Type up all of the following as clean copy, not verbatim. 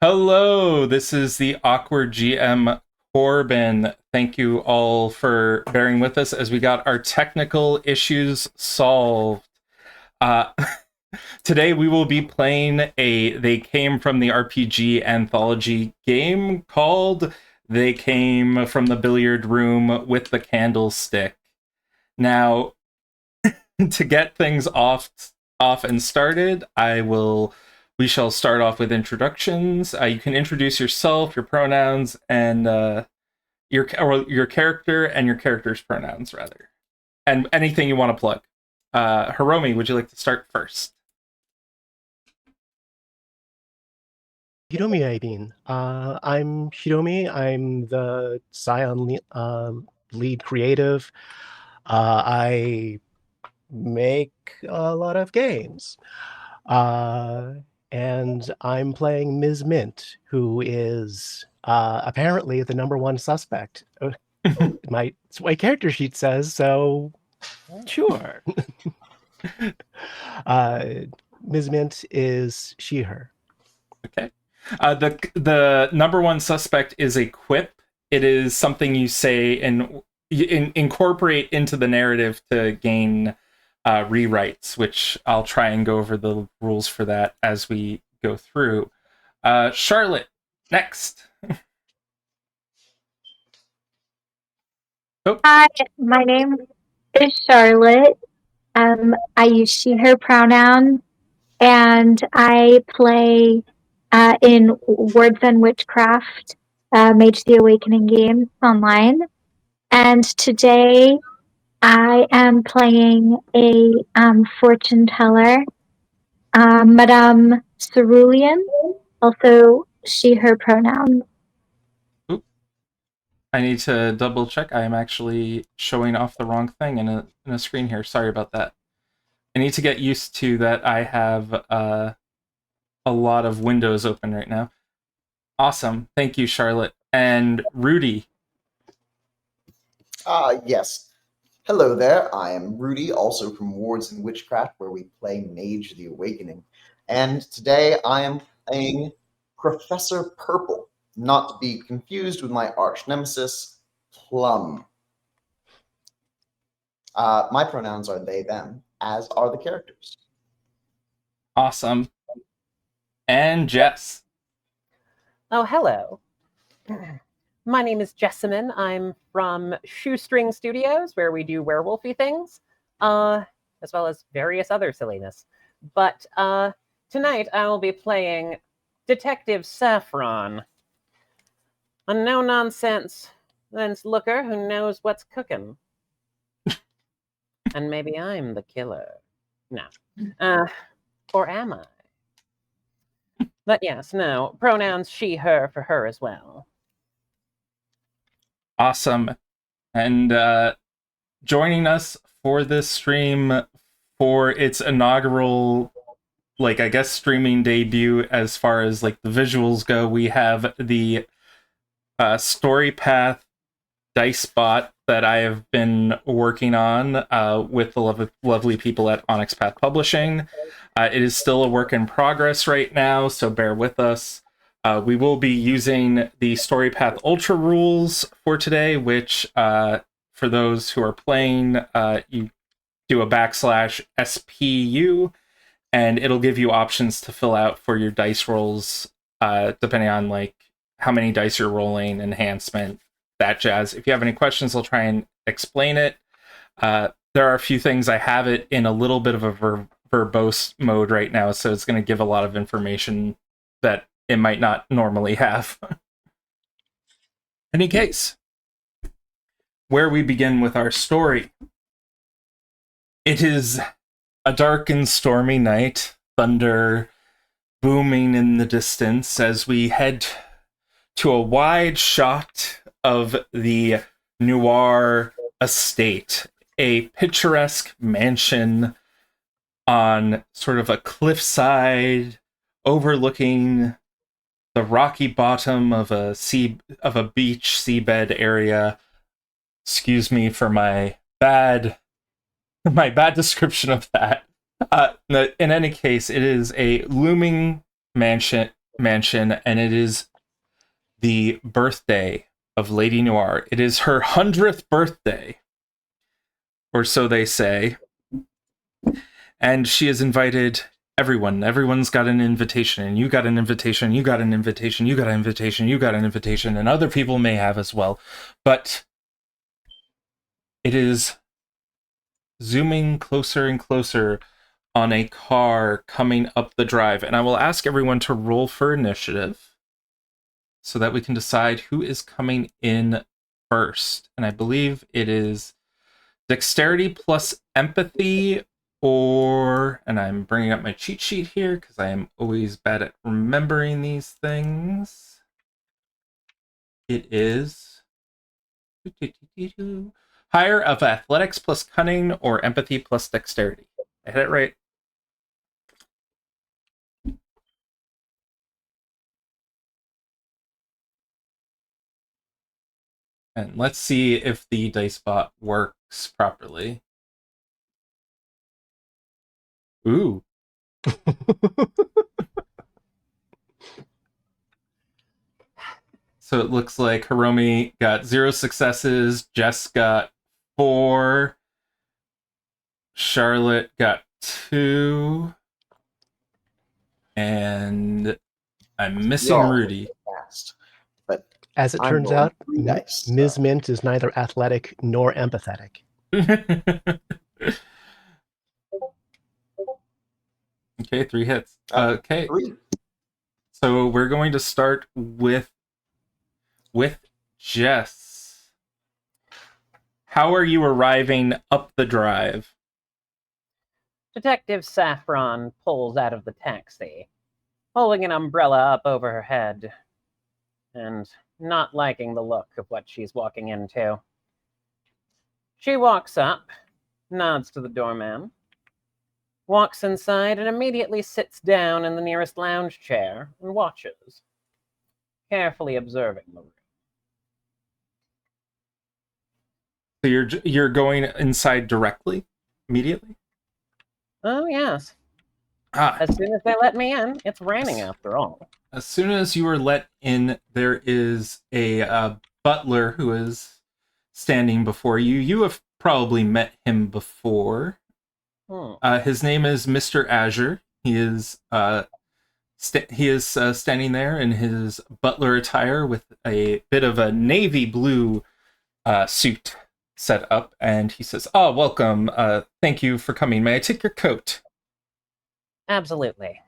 Hello, this is the awkward GM Corbin. Thank you all for bearing with us as we got our technical issues solved. Uh, Today we will be playing They came from the RPG Anthology game called They Came from the Billiard Room with the Candlestick. Now, to get things off and started, we shall start off with introductions. You can introduce yourself, your pronouns, and your character and your character's pronouns, rather, and anything you want to plug. Hiromi, would you like to start first? Hiromi Aibin. I'm Hiromi. I'm the Scion lead creative. I make a lot of games. Uh, and I'm playing Ms. Mint, who is apparently the number one suspect. It's my character sheet says, so sure. Ms. Mint is she, her. Okay. The number one suspect is a quip. It is something you say and incorporate into the narrative to gain rewrites, which I'll try and go over the rules for that as we go through. Charlotte, next. Oh. Hi, my name is Charlotte. I use she, her pronouns, and I play in Words and Witchcraft, Mage the Awakening game online. And today I am playing a fortune teller, Madame Cerulean, also she, her pronouns. I need to double check. I am actually showing off the wrong thing in a screen here. Sorry about that. I need to get used to that. I have a lot of windows open right now. Awesome. Thank you, Charlotte. And Rudy. Yes. Hello there. I am Rudy, also from Wards and Witchcraft, where we play Mage the Awakening. And today I am playing Professor Purple, not to be confused with my arch nemesis, Plum. My pronouns are they, them, as are the characters. Awesome. And Jess. Oh, hello. My name is Jessamine. I'm from Shoestring Studios, where we do werewolfy things, as well as various other silliness. But tonight I will be playing Detective Saffron, a no-nonsense looker who knows what's cooking. And maybe I'm the killer. No. Or am I? But yes, no. Pronouns she, her for her as well. Awesome. And joining us for this stream for its inaugural, I guess, streaming debut as far as the visuals go, we have the story path dice bot that I have been working on with the lovely people at Onyx Path Publishing. It is still a work in progress right now, so bear with us. We will be using the Story Path Ultra rules for today, which, for those who are playing, you do a /SPU, and it'll give you options to fill out for your dice rolls, depending on how many dice you're rolling, enhancement, that jazz. If you have any questions, I'll try and explain it. There are a few things I have it in a little bit of a verbose mode right now, so it's going to give a lot of information that it might not normally have. Any case, where we begin with our story. It is a dark and stormy night, thunder booming in the distance as we head to a wide shot of the Noir estate, a picturesque mansion on sort of a cliffside overlooking the rocky bottom of a beach seabed area. Excuse me for my bad description of that. In any case, it is a looming mansion mansion, and it is the birthday of Lady Noir. It is her 100th birthday, or so they say. And she has invited everyone. Everyone's got an invitation, and you got an invitation, you got an invitation, you got an invitation, you got an invitation, and other people may have as well. But it is zooming closer and closer on a car coming up the drive. And I will ask everyone to roll for initiative so that we can decide who is coming in first. And I believe it is dexterity plus empathy, or, and I'm bringing up my cheat sheet here because I am always bad at remembering these things. It is higher of athletics plus cunning or empathy plus dexterity. I hit it right. And let's see if the dice bot works properly. Ooh. So it looks like Hiromi got 0 successes, Jess got 4, Charlotte got 2, and I'm missing Y'all Rudy. fast, but As it I'm turns rolling out, 3 dice, Ms. so. Mint is neither athletic nor empathetic. Okay, 3 hits. Oh, Okay, 3. so we're going to start with Jess. How are you arriving up the drive? Detective Saffron pulls out of the taxi, holding an umbrella up over her head, and not liking the look of what she's walking into. She walks up, nods to the doorman, walks inside, and immediately sits down in the nearest lounge chair and watches, carefully observing the room. So you're going inside directly, immediately? Oh, yes. Ah, As soon as they let me in, it's raining after all. as soon as you are let in, there is a butler who is standing before you. You have probably met him before. His name is Mr. Azure. He is standing there in his butler attire with a bit of a navy blue suit set up, and he says, "Oh, welcome. Thank you for coming. May I take your coat?" Absolutely.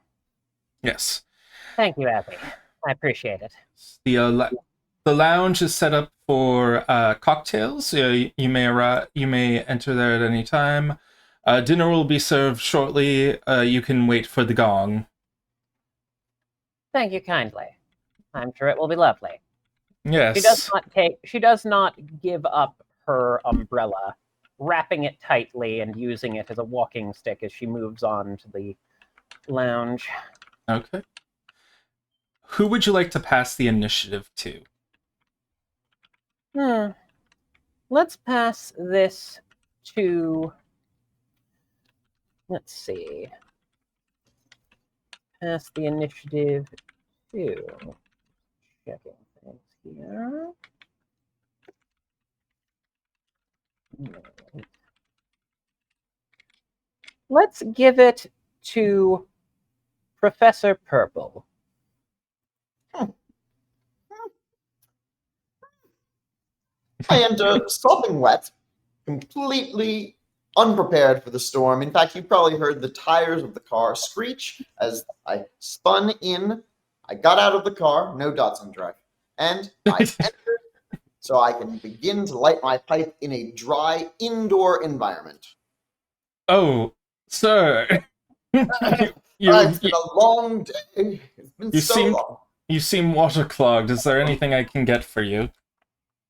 Yes. Thank you, Abby. I appreciate it. The lounge is set up for cocktails. You may enter there at any time. Dinner will be served shortly. You can wait for the gong. Thank you kindly. I'm sure it will be lovely. Yes. She does not give up her umbrella, wrapping it tightly and using it as a walking stick as she moves on to the lounge. Okay. Who would you like to pass the initiative to? Let's pass this to... Let's see. Pass the initiative to... Checking things here. Let's give it to Professor Purple. I enter sopping wet, completely unprepared for the storm. In fact, you probably heard the tires of the car screech as I spun in. I got out of the car, no dots on drive, and I entered so I can begin to light my pipe in a dry indoor environment. Oh, sir. It's been a long day. It's been so long. You seem waterclogged. Is there anything I can get for you?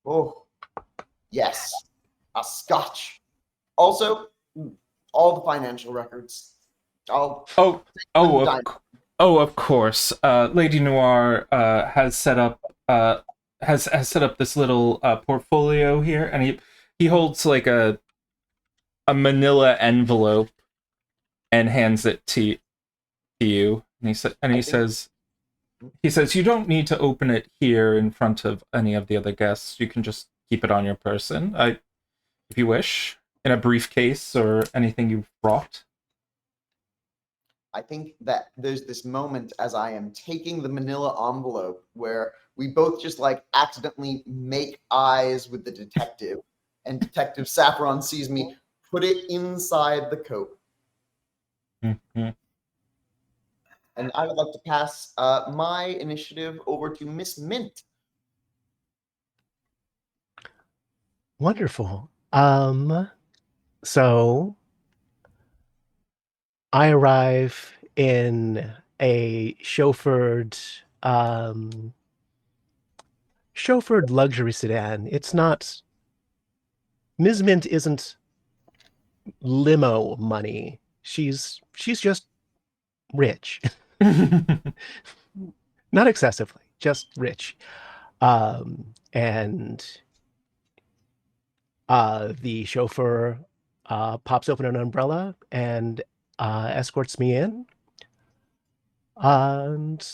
Oh, yes. A scotch. Also, all the financial records. Of course. Lady Noir has set up has set up this little portfolio here, and he holds like a manila envelope and hands it to you, and he says, he says you don't need to open it here in front of any of the other guests. You can just keep it on your person, if you wish, in a briefcase or anything you've brought. I think that there's this moment as I am taking the manila envelope where we both just like accidentally make eyes with the detective, and Detective Saffron sees me put it inside the coat. Mm-hmm. And I would like to pass my initiative over to Miss Mint. Wonderful. So I arrive in a chauffeured luxury sedan. It's not Ms. Mint isn't limo money. She's just rich. Not excessively, just rich. And the chauffeur pops open an umbrella and escorts me in. And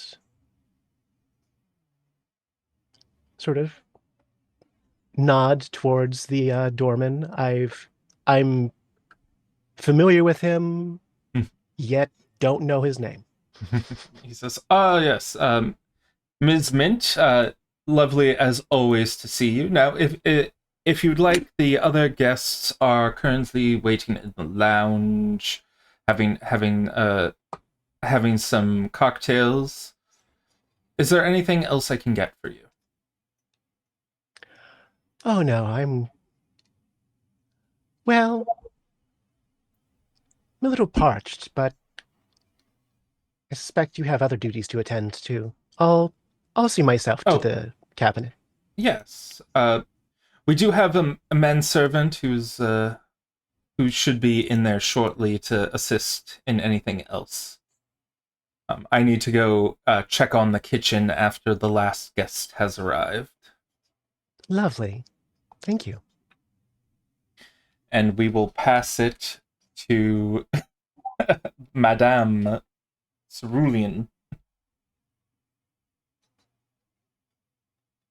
sort of nod towards the doorman. I'm familiar with him, yet don't know his name. He says, yes, Ms. Mint, lovely as always to see you. Now, if you'd like, the other guests are currently waiting in the lounge, having some cocktails. Is there anything else I can get for you? Oh no, I'm a little parched, but I suspect you have other duties to attend to. I'll see myself to the cabinet. Yes. We do have a manservant who should be in there shortly to assist in anything else. I need to go check on the kitchen after the last guest has arrived. Lovely. Thank you. And we will pass it to Madame Cerulean.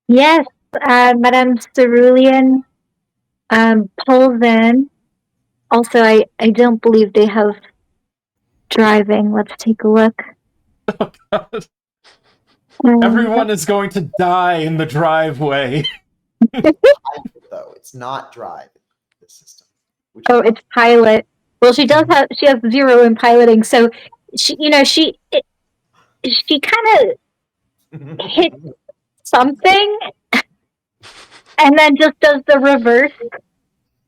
Yes, Madame Cerulean pulls in. Also, I don't believe they have driving. Let's take a look. Oh, God. Everyone is going to die in the driveway. Though it's not drive the system. It's pilot. Well, she has 0 in piloting, so she kind of hits something and then just does the reverse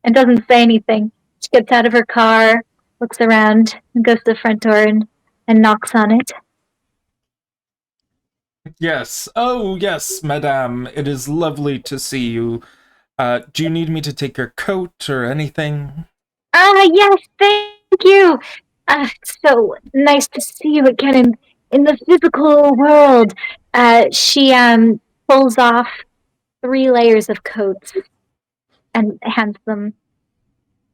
and doesn't say anything. She gets out of her car, looks around, and goes to the front door and knocks on it. Yes. Oh, yes, Madame. It is lovely to see you. Do you need me to take your coat or anything? Yes, thank you. So nice to see you again in the physical world. She pulls off 3 layers of coats and hands them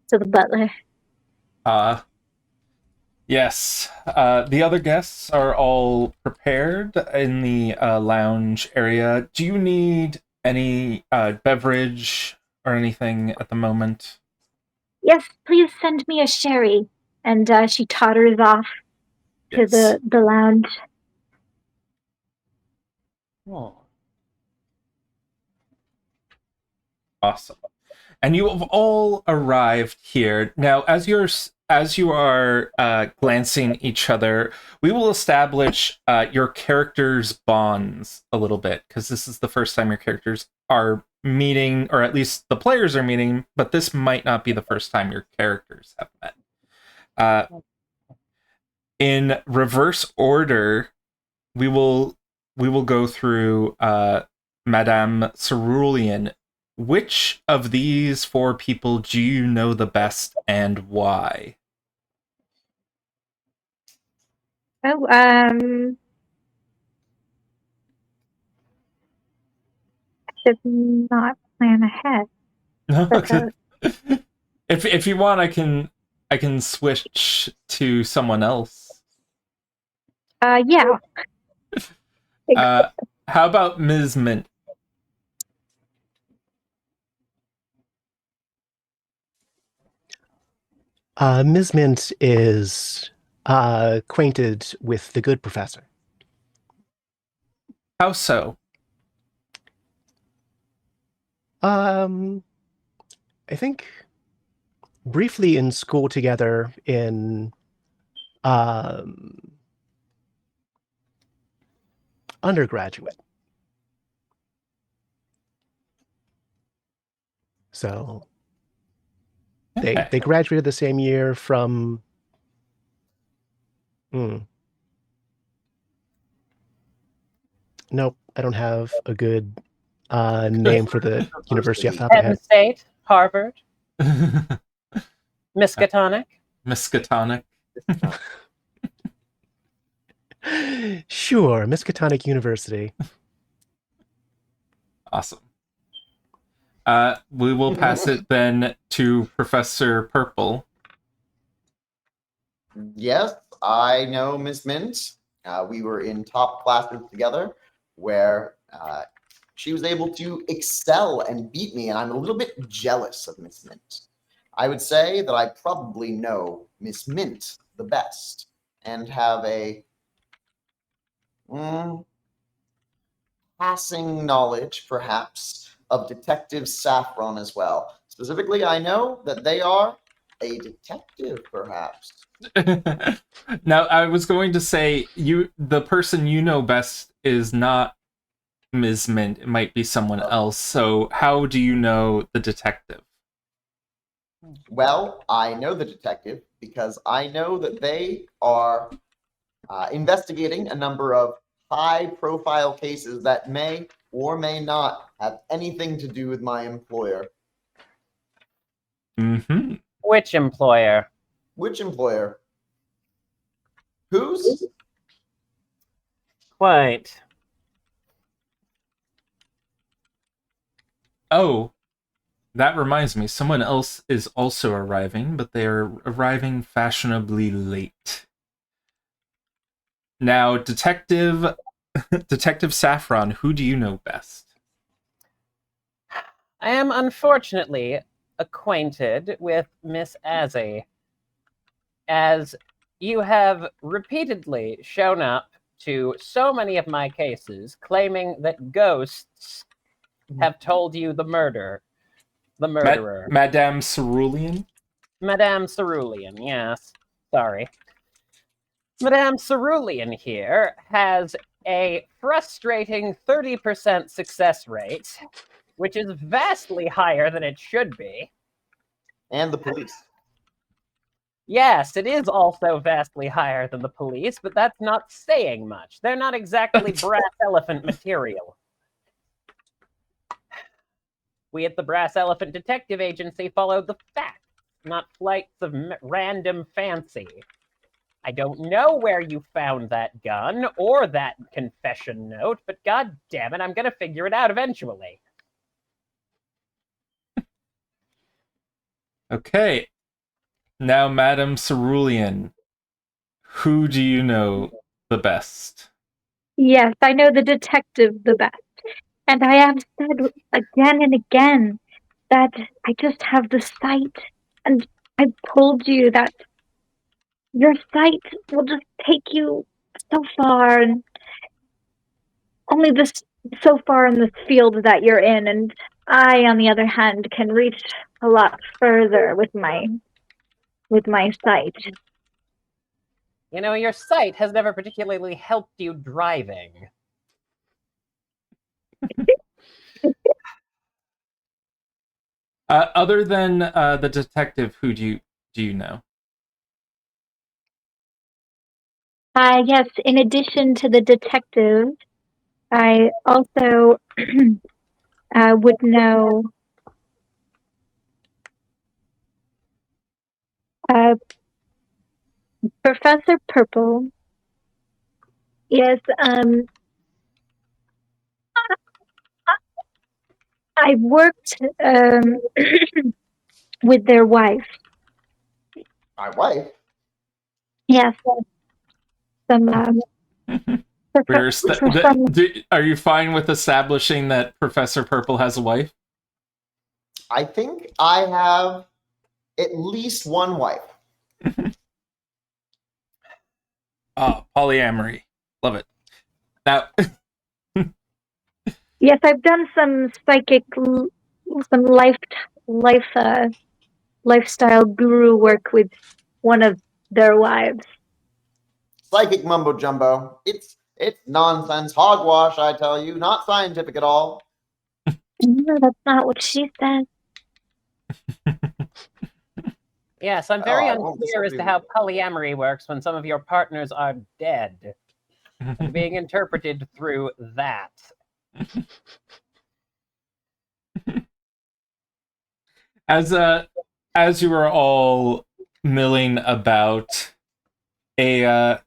to the butler. Yes. The other guests are all prepared in the lounge area. Do you need any beverage or anything at the moment? Yes, please send me a sherry. And she totters off to the lounge. Oh. Awesome. And you have all arrived here. Now, as you are glancing each other, we will establish your characters' bonds a little bit, because this is the first time your characters are meeting, or at least the players are meeting, but this might not be the first time your characters have met. In reverse order, we will go through Madame Cerulean. Which of these 4 people do you know the best and why? Oh, should not plan ahead. If you want, I can switch to someone else. Yeah. How about Ms. Mint? Ms. Mint is acquainted with the good professor. How so? I think briefly in school together in undergraduate. So they graduated the same year from Nope, I don't have a good name for the university off the top of my Penn head. State, Harvard, Miskatonic. Miskatonic. Sure, Miskatonic University. Awesome. We will pass it then to Professor Purple. Yes, I know Miss Mint. We were in top classes together where she was able to excel and beat me, and I'm a little bit jealous of Miss Mint. I would say that I probably know Miss Mint the best and have a passing knowledge, perhaps, of Detective Saffron as well. Specifically, I know that they are a detective, perhaps. Now, I was going to say, the person you know best is not Ms. Mint. It might be someone else. So how do you know the detective? Well, I know the detective because I know that they are investigating a number of high-profile cases that may or may not have anything to do with my employer. Mm-hmm. Which employer? Which employer? Whose? Quite. Oh, that reminds me. Someone else is also arriving, but they are arriving fashionably late. Now, Detective Saffron, who do you know best? I am unfortunately acquainted with Miss Azzy, as you have repeatedly shown up to so many of my cases claiming that ghosts have told you the murderer. Madame Cerulean? Madame Cerulean, yes. Sorry. Madame Cerulean here has a frustrating 30% success rate, which is vastly higher than it should be. And the police. Yes, it is also vastly higher than the police, but that's not saying much. They're not exactly brass elephant material. We at the Brass Elephant Detective Agency followed the facts, not flights of random fancy. I don't know where you found that gun or that confession note, but god damn it, I'm gonna figure it out eventually. Okay. Now, Madame Cerulean, who do you know the best? Yes, I know the detective the best. And I have said again and again that I just have the sight. And I've told you that your sight will just take you so far, and only this so far in this field that you're in. And I, on the other hand, can reach a lot further with my sight. You know, your sight has never particularly helped you driving. Other than the detective, who do you know? Yes, in addition to the detective, I also would know Professor Purple. Yes, I worked with their wife. My wife? Yes, some Are you fine with establishing that Professor Purple has a wife? I think I have at least one wife. Polyamory. Love it. Now, Yes, I've done some some lifestyle guru work with one of their wives. Psychic mumbo jumbo. It's nonsense, hogwash, I tell you, not scientific at all. No, that's not what she said. Yes, I'm very I won't unclear as to how polyamory works when some of your partners are dead. And being interpreted through that. As you were all milling about, a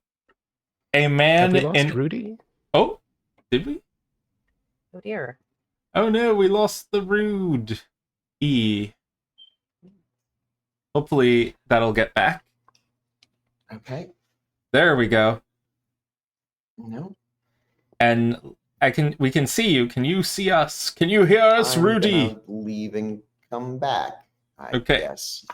man Have we lost in Rudy? Oh, did we? Oh dear. Oh no, we lost the rude E. Hopefully that'll get back. Okay. There we go. No. And we can see you. Can you see us? Can you hear us, I'm Rudy? gonna leave and come back, I Okay. guess.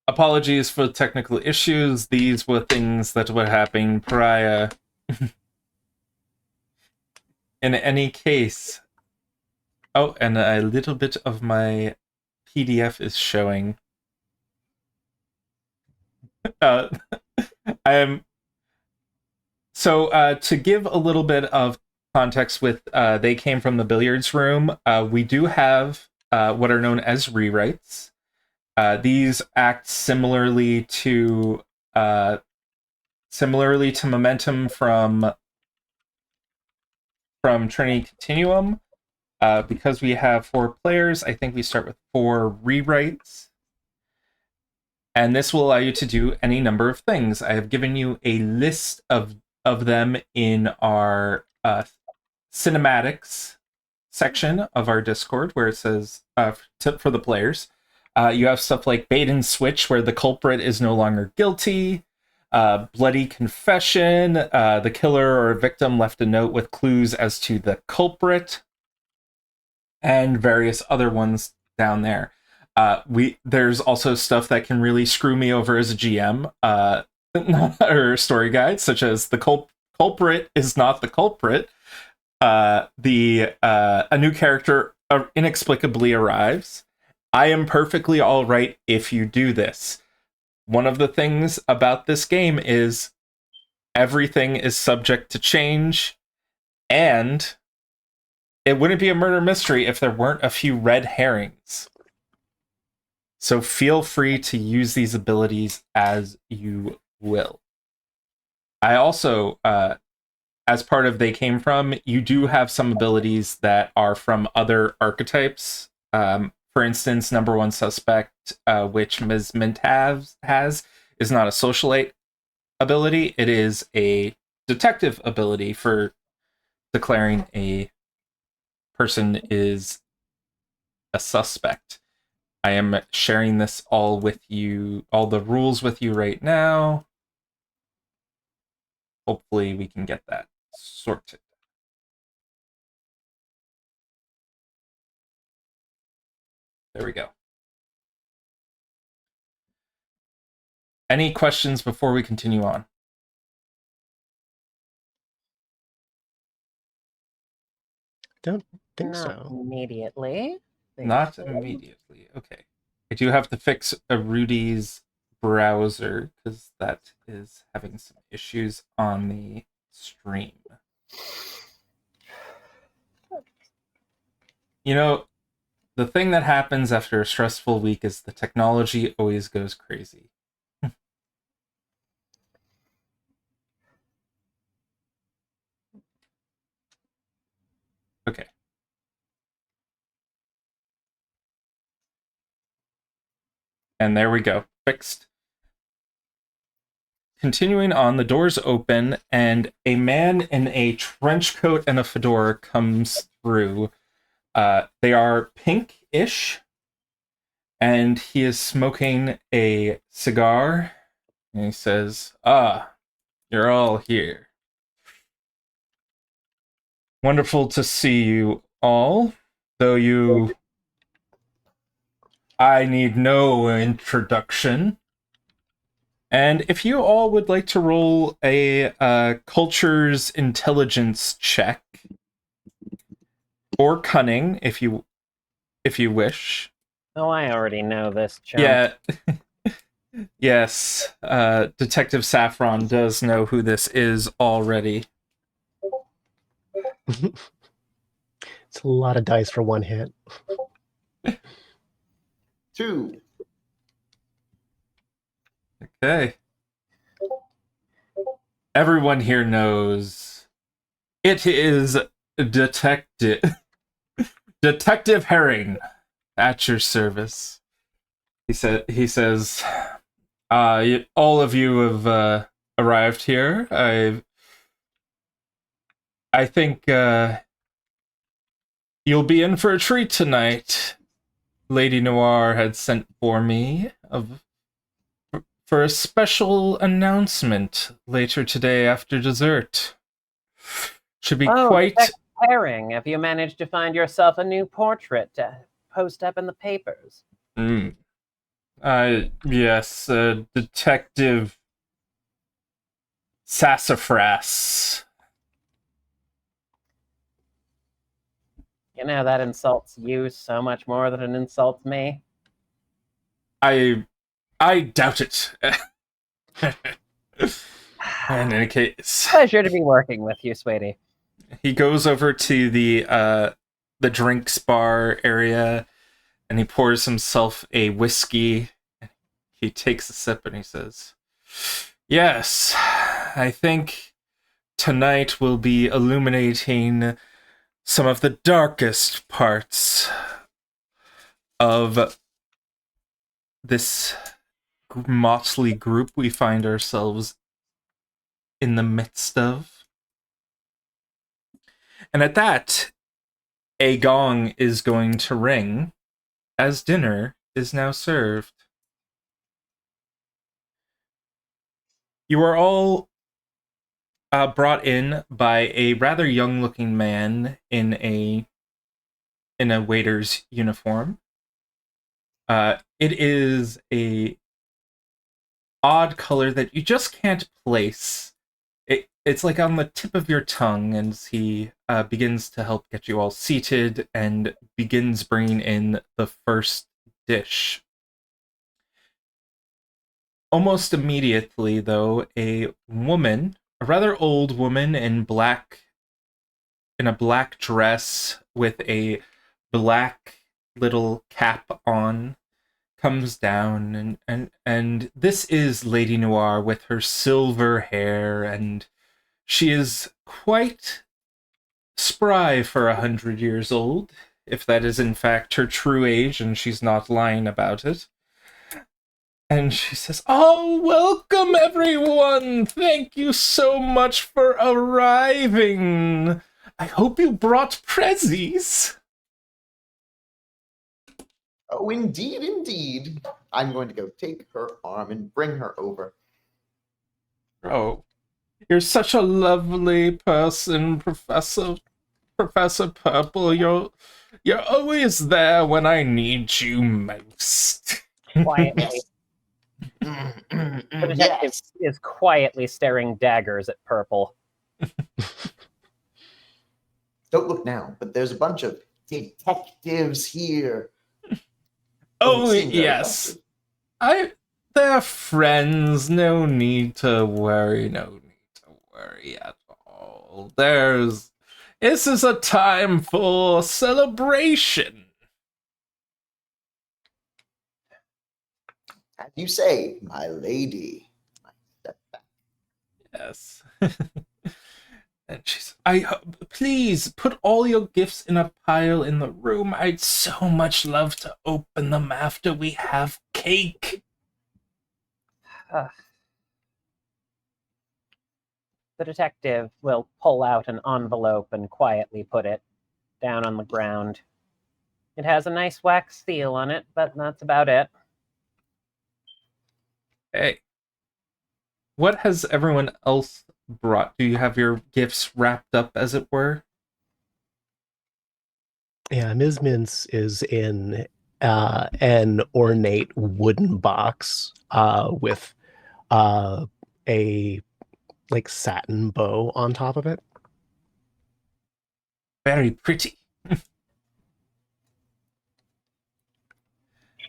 Apologies for technical issues. These were things that were happening prior. In any case. Oh, and a little bit of my PDF is showing. I am to give a little bit of context with they came from the billiards room. We do have what are known as rewrites. These act similarly to momentum from Trinity Continuum. Because we have 4 players, I think we start with 4 rewrites. And this will allow you to do any number of things. I have given you a list of them in our cinematics section of our Discord, where it says for the players. You have stuff like bait and switch, where the culprit is no longer guilty. Bloody confession. The killer or victim left a note with clues as to the culprit. And various other ones down there. There's also stuff that can really screw me over as a GM, or story guides, such as the culprit is not the culprit. A new character inexplicably arrives. I am perfectly all right if you do this. One of the things about this game is everything is subject to change, and it wouldn't be a murder mystery if there weren't a few red herrings. So feel free to use these abilities as you will. I also, as part of They Came From, you do have some abilities that are from other archetypes. For instance, Number One Suspect, which Ms. Mint has, is not a socialite ability. It is a detective ability for declaring a person is a suspect. I am sharing this all with you, all the rules with you right now. Hopefully we can get that sorted. There we go. Any questions before we continue on? Don't think Not so. immediately. Not immediately. Okay. I do have to fix Rudy's browser because that is having some issues on the stream. You know, the thing that happens after a stressful week is the technology always goes crazy. Okay. And there we go. Fixed. Continuing on, the doors open, and a man in a trench coat and a fedora comes through. They are pink-ish, and he is smoking a cigar And he says, you're all here. Wonderful to see you all, though I need no introduction. And if you all would like to roll a culture's intelligence check, or cunning, if you wish. Oh, I already know this, chump. Yeah. Yes. Detective Saffron does know who this is already. It's a lot of dice for one hit. 2. Okay. Everyone here knows it is Detective Herring at your service. He says, all of you have arrived here. I think you'll be in for a treat tonight. Lady Noir had sent for me for a special announcement later today after dessert. Should be quite... Herring, have you managed to find yourself a new portrait to post up in the papers? Yes, Detective Sassafras. You know, that insults you so much more than it insults me. I doubt it. In any case, Pleasure to be working with you, sweetie. he goes over to the drinks bar area and he pours himself a whiskey. He takes a sip and he says, "Yes, I think tonight will be illuminating some of the darkest parts of this motley group we find ourselves in the midst of." And at that, a gong is going to ring as dinner is now served. You are all brought in by a rather young-looking man in a waiter's uniform. It is a odd color that you just can't place. It's like on the tip of your tongue, and he begins to help get you all seated and begins bringing in the first dish. Almost immediately, though, a rather old woman in a black dress with a black little cap on, comes down, and this is Lady Noir with her silver hair, and she is quite spry for 100 years old, if that is in fact her true age and she's not lying about it. And she says, "Oh, welcome everyone! Thank you so much for arriving! I hope you brought prezzies!" Oh, indeed, indeed. I'm going to go take her arm and bring her over. "Oh, you're such a lovely person, Professor Purple. You're always there when I need you most." Quietly. The detective is quietly staring daggers at Purple. Don't look now, but there's a bunch of detectives here. Oh, yes. They're friends. No need to worry. No need to worry at all. This is a time for celebration. As you say, my lady. I step back. Yes. And she's, please put all your gifts in a pile in the room. I'd so much love to open them after we have cake. The detective will pull out an envelope and quietly put it down on the ground. It has a nice wax seal on it, but that's about it. Hey, what has everyone else brought? Do you have your gifts wrapped up, as it were? Yeah, Ms. Mintz is in an ornate wooden box with a like satin bow on top of it. Very pretty.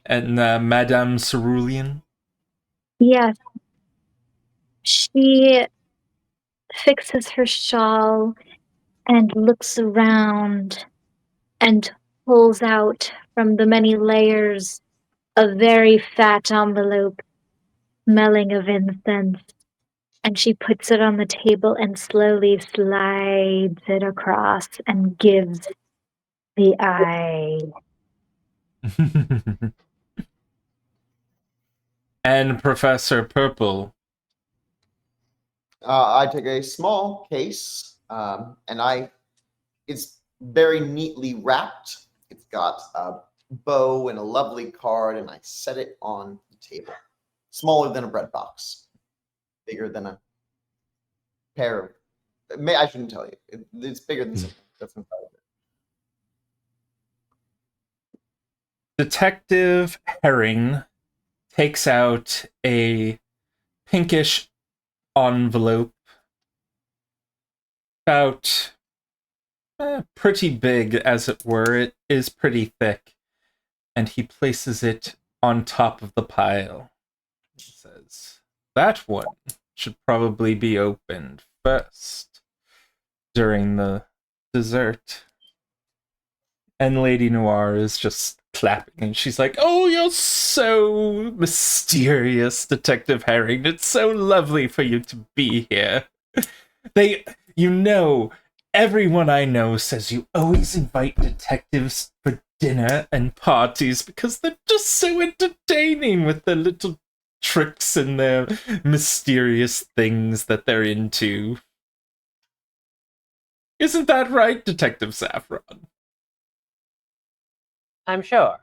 And Madame Cerulean? Yes. She fixes her shawl and looks around and pulls out from the many layers a very fat envelope smelling of incense. And she puts it on the table and slowly slides it across and gives the eye. And Professor Purple. I take a small case, and it's very neatly wrapped. It's got a bow and a lovely card, and I set it on the table. Smaller than a bread box, bigger than a pair of. I shouldn't tell you. It's bigger than something that's inside of it. Detective Herring takes out a pinkish envelope, about pretty big, as it were. It is pretty thick, and he places it on top of the pile. He says, "That one should probably be opened first during the dessert." And Lady Noir is just clapping, and she's like, "Oh, you're so mysterious, Detective Herring. It's so lovely for you to be here. Everyone I know says you always invite detectives for dinner and parties because they're just so entertaining with their little tricks and their mysterious things that they're into. Isn't that right, Detective Saffron?" I'm sure.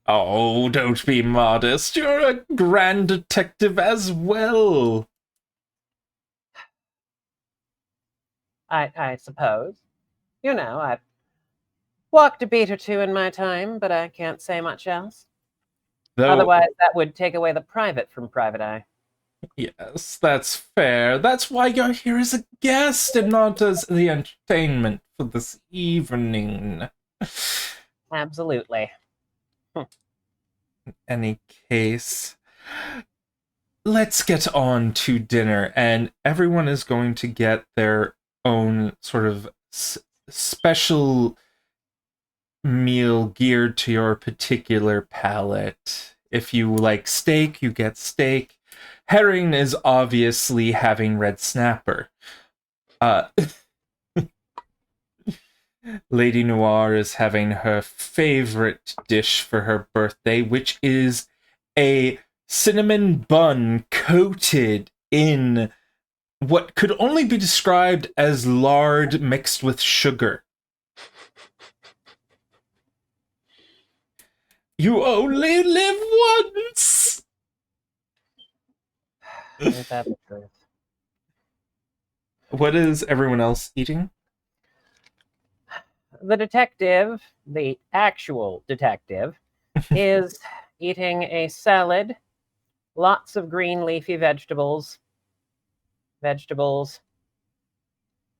Oh, don't be modest. You're a grand detective as well. I suppose. You know, I've walked a beat or two in my time, but I can't say much else. Though, Otherwise, that would take away the private from private eye. yes, that's fair. That's why you're here as a guest and not as the entertainment for this evening. Absolutely. In any case, let's get on to dinner, and everyone is going to get their own sort of special meal geared to your particular palate. If you like steak, you get steak. Herring is obviously having red snapper. Lady Noir is having her favorite dish for her birthday, which is a cinnamon bun coated in what could only be described as lard mixed with sugar. You only live once! Ain't that the truth? What is everyone else eating? The detective, the actual detective, is eating a salad, lots of green leafy vegetables,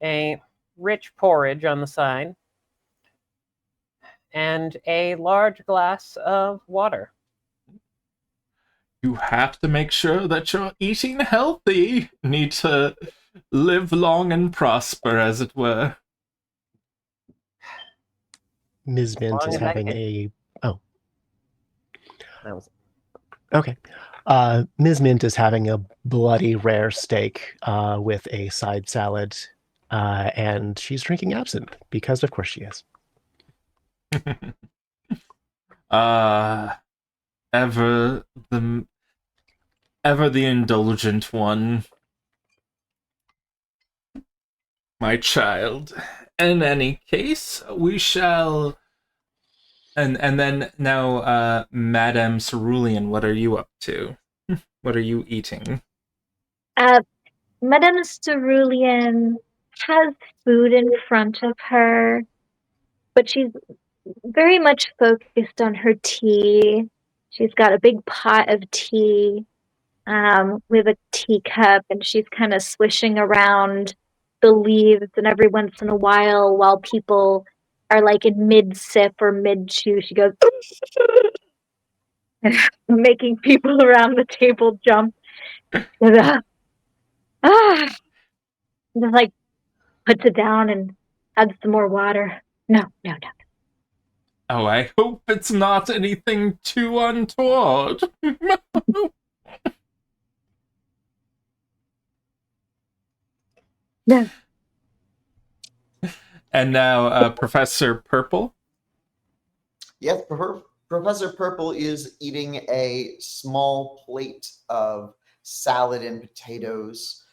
a rich porridge on the side, and a large glass of water. You have to make sure that you're eating healthy. Need to live long and prosper, as it were. Ms. Mint Long is in that having case. That was Okay. Ms. Mint is having a bloody rare steak with a side salad, and she's drinking absinthe because, of course, she is. Ever the indulgent one, my child. In any case, we shall. And then now, Madame Cerulean, what are you up to? What are you eating? Madame Cerulean has food in front of her, but she's very much focused on her tea. She's got a big pot of tea with a teacup, and she's kind of swishing around the leaves. And every once in a while people are like in mid sip or mid chew, she goes, making people around the table jump. Just like puts it down and adds some more water. No, no, no. Oh, I hope it's not anything too untoward. No. And now, Professor Purple. Yes, Professor Purple is eating a small plate of salad and potatoes.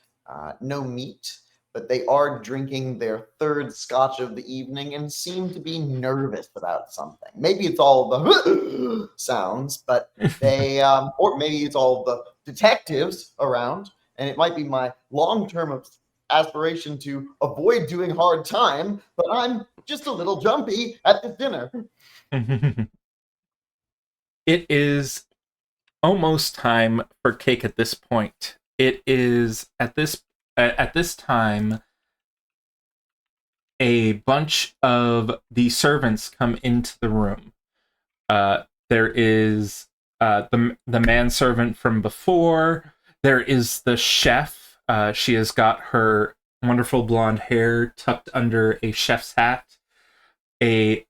No meat, but they are drinking their third scotch of the evening and seem to be nervous about something. Maybe it's all the sounds, but they, or maybe it's all the detectives around, and it might be my long-term aspiration to avoid doing hard time, but I'm just a little jumpy at the dinner. It is almost time for cake at this point. It is at this time a bunch of the servants come into the room. There is the manservant from before. There is the chef. She has got her wonderful blonde hair tucked under a chef's hat. A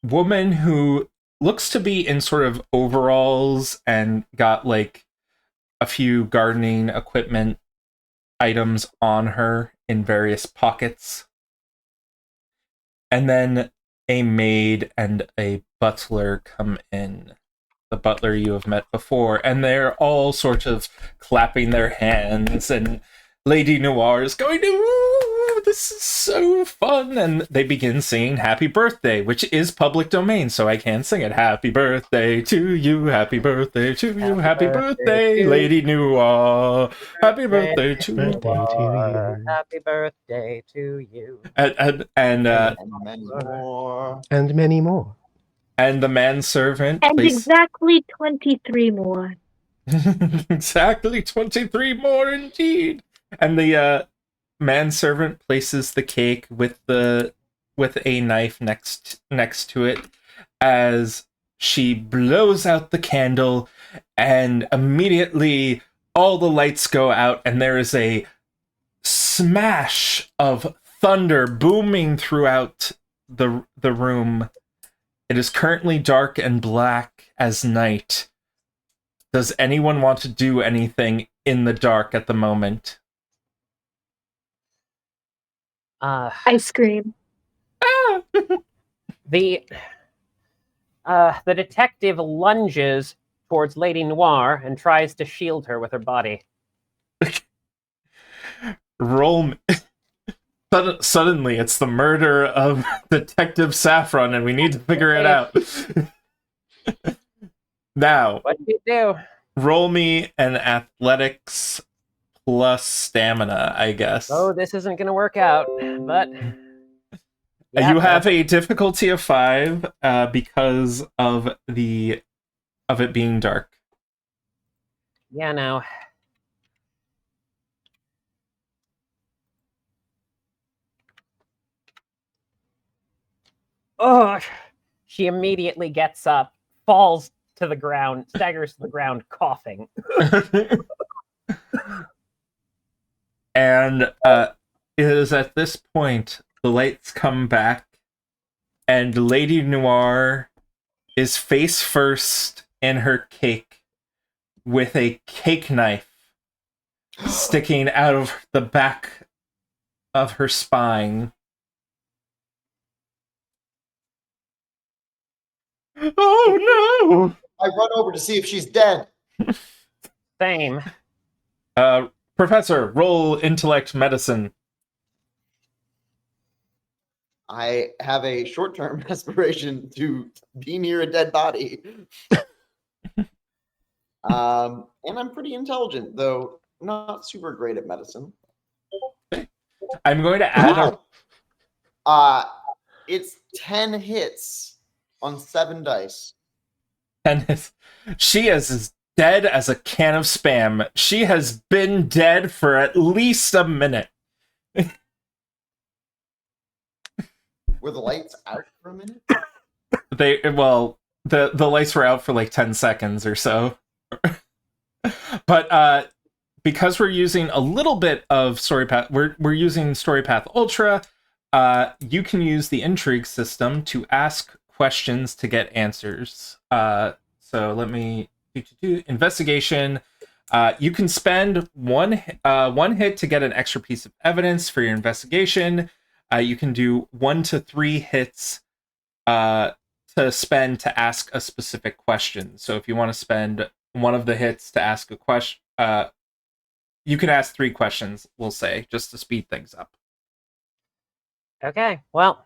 woman who looks to be in sort of overalls and got like a few gardening equipment items on her in various pockets. And then a maid and a butler come in. The butler you have met before, and they're all sort of clapping their hands, and Lady Noir is going to, "Ooh, this is so fun," and they begin singing Happy Birthday, which is public domain, so I can sing it. Happy birthday to you, happy birthday to you, happy birthday, Lady Noir, happy birthday to you. Happy birthday to you. And many more. And many more. And the manservant And exactly 23 more. exactly 23 more indeed. And the manservant places the cake with a knife next to it as she blows out the candle, and immediately all the lights go out and there is a smash of thunder booming throughout the room. It is currently dark and black as night. Does anyone want to do anything in the dark at the moment? I scream. The detective lunges towards Lady Noir and tries to shield her with her body. Roll me. Suddenly, it's the murder of Detective Saffron, and we need to figure it out. Now, What do you do? roll me an athletics plus stamina, I guess. Oh, this isn't going to work out, but... Yeah, You have a difficulty of 5 because of it being dark. Yeah, no. Oh, she immediately gets up, falls to the ground, staggers to the ground, coughing. And it is at this point the lights come back, and Lady Noir is face first in her cake with a cake knife sticking out of the back of her spine. Oh no! I run over to see if she's dead. Same. Professor, roll intellect medicine. I have a short-term aspiration to be near a dead body. And I'm pretty intelligent, though not super great at medicine. I'm going to add it's 10 hits on 7 dice. She is as dead as a can of Spam. She has been dead for at least a minute. Were the lights out for a minute? The lights were out for like 10 seconds or so. But because we're using a little bit of Story Path, we're using Story Path Ultra. You can use the intrigue system to ask questions to get answers. So let me do investigation. You can spend one hit to get an extra piece of evidence for your investigation. You can do 1 to 3 hits to spend to ask a specific question. So if you want to spend one of the hits to ask a question, you can ask 3 questions, we'll say, just to speed things up. Okay, well,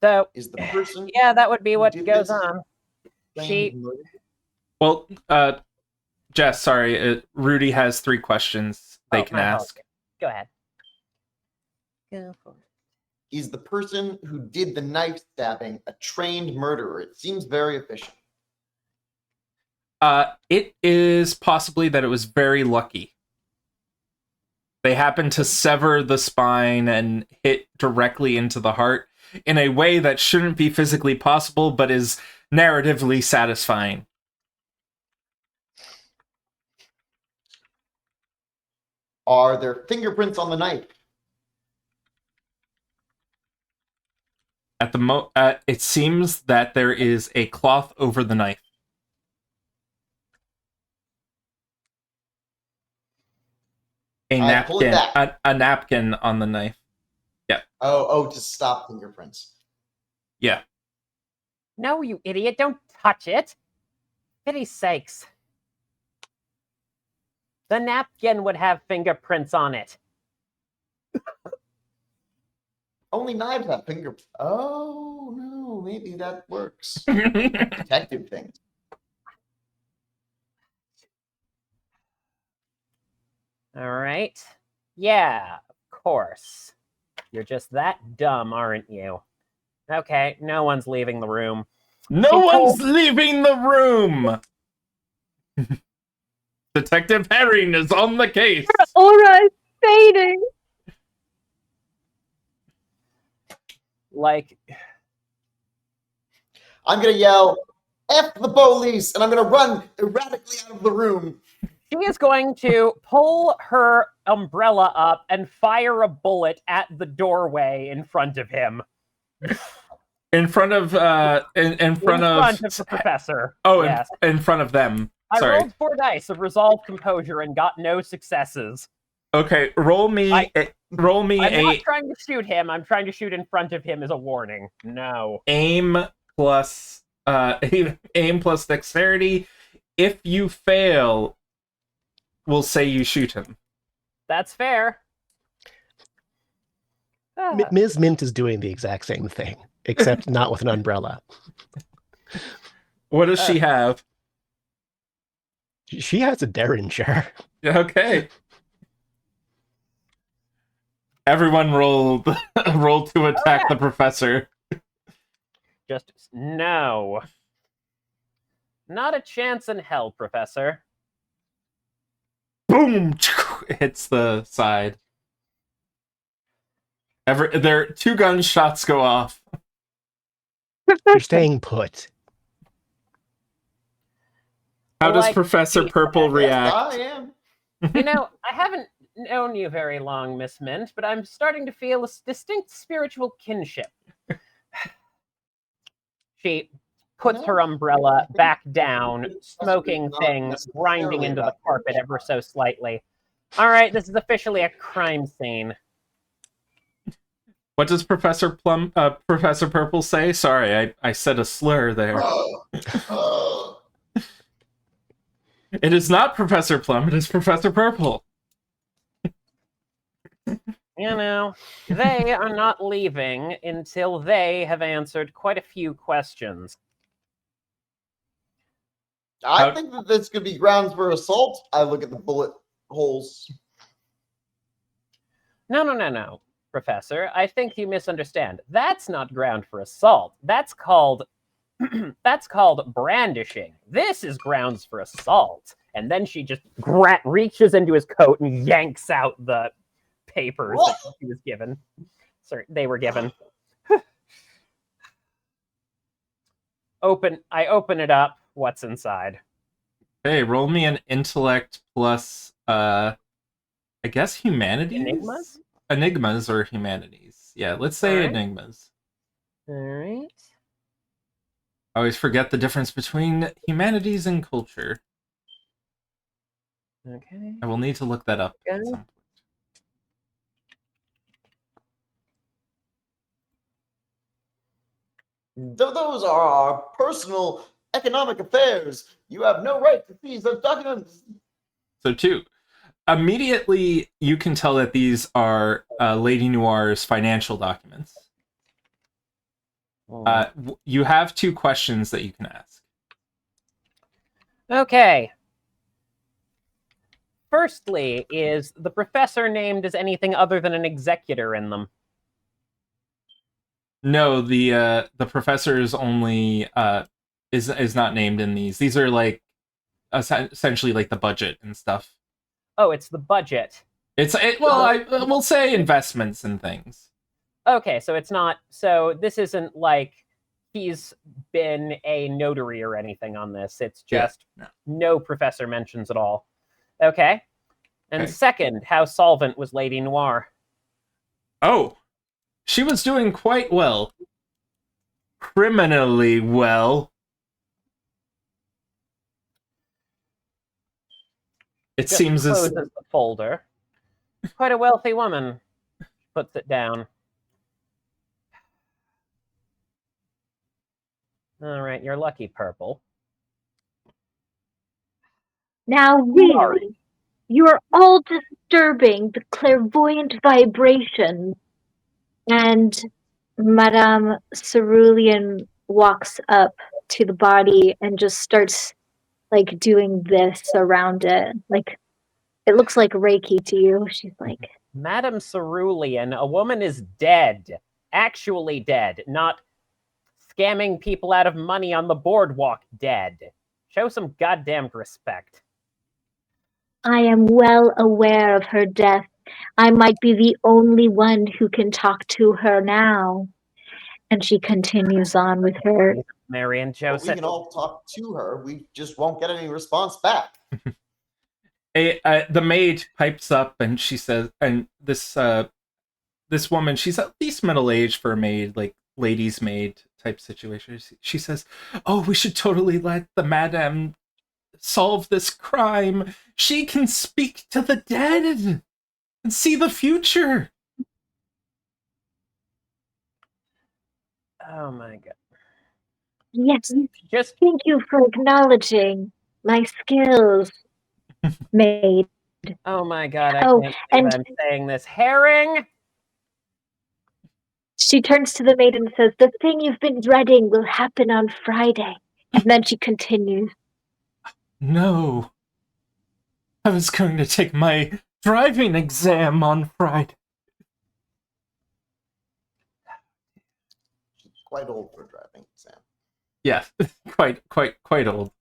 so Is the person yeah, that would be what did goes this on. She, Well, Jess, sorry, Rudy has 3 questions they can my ask. apologies. Go ahead. Go for it. Is the person who did the knife stabbing a trained murderer? It seems very efficient. It is possibly that it was very lucky. They happened to sever the spine and hit directly into the heart in a way that shouldn't be physically possible, but is narratively satisfying. Are there fingerprints on the knife? At the it seems that there is a cloth over the knife. Pull it back. A napkin on the knife. Yeah. Oh, to stop fingerprints. Yeah. No, you idiot! Don't touch it. Pity's sakes. The napkin would have fingerprints on it. Only knives have fingerprints. Oh, no, maybe that works. Detective things. All right. Yeah, of course. You're just that dumb, aren't you? Okay, no one's leaving the room. No one's leaving the room! Detective Herring is on the case. Aura is fading. Like, I'm going to yell, F the police, and I'm going to run erratically out of the room. she is going to pull her umbrella up and fire a bullet at the doorway in front of him. In front of in front of the professor. Oh, yes. in front of them. I Sorry. rolled 4 dice of resolve composure and got no successes. Okay, roll me I'm a not trying to shoot him. I'm trying to shoot in front of him as a warning. No. aim plus dexterity. If you fail, we'll say you shoot him. That's fair. Ms. Mint is doing the exact same thing, except not with an umbrella. What does she have? She has a derringer. Okay. Everyone roll to attack the professor. Just no. Not a chance in hell, Professor. Boom! Hits the side. There 2 gunshots go off. You're staying put. How does Professor Purple react? Yes, I am. You know, I haven't known you very long, Miss Mint, but I'm starting to feel a distinct spiritual kinship. She puts her umbrella back down, smoking things, grinding into the carpet ever so slightly. All right, this is officially a crime scene. What does Professor Purple say? Sorry, I said a slur there. It is not Professor Plum, it is Professor Purple. You know, they are not leaving until they have answered quite a few questions. I think that this could be grounds for assault. I look at the bullet holes. No, Professor. I think you misunderstand. That's not ground for assault. That's called that's called brandishing. This is grounds for assault. And then she just reaches into his coat and yanks out the papers that he was given. Sorry, they were given. I open it up. What's inside? Hey, roll me an intellect plus, I guess humanities? Enigmas? Enigmas or humanities. Yeah, let's say Alright. enigmas. All right. I always forget the difference between humanities and culture. Okay. I will need to look that up at Okay. some point. Those are our personal economic affairs. You have no right to seize those documents. So 2. Immediately, you can tell that these are Lady Noir's financial documents. You have 2 questions that you can ask. Okay. Firstly, is the professor named as anything other than an executor in them? No, the professor is only is not named in these. These are like essentially like the budget and stuff. Oh, it's the budget. I will say investments and things. Okay, so it's not. So this isn't like he's been a notary or anything on this. It's just no professor mentions at all. Okay. And Okay. second, how solvent was Lady Noir? Oh, she was doing quite well. Criminally well. It Just seems as closes the folder. Quite a wealthy woman. Puts it down. All right, you're lucky, Purple. Now, really, you are all disturbing the clairvoyant vibration. And Madame Cerulean walks up to the body and just starts, like, doing this around it. Like, it looks like Reiki to you. She's like, Madame Cerulean, a woman is dead. Actually dead, not scamming people out of money on the boardwalk dead. Show some goddamn respect. I am well aware of her death. I might be the only one who can talk to her now. And she continues on with her. Mary and But Joseph. we can all talk to her. We just won't get any response back. the maid pipes up and she says, and this woman, she's at least middle aged for a maid, like lady's maid type situation. She says, "Oh, we should totally let the madam solve this crime. She can speak to the dead and see the future." Oh my god. Yes, Just thank you for acknowledging my skills, maid. oh my god, I Oh, can't believe and I'm saying this. Herring! she turns to the maid and says, "The thing you've been dreading will happen on Friday." And then she continues, No. I was going to take my driving exam on Friday. She's quite old for driving exam. Yeah, quite old.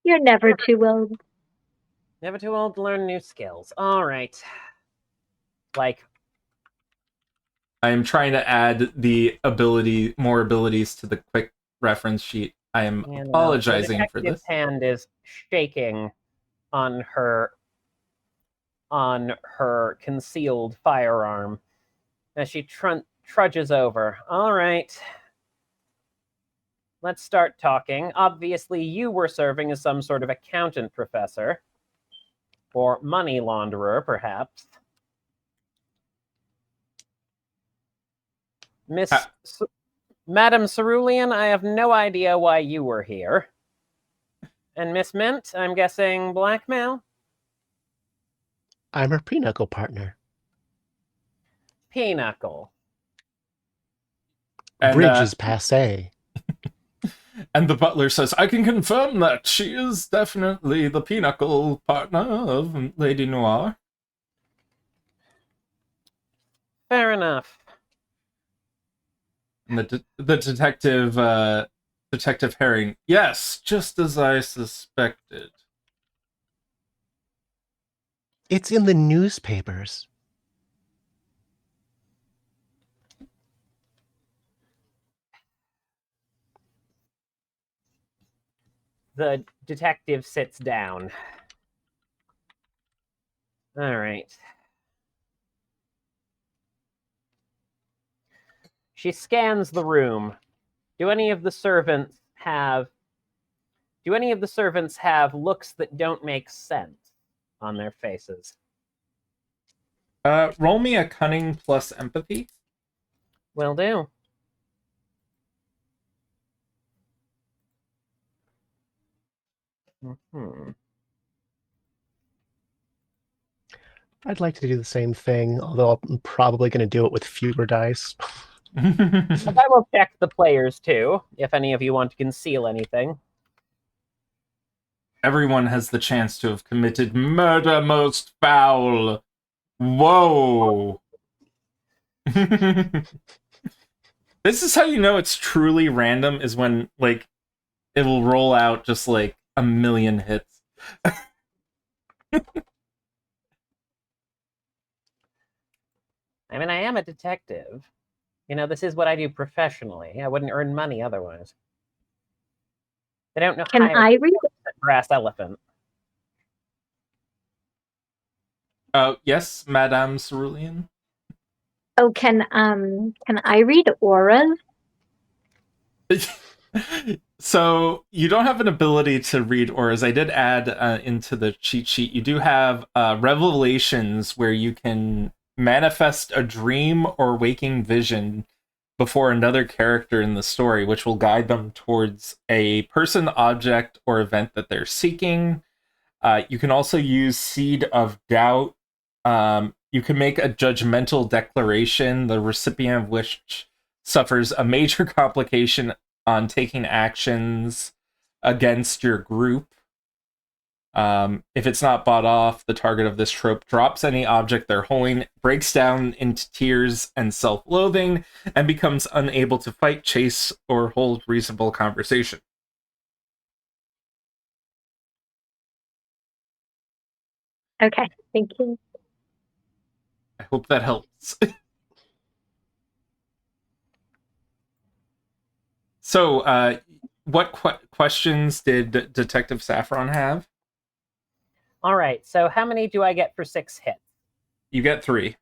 "You're never too old." Never too old to learn new skills. Alright. Like, I am trying to add more abilities to the quick reference sheet. I am apologizing the for this. detective's hand is shaking on her concealed firearm as she trudges over. All right. Let's start talking. Obviously, you were serving as some sort of accountant, Professor. Or money launderer, perhaps. Madame Cerulean, I have no idea why you were here. And Miss Mint, I'm guessing blackmail? I'm her pinochle partner. Pinochle. And, Bridge is passe. And the butler says, I can confirm that she is definitely the pinnacle partner of Lady Noir. Fair enough. And the Detective Herring, yes, just as I suspected. It's in the newspapers. The detective sits down. All right. She scans the room. Do any of the servants have looks that don't make sense on their faces? Roll me a cunning plus empathy. Will do. I'd like to do the same thing, although I'm probably going to do it with fewer dice. But I will check the players too, if any of you want to conceal anything. Everyone has the chance to have committed murder most foul. Whoa. This is how you know it's truly random, is when, like, it will roll out just, like, a million hits. I mean, I am a detective. You know, this is what I do professionally. I wouldn't earn money otherwise. They don't know Can how I read? brass elephant. Yes, Madame Cerulean? Oh, can I read auras? So, you don't have an ability to read auras. I did add into the cheat sheet. You do have revelations where you can manifest a dream or waking vision before another character in the story, which will guide them towards a person, object, or event that they're seeking. You can also use Seed of Doubt. You can make a judgmental declaration, the recipient of which suffers a major complication on taking actions against your group. If it's not bought off, the target of this trope drops any object they're holding, breaks down into tears and self-loathing, and becomes unable to fight, chase, or hold reasonable conversation. Okay, thank you. I hope that helps. So, what questions did Detective Saffron have? All right, so how many do I get for 6 hits? You get 3.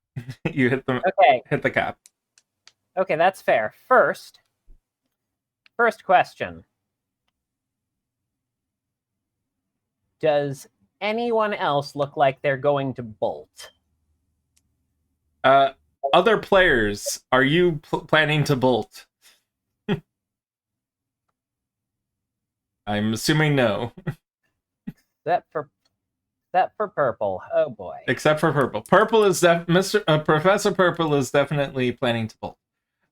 You hit Okay. Hit the cap. Okay, that's fair. First question. Does anyone else look like they're going to bolt? Other players, are you planning to bolt? I'm assuming no. Except for purple. Oh boy. Except for Purple. Purple is Professor Purple is definitely planning to bolt.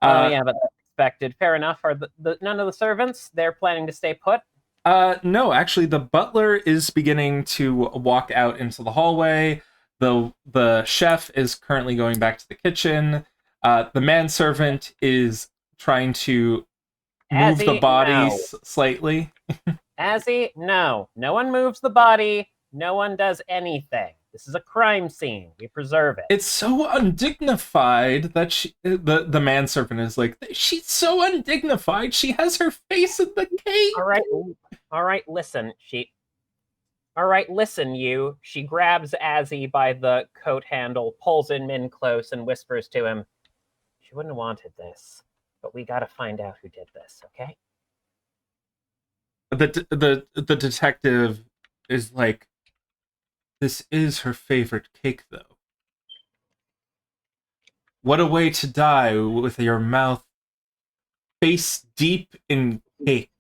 Oh yeah, but that's expected. Fair enough. Are the none of the servants? They're planning to stay put? No, actually, the butler is beginning to walk out into the hallway. The chef is currently going back to the kitchen. The manservant is trying to move the bodies slightly. Azzy, no. No one moves the body. No one does anything. This is a crime scene. We preserve it. It's so undignified that the manservant is like, she's so undignified. She has her face in the cake. All right, listen. You. She grabs Azzy by the coat handle, pulls him in close, and whispers to him, she wouldn't have wanted this, but we gotta find out who did this, okay? The detective is like, this is her favorite cake, though. What a way to die, with your mouth face deep in cake.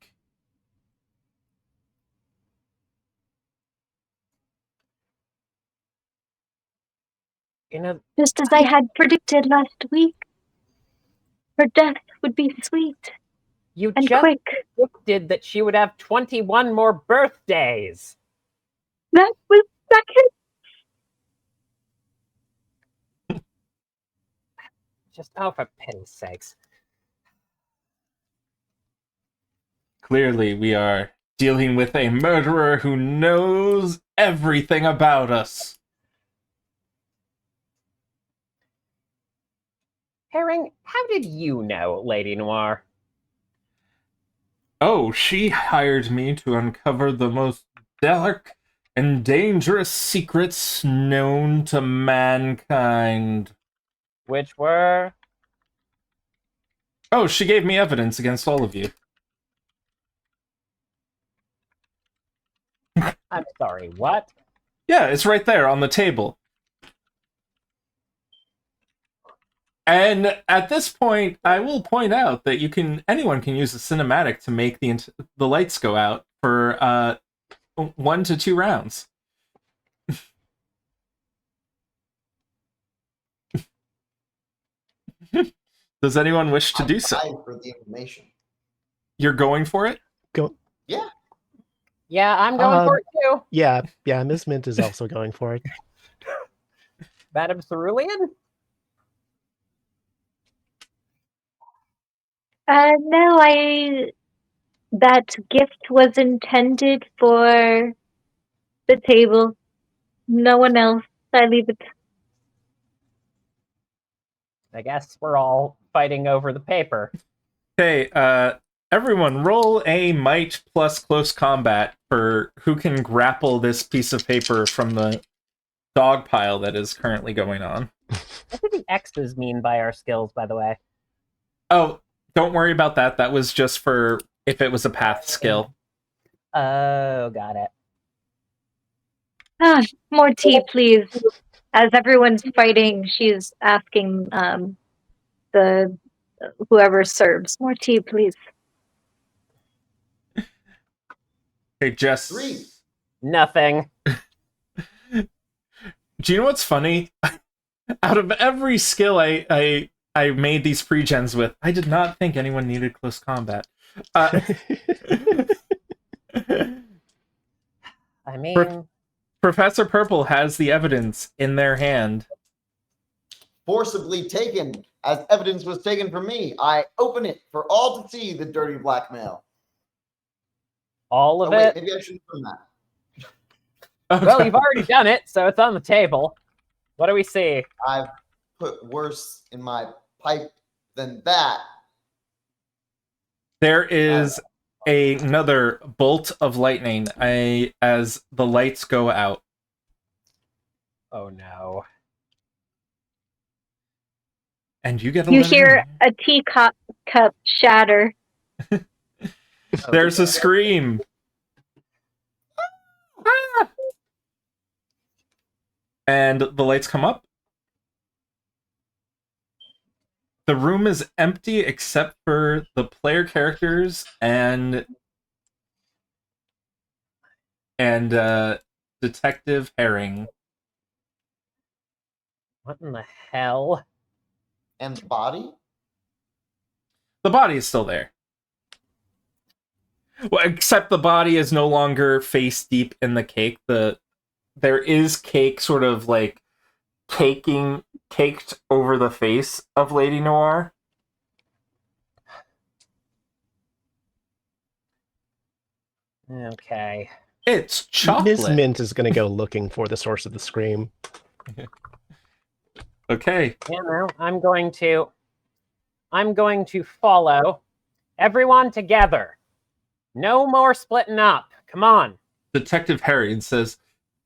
You know, Just as I had predicted last week, her death would be sweet. You And just quick. predicted that she would have 21 more birthdays. That was second. Just, oh, for pity's sakes. Clearly, we are dealing with a murderer who knows everything about us. Herring, how did you know, Lady Noir? Oh, she hired me to uncover the most dark and dangerous secrets known to mankind. Which were... Oh, she gave me evidence against all of you. I'm sorry, what? Yeah, it's right there on the table. And at this point, I will point out that anyone can use a cinematic to make the lights go out for 1 to 2 rounds. Does anyone wish to do so? For the information. You're going for it? Go. Yeah. Yeah, I'm going for it too. Yeah, Ms. Mint is also going for it. Madame Cerulean? No, that gift was intended for the table. No one else. I leave it. I guess we're all fighting over the paper. Okay, everyone roll a might plus close combat for who can grapple this piece of paper from the dog pile that is currently going on. What do the X's mean by our skills, by the way? Oh, don't worry about that. That was just for if it was a path skill. Oh, got it. Ah, more tea, please. As everyone's fighting, she's asking the whoever serves. More tea, please. Hey, Jess. 3. Nothing. Do you know what's funny? Out of every skill I made these pre-gens with, I did not think anyone needed close combat. I mean... Professor Purple has the evidence in their hand. Forcibly taken, as evidence was taken from me. I open it for all to see the dirty blackmail. All of Oh, wait, it? maybe I shouldn't have done that. Okay. Well, you've already done it, so it's on the table. What do we see? I've put worse in my pipe than that. There is another bolt of lightning as the lights go out. Oh no. And you get a You letter. hear a teacup shatter. There's a scream. Ah! And the lights come up. The room is empty except for the player characters and Detective Herring. What in the hell? And the body? The body is still there. Well, except the body is no longer face deep in the cake. There is cake sort of like caked over the face of Lady Noir. Okay. It's chocolate. Ms. Mint is going to go looking for the source of the scream. Okay. You know, I'm going to follow everyone together. No more splitting up. Come on. Detective Herring says,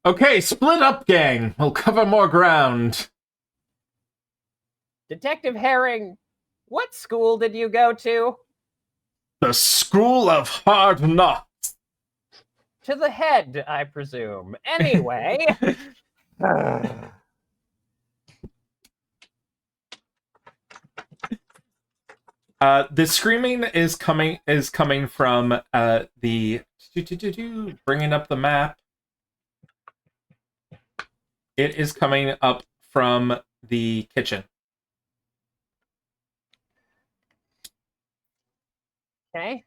"Okay, split up, gang. We'll cover more ground." Detective Herring, what school did you go to? The School of Hard Knocks. To the head, I presume. Anyway. The screaming is coming from the bringing up the map. It is coming up from the kitchen. Okay.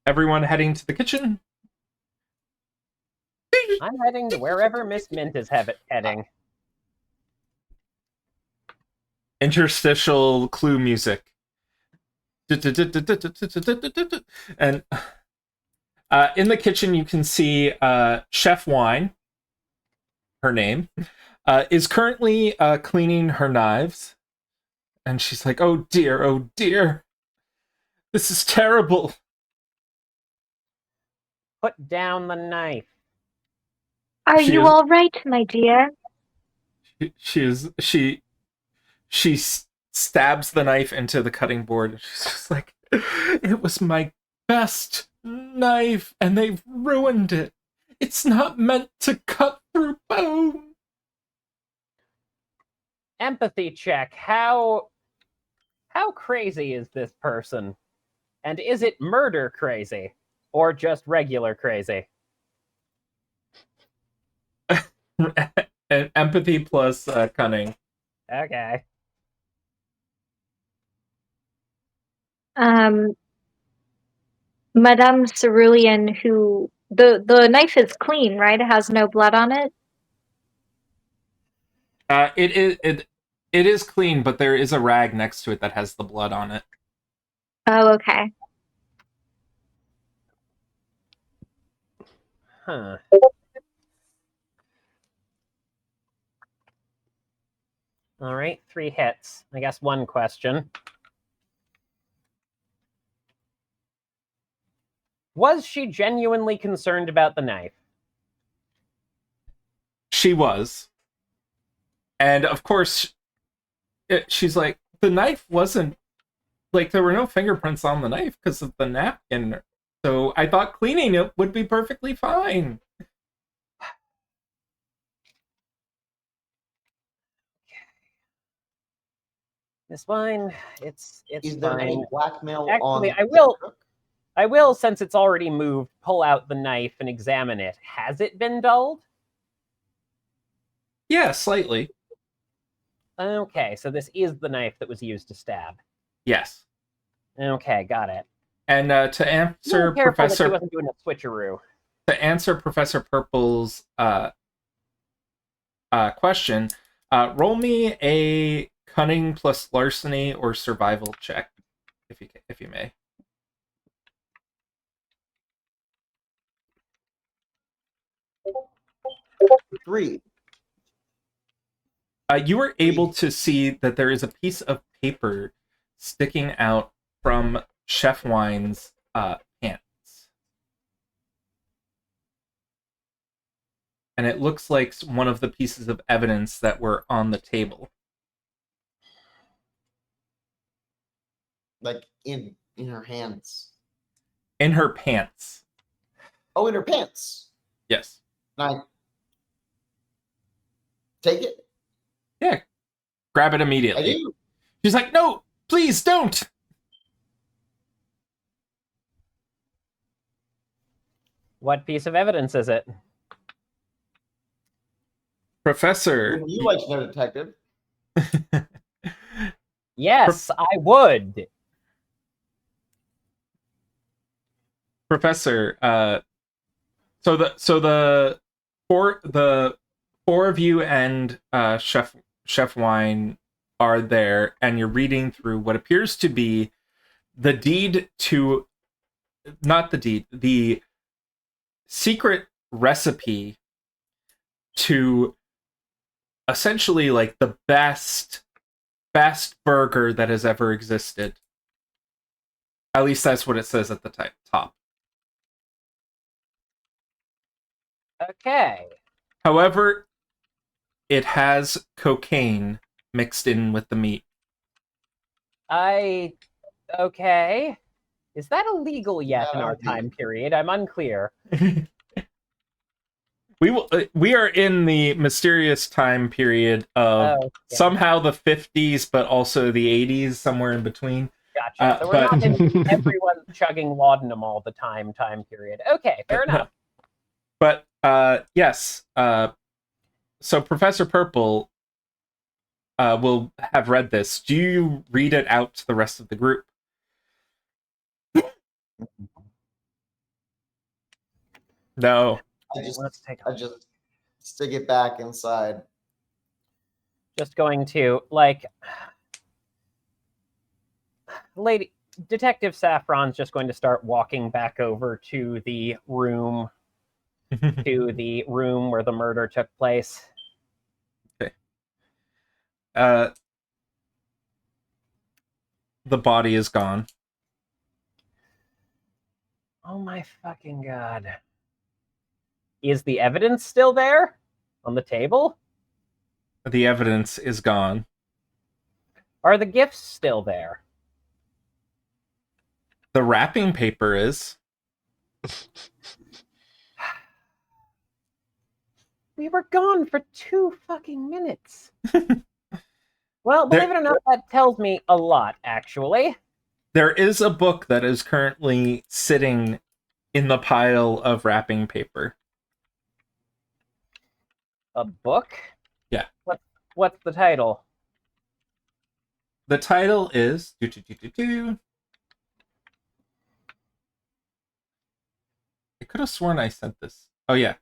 Everyone heading to the kitchen. I'm heading to wherever Miss Mint is heading. Interstitial clue music. And in the kitchen, you can see Chef Wine, her name, is currently cleaning her knives. And she's like, oh dear, this is terrible. Put down the knife. Are She you is- all right, my dear? She stabs the knife into the cutting board. She's just like, it was my best knife, and they've ruined it. It's not meant to cut through bone. Empathy check. How crazy is this person? And is it murder crazy? Or just regular crazy? And empathy plus cunning. Okay. Madame Cerulean, who the knife is clean, right? It has no blood on it. It is clean, but there is a rag next to it that has the blood on it. Oh, okay. Huh. All right, 3 hits. I guess 1 question. Was she genuinely concerned about the knife? She was. And of course, she's like, the knife wasn't, like, there were no fingerprints on the knife because of the napkin. So I thought cleaning it would be perfectly fine. Miss Wine, it's Is there fine. any blackmail Actually, on I will- I will, since it's already moved, pull out the knife and examine it. Has it been dulled? Yeah, slightly. Okay, so this is the knife that was used to stab. Yes. Okay, got it. And to answer Be careful that she Professor wasn't doing a switcheroo. Purple's question, roll me a cunning plus larceny or survival check, if you may. Three. You were able to see that there is a piece of paper sticking out from Chef Wine's pants. And it looks like one of the pieces of evidence that were on the table. Like in her hands. In her pants. Oh, in her pants. Yes. Can I take it? Yeah. Grab it I immediately. do. She's like, no, please don't. What piece of evidence is it? Professor. Wouldn't you like to know, detective? Yes, I would. Professor, so the four of you and Chef Wine are there, and you're reading through what appears to be the secret recipe to essentially like the best burger that has ever existed. At least that's what it says at the top. Okay. However, it has cocaine mixed in with the meat. Okay. Is that illegal yet in No, our time period? I'm unclear. We are in the mysterious time period of Oh, yeah. somehow the 50s, but also the 80s, somewhere in between. Gotcha. So we're not in everyone chugging laudanum all the time period. Okay, fair enough. But yes, so Professor Purple will have read this. Do you read it out to the rest of the group? No. Let's take I just stick it back inside. just going to Lady Detective Saffron's just going to start walking back over to the room where the murder took place. The body is gone. Oh my fucking god. Is the evidence still there on the table? The evidence is gone. Are the gifts still there? The wrapping paper is. We were gone for 2 fucking minutes. Well, believe it or not, that tells me a lot, actually. There is a book that is currently sitting in the pile of wrapping paper. A book? Yeah. What's the title? The title is... I could have sworn I sent this. Oh, yeah.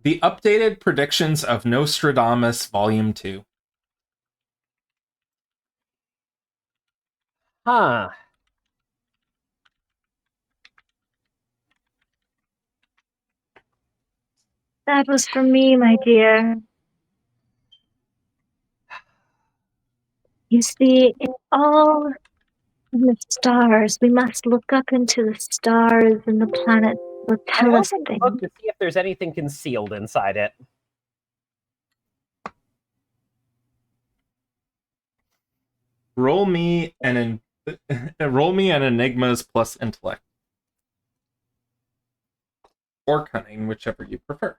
The Updated Predictions of Nostradamus, Volume 2. Huh. That was for me, my dear. You see, it's all in the stars. We must look up into the stars, and the planets will I tell us opened the things. book to see if there's anything concealed inside it. Roll me an enigmas plus intellect. Or cunning, whichever you prefer.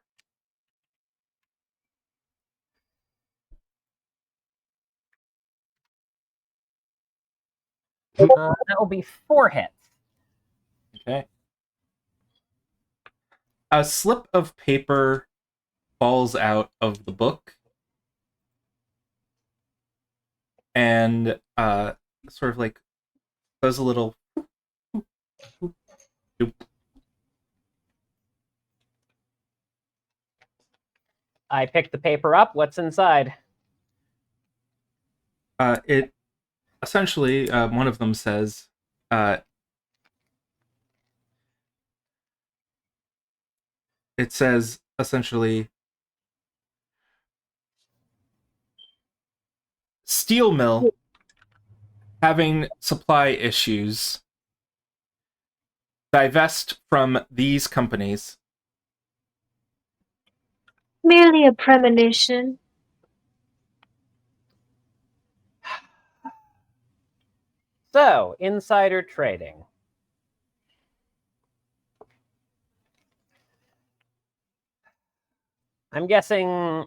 That will be 4 hits. Okay. A slip of paper falls out of the book and sort of like does a little I picked the paper up. What's inside? It essentially, one of them says, it says essentially, steel mill having supply issues. Divest from these companies. Merely a premonition. So, insider trading. I'm guessing...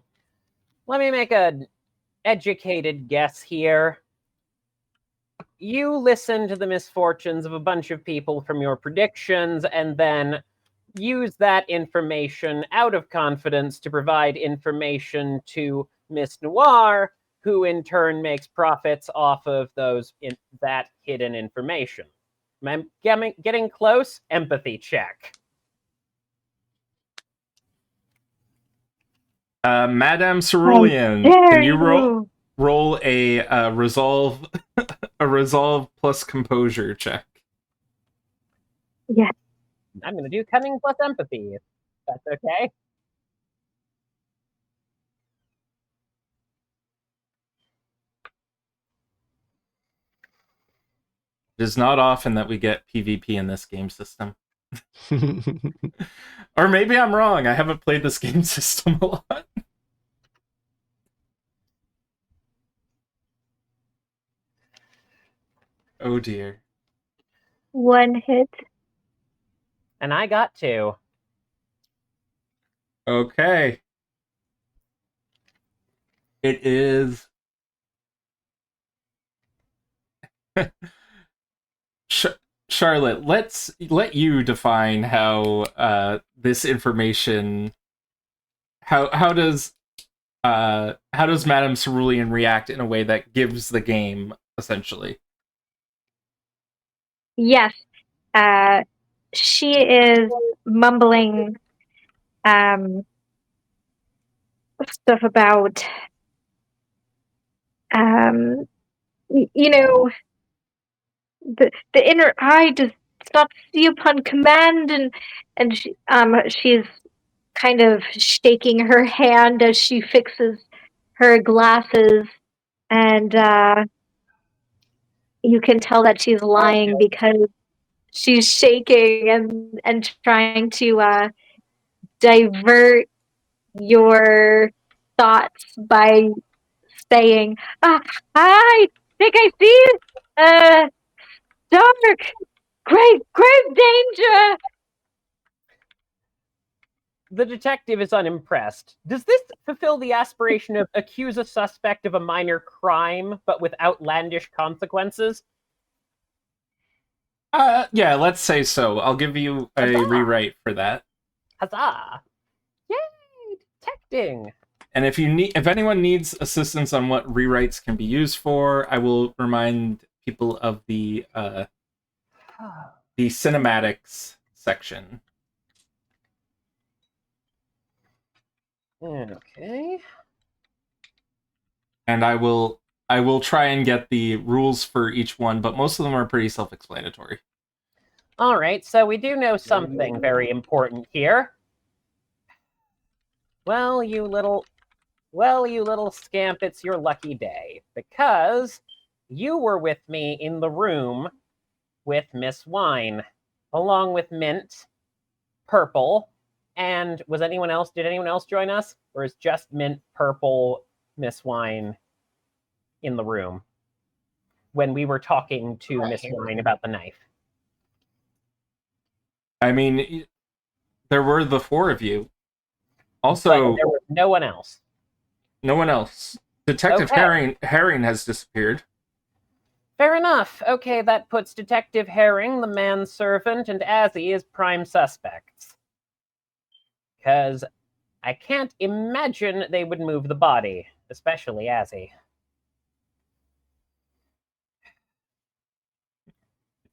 Let me make an educated guess here. You listen to the misfortunes of a bunch of people from your predictions and then use that information out of confidence to provide information to Miss Noir, who in turn makes profits off of that hidden information. I'm getting close. Empathy check. Madame Cerulean, can you roll a resolve a resolve plus composure check? Yes. I'm going to do cunning plus empathy, if that's okay. It is not often that we get PvP in this game system. Or maybe I'm wrong. I haven't played this game system a lot. Oh dear. 1 hit. And I got 2. Okay. It is... Charlotte, let you define how this information... How does Madame Cerulean react in a way that gives the game, essentially? Yes. she is mumbling stuff about you know, the inner eye does not see upon command, and she's kind of shaking her hand as she fixes her glasses, and you can tell that she's lying because she's shaking and trying to divert your thoughts by saying, I think I see dark, grave danger. The detective is unimpressed. Does this fulfill the aspiration of accuse a suspect of a minor crime, but with outlandish consequences? Yeah, let's say so. I'll give you a Huzzah! rewrite for that. Huzzah! Yay! Detecting! And if anyone needs assistance on what rewrites can be used for, I will remind people of the cinematics section. Okay. And I will try and get the rules for each one, but most of them are pretty self-explanatory. All right, so we do know something very important here. Well, you little scamp, it's your lucky day, because you were with me in the room with Miss Wine, along with Mint, Purple, and did anyone else join us? Or is just Mint, Purple, Miss Wine in the room when we were talking to Miss Wine about the knife? I mean, there were the four of you. Also, but there was no one else. No one else. Detective Herring has disappeared. Fair enough. Okay, that puts Detective Herring, the manservant, and Azzy as prime suspects. Because I can't imagine they would move the body, especially Azzy.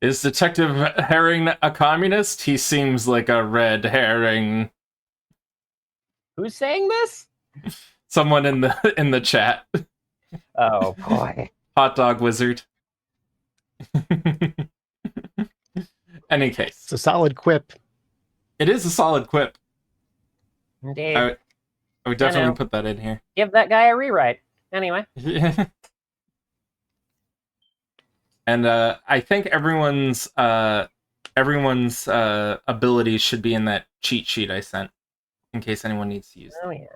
Is Detective Herring a communist? He seems like a red herring. Who's saying this? Someone in the chat. Oh boy. Hot dog wizard. Any case. It's a solid quip. It is a solid quip. Indeed. I would definitely put that in here. Give that guy a rewrite. Anyway. And I think everyone's abilities should be in that cheat sheet I sent, in case anyone needs to use them. Oh yeah.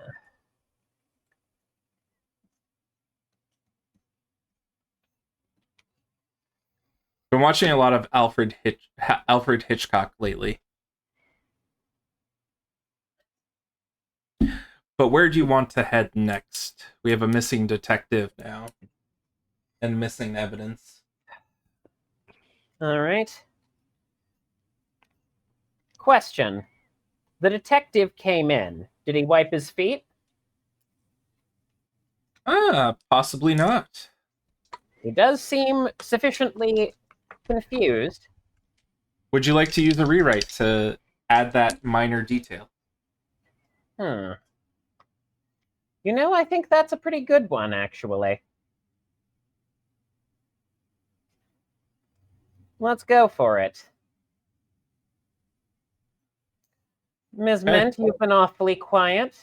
Been watching a lot of Alfred Hitchcock lately. But where do you want to head next? We have a missing detective now. And missing evidence. All right. Question. The detective came in. Did he wipe his feet? Possibly not. He does seem sufficiently confused. Would you like to use a rewrite to add that minor detail? You know, I think that's a pretty good one, actually. Let's go for it. Ms. Okay. Mint, you've been awfully quiet.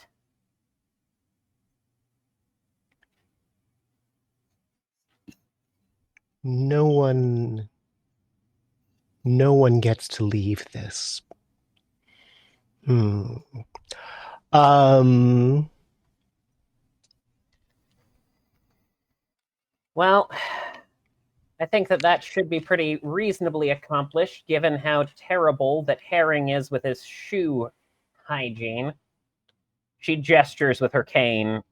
No one gets to leave this. Well, I think that should be pretty reasonably accomplished, given how terrible that Herring is with his shoe hygiene. She gestures with her cane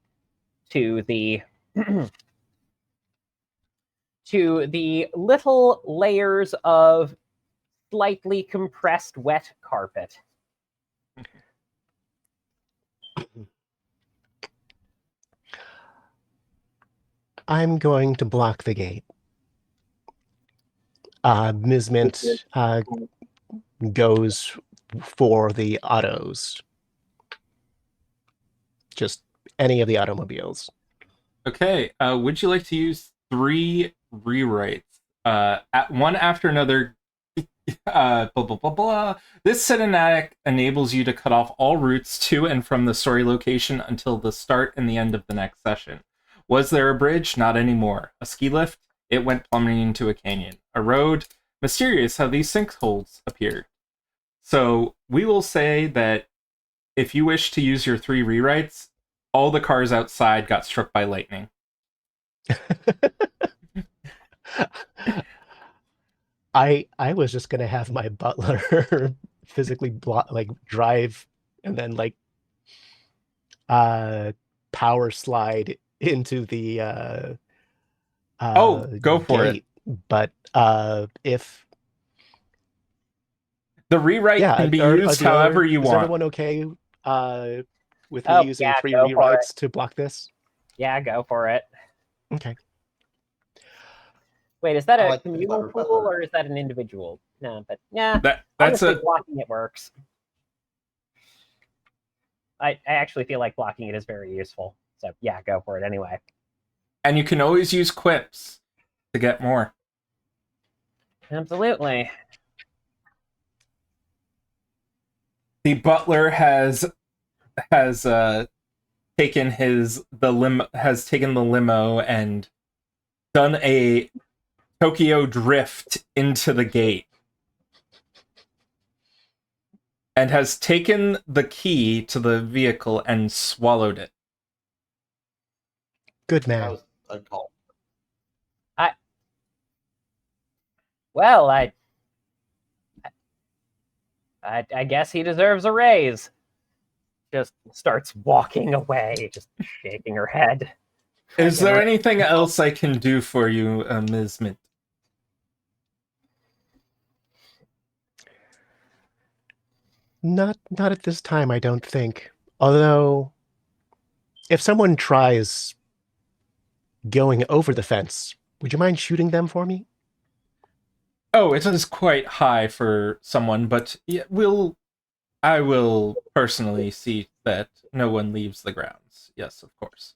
to the to the little layers of slightly compressed wet carpet. I'm going to block the gate. Ms. Mint goes for the autos. Just any of the automobiles. Okay. Would you like to use 3 rewrites? One after another. Blah blah blah blah. This cinematic enables you to cut off all routes to and from the story location until the start and the end of the next session. Was there a bridge? Not anymore. A ski lift? It went plummeting into a canyon. A road? Mysterious how these sinkholes appeared. So we will say that if you wish to use your 3 rewrites, all the cars outside got struck by lightning. I was just gonna have my butler physically drive and then power slide into the Go for gate. But if the rewrite can be used however you is want. everyone okay with me using 3 rewrites to block this? Yeah, go for it. Okay. Wait, is that I a like the communal clever pool butler. or is that an individual? No, but yeah, That's honestly, blocking it works. I actually feel like blocking it is very useful. So yeah, go for it anyway. and you can always use quips to get more. Absolutely. The butler has taken the limo and done a Tokyo drift into the gate and has taken the key to the vehicle and swallowed it. Good That man. was a call. Well, I guess he deserves a raise. Just starts walking away, just shaking her head. Is there anything else I can do for you, Ms. Mint? Not at this time, I don't think. Although, if someone tries going over the fence, would you mind shooting them for me? Oh, it is quite high for someone, but I will personally see that no one leaves the grounds. Yes, of course.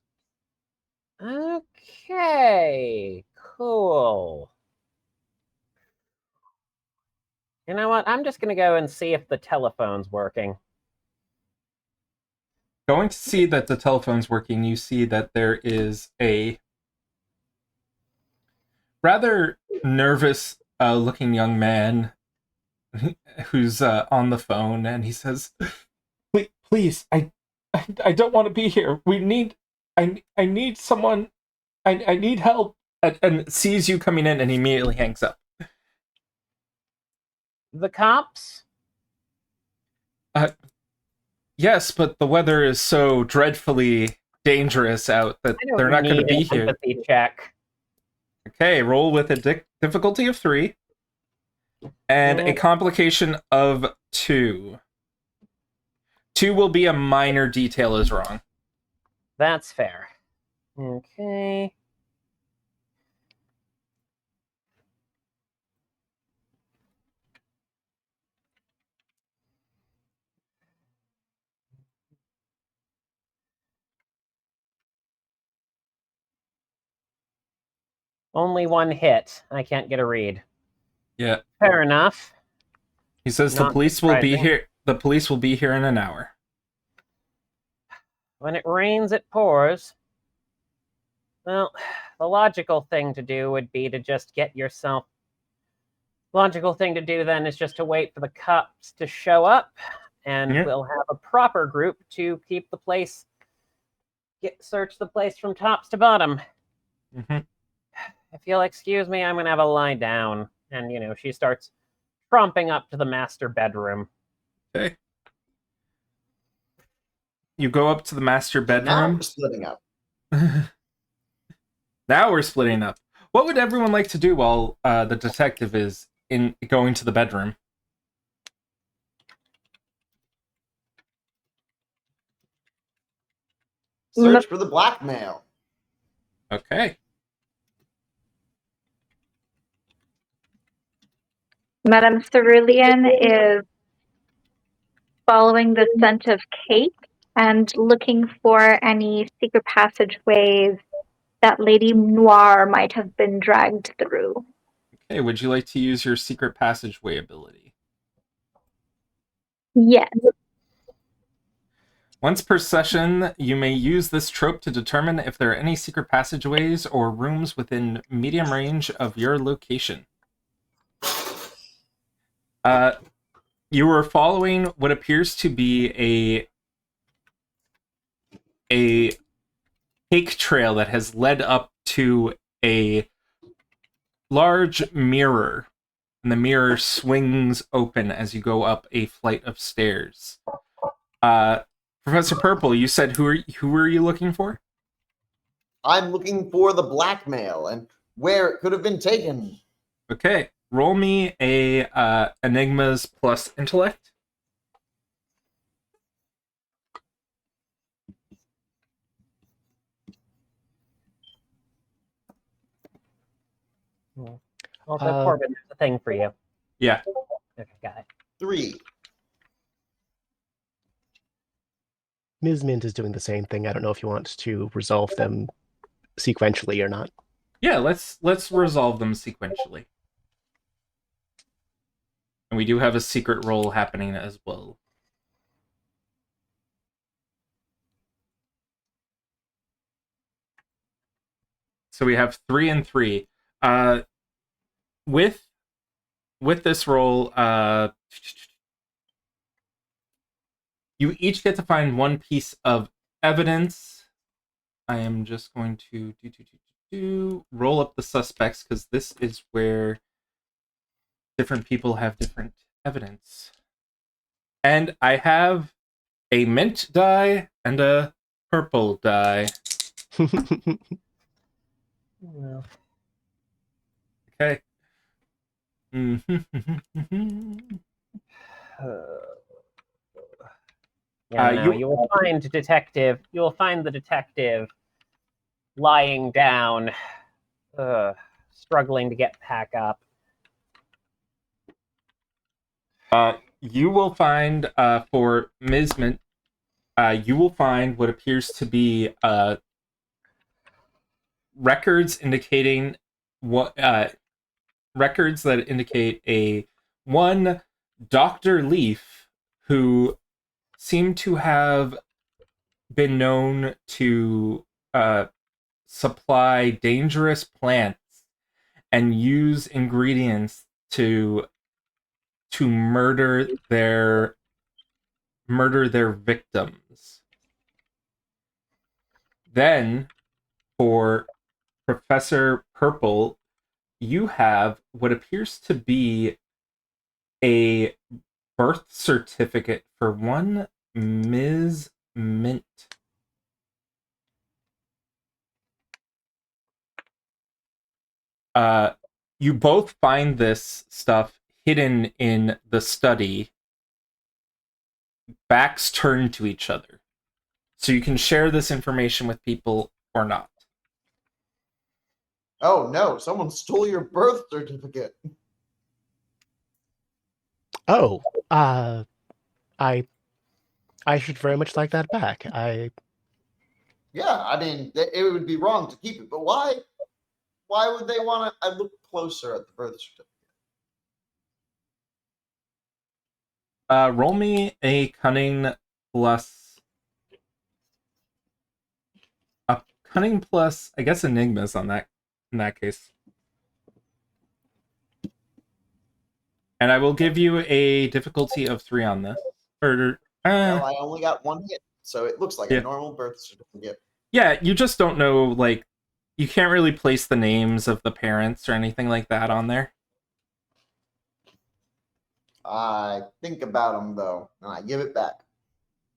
Okay, cool. You know what? I'm just going to go and see if the telephone's working. Going to see that the telephone's working, you see that there is a rather nervous looking young man who's on the phone, and he says, please, I don't want to be here. I need someone. I need help. And sees you coming in and immediately hangs up. The cops? Yes, but the weather is so dreadfully dangerous out that they're not going to be here. Empathy check. Okay, roll with a difficulty of 3 and a complication of 2. 2 will be a minor detail is wrong. That's fair. Okay. Only 1 hit. I can't get a read. Yeah. Fair enough. He says the police will be here. The police will be here in an hour. When it rains, it pours. Well, the logical thing to do would be to just get yourself... Logical thing to do then is just to wait for the cops to show up, and we'll have a proper group to keep the place... search the place from tops to bottom. Mm-hmm. If you'll excuse me, I'm going to have a lie down. And, she starts tromping up to the master bedroom. Okay. You go up to the master bedroom. Now we're splitting up. Now we're splitting up. What would everyone like to do while the detective is going to the bedroom? Search for the blackmail. Okay. Madame Cerulean is following the scent of cake and looking for any secret passageways that Lady Noir might have been dragged through. Okay, would you like to use your secret passageway ability? Yes. Once per session, you may use this trope to determine if there are any secret passageways or rooms within medium range of your location. You are following what appears to be a cake trail that has led up to a large mirror, and the mirror swings open as you go up a flight of stairs. Professor Purple, you said who are you looking for? I'm looking for the blackmail and where it could have been taken. Okay, roll me a enigmas plus intellect. Also, Corbin, there's a thing for you. Yeah. Okay, got it. 3. Ms. Mint is doing the same thing. I don't know if you want to resolve them sequentially or not. Yeah, let's resolve them sequentially. And we do have a secret roll happening as well. So we have 3 and 3. With this roll, you each get to find one piece of evidence. I am just going to roll up the suspects because this is where different people have different evidence. And I have a mint die and a purple die. Well, Okay. yeah, no, you will find the detective lying down, struggling to get back up. You will find for Ms. Mint, you will find what appears to be records indicating records that indicate a one Dr. Leaf who seemed to have been known to supply dangerous plants and use ingredients to murder their victims. Then for Professor Purple, you have what appears to be a birth certificate for one Ms. Mint. You both find this stuff hidden in the study, backs turned to each other. So you can share this information with people or not. Oh no, someone stole your birth certificate. Oh, I should very much like that back. Yeah, I mean, it would be wrong to keep it, but why? Why would they want to? I look closer at the birth certificate. Roll me a cunning plus, I guess, enigmas on that in that case. And I will give you a difficulty of 3 on this. Or Well, I only got 1 hit, so it looks like a normal birth certificate. yeah, you just don't know, like, you can't really place the names of the parents or anything like that on there. I think about them though, and I give it back.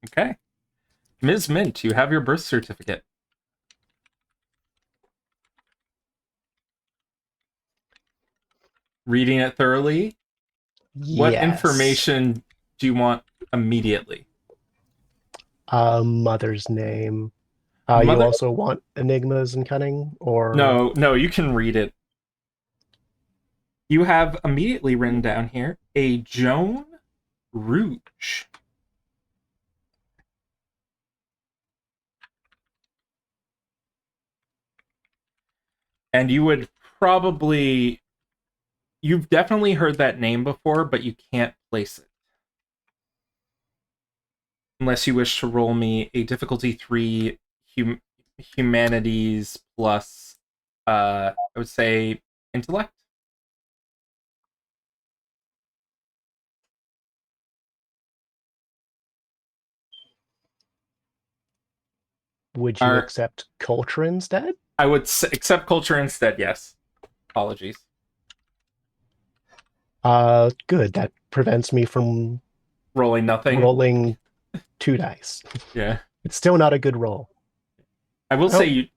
Okay. Ms. Mint, you have your birth certificate. Reading it thoroughly. What Yes. information do you want immediately? Mother's name. You also want enigmas and cunning, or No, you can read it. You have immediately written down here a Joan Rouge. And you would probably... You've definitely heard that name before, but you can't place it. Unless you wish to roll me a difficulty 3 humanities plus, I would say, intellect. Would you accept culture instead? I would accept culture instead, yes. Apologies. Good. That prevents me from Rolling nothing. rolling 2 dice. Yeah. It's still not a good roll. I will say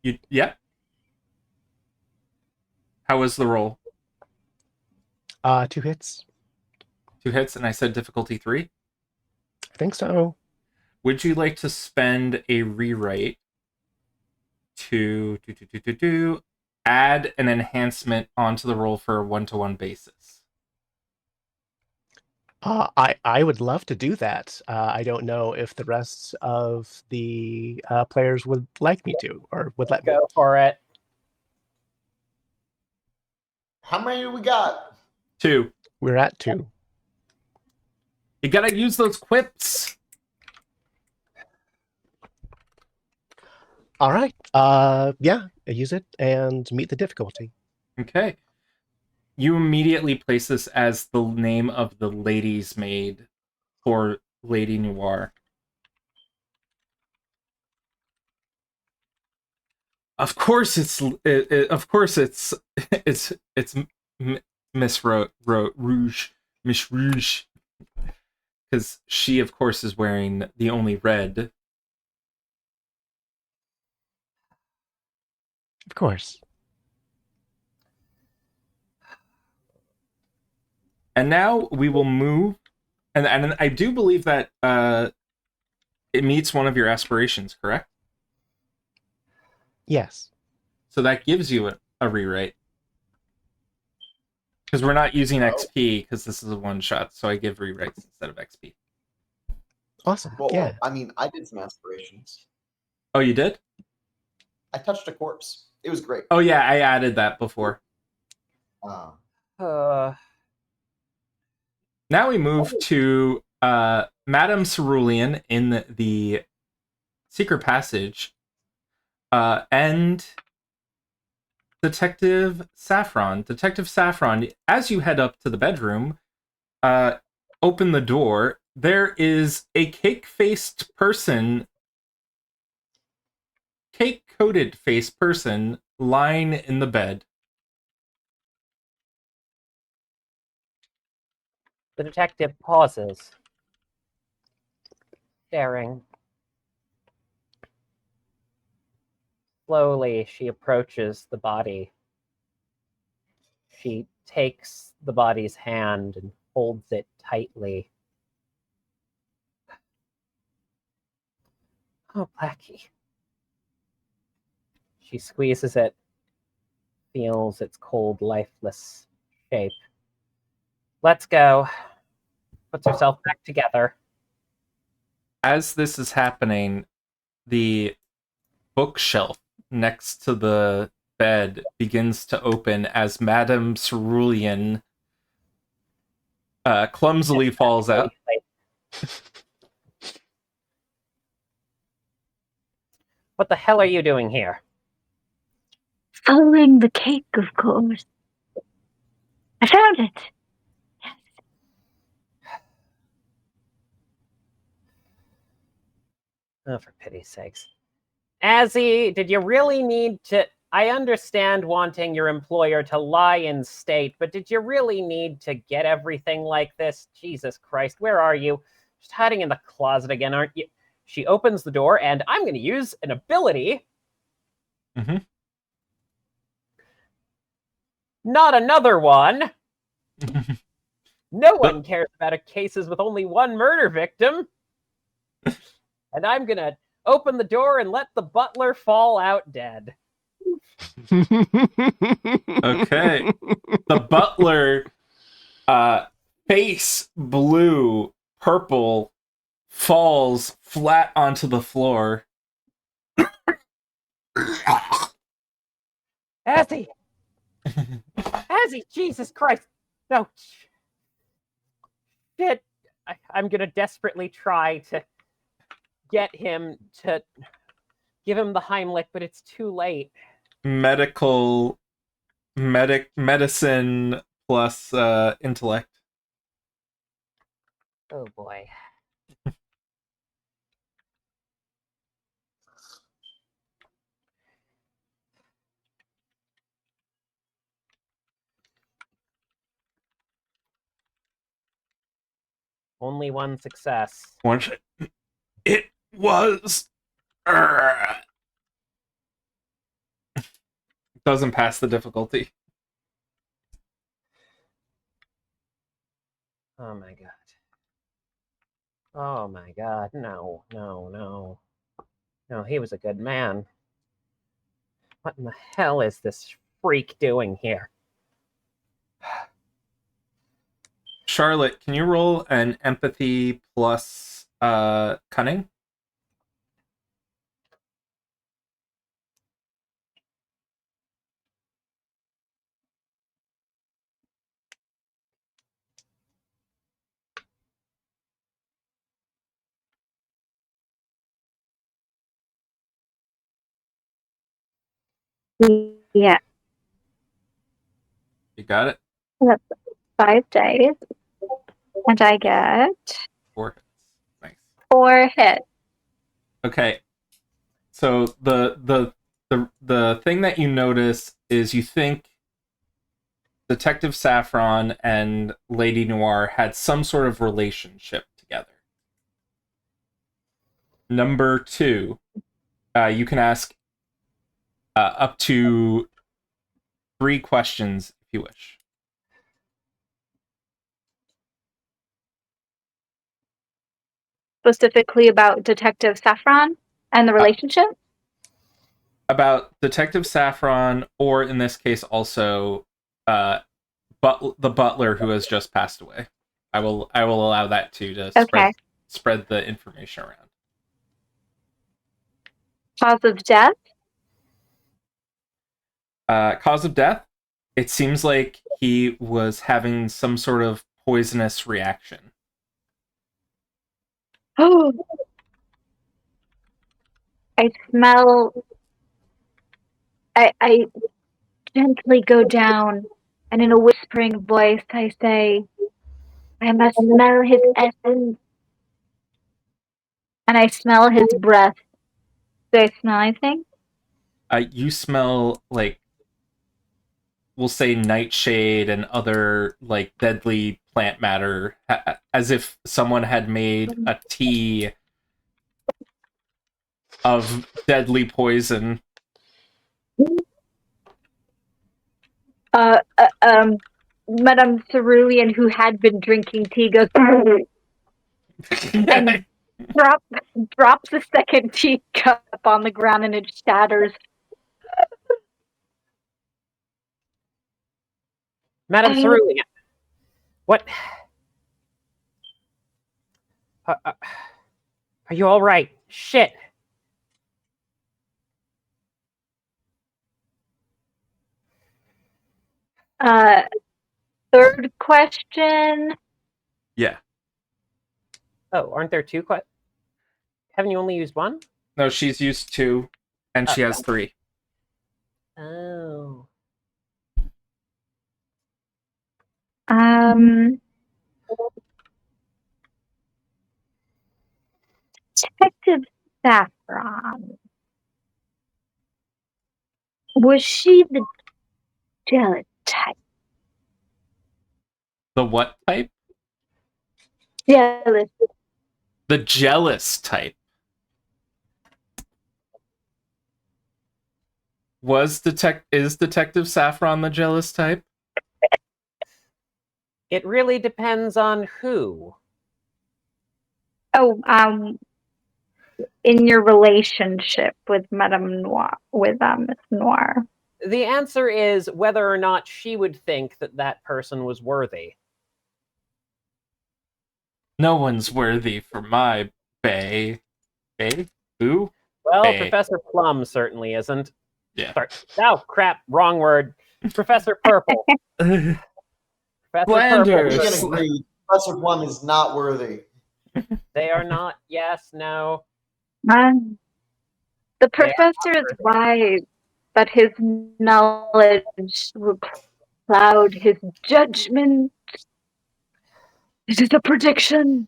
you yeah. How was the roll? 2 hits. 2 hits, and I said difficulty 3. I think so. Would you like to spend a rewrite to add an enhancement onto the roll for a 1-to-1 basis? I would love to do that. I don't know if the rest of the players would like me to, or would let me. Go for it. How many do we got? 2. We're at 2. You gotta use those quips. All right. Yeah, use it and meet the difficulty. Okay. You immediately place this as the name of the lady's maid for Lady Noir. Of course, it's Miss Rouge, Miss Rouge, because she, of course, is wearing the only red. Of course. And now we will move, and I do believe that it meets one of your aspirations, correct? Yes. So that gives you a rewrite. Because we're not using XP, because this is a one-shot, so I give rewrites instead of XP. Awesome. Well, Yeah. I mean, I did some aspirations. Oh, you did? I touched a corpse. It was great. Oh, yeah, I added that before. Now we move to Madame Cerulean in the secret passage, and Detective Saffron. Detective Saffron, as you head up to the bedroom, open the door. There is a cake-coated face person lying in the bed. The detective pauses, staring. Slowly, she approaches the body. She takes the body's hand and holds it tightly. Oh, Blackie. She squeezes it, feels its cold, lifeless shape. Let's go. Puts herself back together. As this is happening, the bookshelf next to the bed begins to open as Madame Cerulean clumsily falls out. What the hell are you doing here? Following the cake, of course. I found it. Oh, for pity's sakes. Azzy, did you really need to... I understand wanting your employer to lie in state, but did you really need to get everything like this? Jesus Christ, where are you? Just hiding in the closet again, aren't you? She opens the door, and I'm going to use an ability. Mm-hmm. Not another one. No one cares about cases with only one murder victim. And I'm going to open the door and let the butler fall out dead. Okay. The butler, face blue, purple, falls flat onto the floor. Azzy! Azzy! Jesus Christ! No. Shit. I'm gonna desperately try to get him to give him the Heimlich, but it's too late. Medicine plus intellect. Oh boy. Only one success. It was. Doesn't pass the difficulty. Oh my god. Oh my god. No, no, no. No, he was a good man. What in the hell is this freak doing here? Charlotte, can you roll an empathy plus cunning? Yeah, You got it? that's 5 days. And I get 4 hits. Nice. 4 hits. Okay. So the thing that you notice is you think Detective Saffron and Lady Noir had some sort of relationship together. Number 2, you can ask up to 3 questions if you wish. Specifically about Detective Saffron and the relationship? About Detective Saffron, or in this case also the butler who has just passed away. I will allow that too to Okay. spread the information around. Cause of death? Cause of death? It seems like he was having some sort of poisonous reaction. Oh, I smell. I gently go down, and in a whispering voice, I say, I must smell his essence. And I smell his breath. Do I smell anything? You smell like, we'll say, nightshade and other like deadly plant matter, as if someone had made a tea of deadly poison. Madame Cerulean, who had been drinking tea, goes and drops the second teacup on the ground, and it shatters. Madame Cerulean. What? Are you all right? Shit. Third question. Yeah. Oh, aren't there 2 questions? Haven't you only used 1? No, she's used 2, and she has 3. Oh. Detective Saffron. Was she the jealous type? The what type? Jealous. The jealous type. Is Detective Saffron the jealous type? It really depends on who. Oh, in your relationship with Madame Noir, with Miss Noir. The answer is whether or not she would think that that person was worthy. No one's worthy for my bay. Bay? Boo? Well, Bay. Professor Plum certainly isn't. Yeah. Sorry. Oh, crap. Wrong word. Professor Purple. Professor Flanders. We Purple. can agree. Professor Plum is not worthy. They are not. Yes, no. The They are professor is not wise, but his knowledge will cloud his judgment. It is a prediction.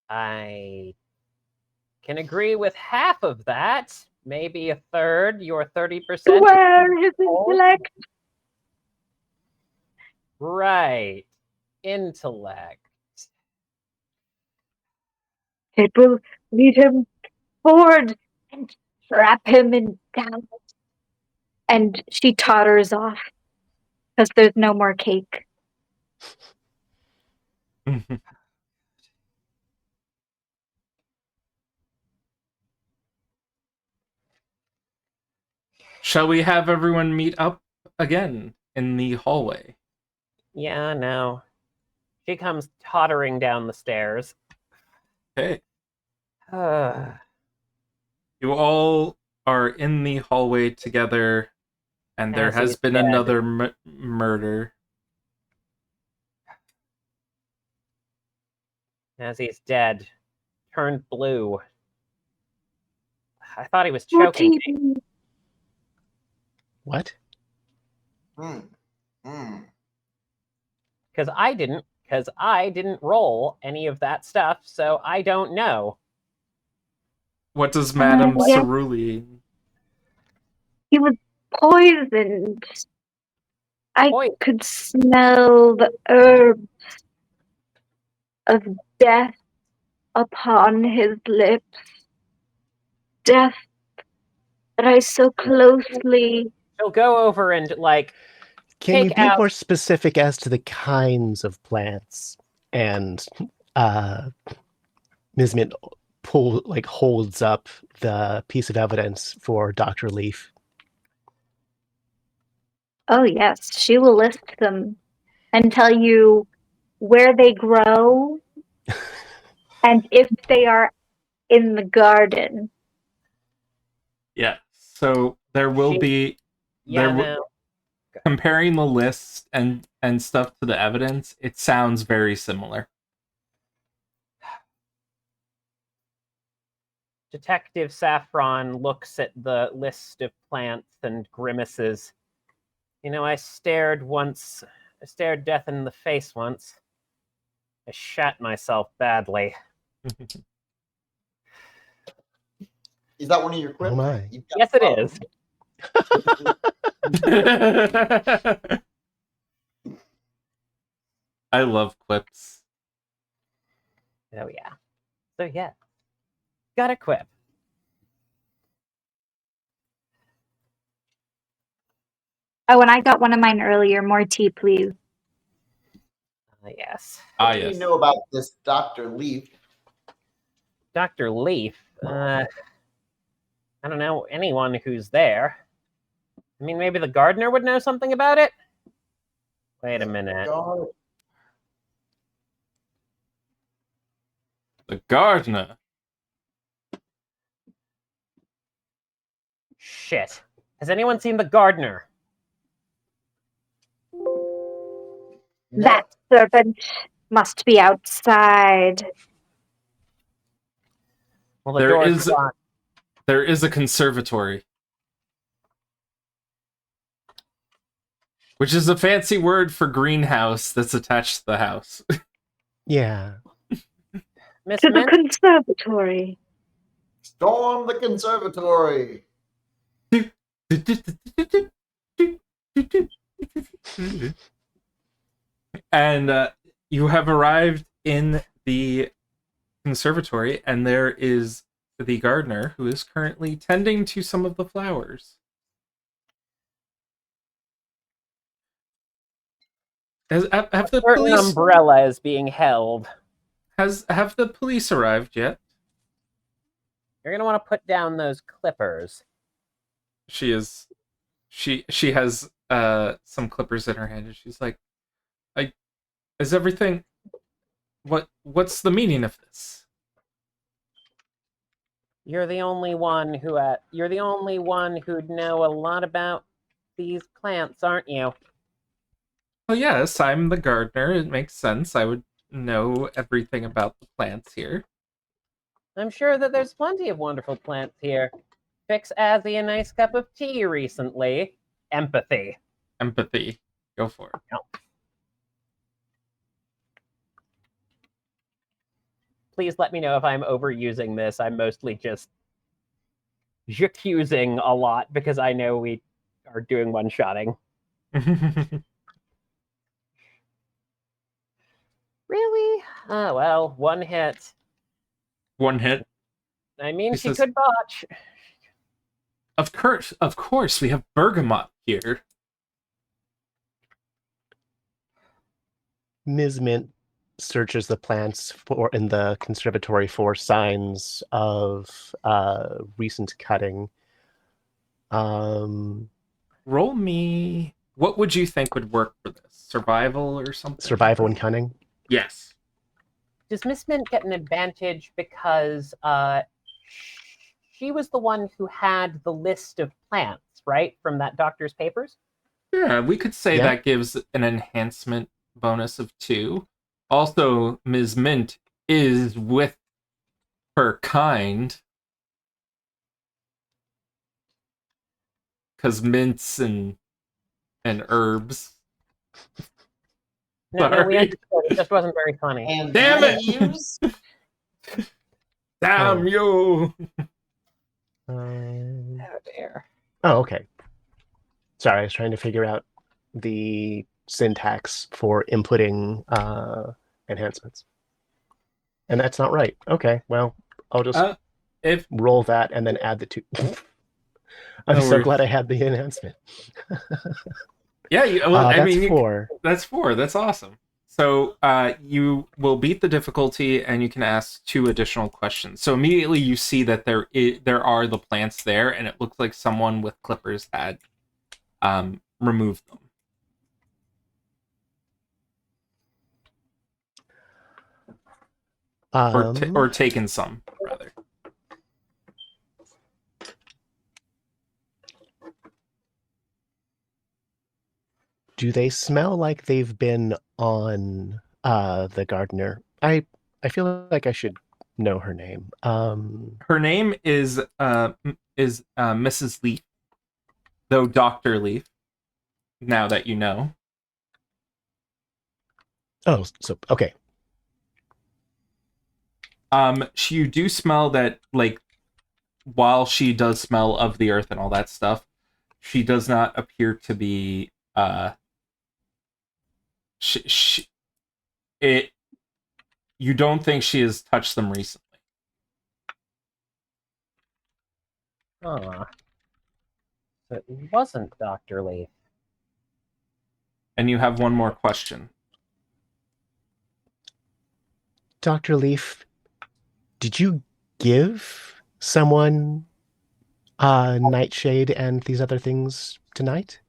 I can agree with half of that. Maybe a third. Your 30%. Where his intellect? Right. Intellect. It will lead him forward and trap him in doubt. And she totters off because there's no more cake. Shall we have everyone meet up again in the hallway? Yeah, no. She comes tottering down the stairs. Okay. Uh, You all are in the hallway together, and there As has he's been dead. another murder. as he's dead. Turned blue. I thought he was choking me. What? Because I didn't roll any of that stuff, so I don't know. What does Madame Yes. Cerulli? He was poisoned. I Poison. could smell the herbs of death upon his lips. Death that I so closely. She'll go over and, like, Can you Take be out- more specific as to the kinds of plants? And Ms. Mint holds up the piece of evidence for Dr. Leaf. Oh, yes, she will list them and tell you where they grow and if they are in the garden. Yeah. So there will be Yeah, There no. comparing the list and stuff to the evidence. It sounds very similar. Detective Saffron looks at the list of plants and grimaces. You know, I stared death in the face once. I shat myself badly. Is that one of your quips? Oh my. You've got Yes, it both. is. I love quips. Oh, yeah. So, yeah. Got a quip. Oh, and I got one of mine earlier. More tea, please. Yes. What do yes. you know about this Dr. Leaf? Dr. Leaf. I don't know anyone who's there. I mean, maybe the gardener would know something about it? Wait a minute. God. The gardener. Shit. Has anyone seen the gardener? No. That serpent must be outside. Well, the There door's is- locked. There is a conservatory, which is a fancy word for greenhouse that's attached to the house. Yeah. Miss To the Mint? conservatory. Storm the conservatory. And you have arrived in the conservatory, and there is the gardener who is currently tending to some of the flowers. Have the Certain police umbrella is being held. have the police arrived yet? You're going to want to put down those clippers. she is she has some clippers in her hand, and she's like, is everything what's the meaning of this? You're the only one who'd know a lot about these plants, aren't you? Well, yes, I'm the gardener. It makes sense. I would know everything about the plants here. I'm sure that there's plenty of wonderful plants here. Fix Azzy a nice cup of tea recently. Empathy. Empathy. Go for it. No. Please let me know if I'm overusing this. I'm mostly just accusing a lot because I know we are doing one-shotting. Really? Oh, well, one hit. One hit. I mean, He she says- could botch. Of course, we have bergamot here. Ms. Mint searches the plants in the conservatory for signs of recent cutting. Roll me. What would you think would work for this? Survival or something? Survival and cunning. Yes. Does Miss Mint get an advantage because she was the one who had the list of plants, right, from that doctor's papers? Yeah, we could say Yeah. that gives an enhancement bonus of 2. Also, Ms. Mint is with her kind. Because mints and herbs. No, we Sorry. understood. It just wasn't very funny. And Damn it! use Damn you! Oh, dear. Oh, okay. Sorry, I was trying to figure out the syntax for inputting enhancements. And that's not right. Okay, well, I'll just If roll that and then add the 2. I'm No so worries. glad I had the enhancement. yeah, I That's mean, 4. That's 4. That's awesome. So you will beat the difficulty, and you can ask 2 additional questions. So immediately you see that there are the plants there, and it looks like someone with clippers had removed them. Or taken some, rather. Do they smell like they've been on the gardener? I feel like I should know her name. Her name is Mrs. Leaf, though Dr. Leaf. Now that you know. Oh, so okay. You do smell that, like, while she does smell of the earth and all that stuff, she does not appear to be you don't think she has touched them recently. Aw. So it wasn't Dr. Leaf. And you have one more question. Dr. Leaf, did you give someone Nightshade and these other things tonight?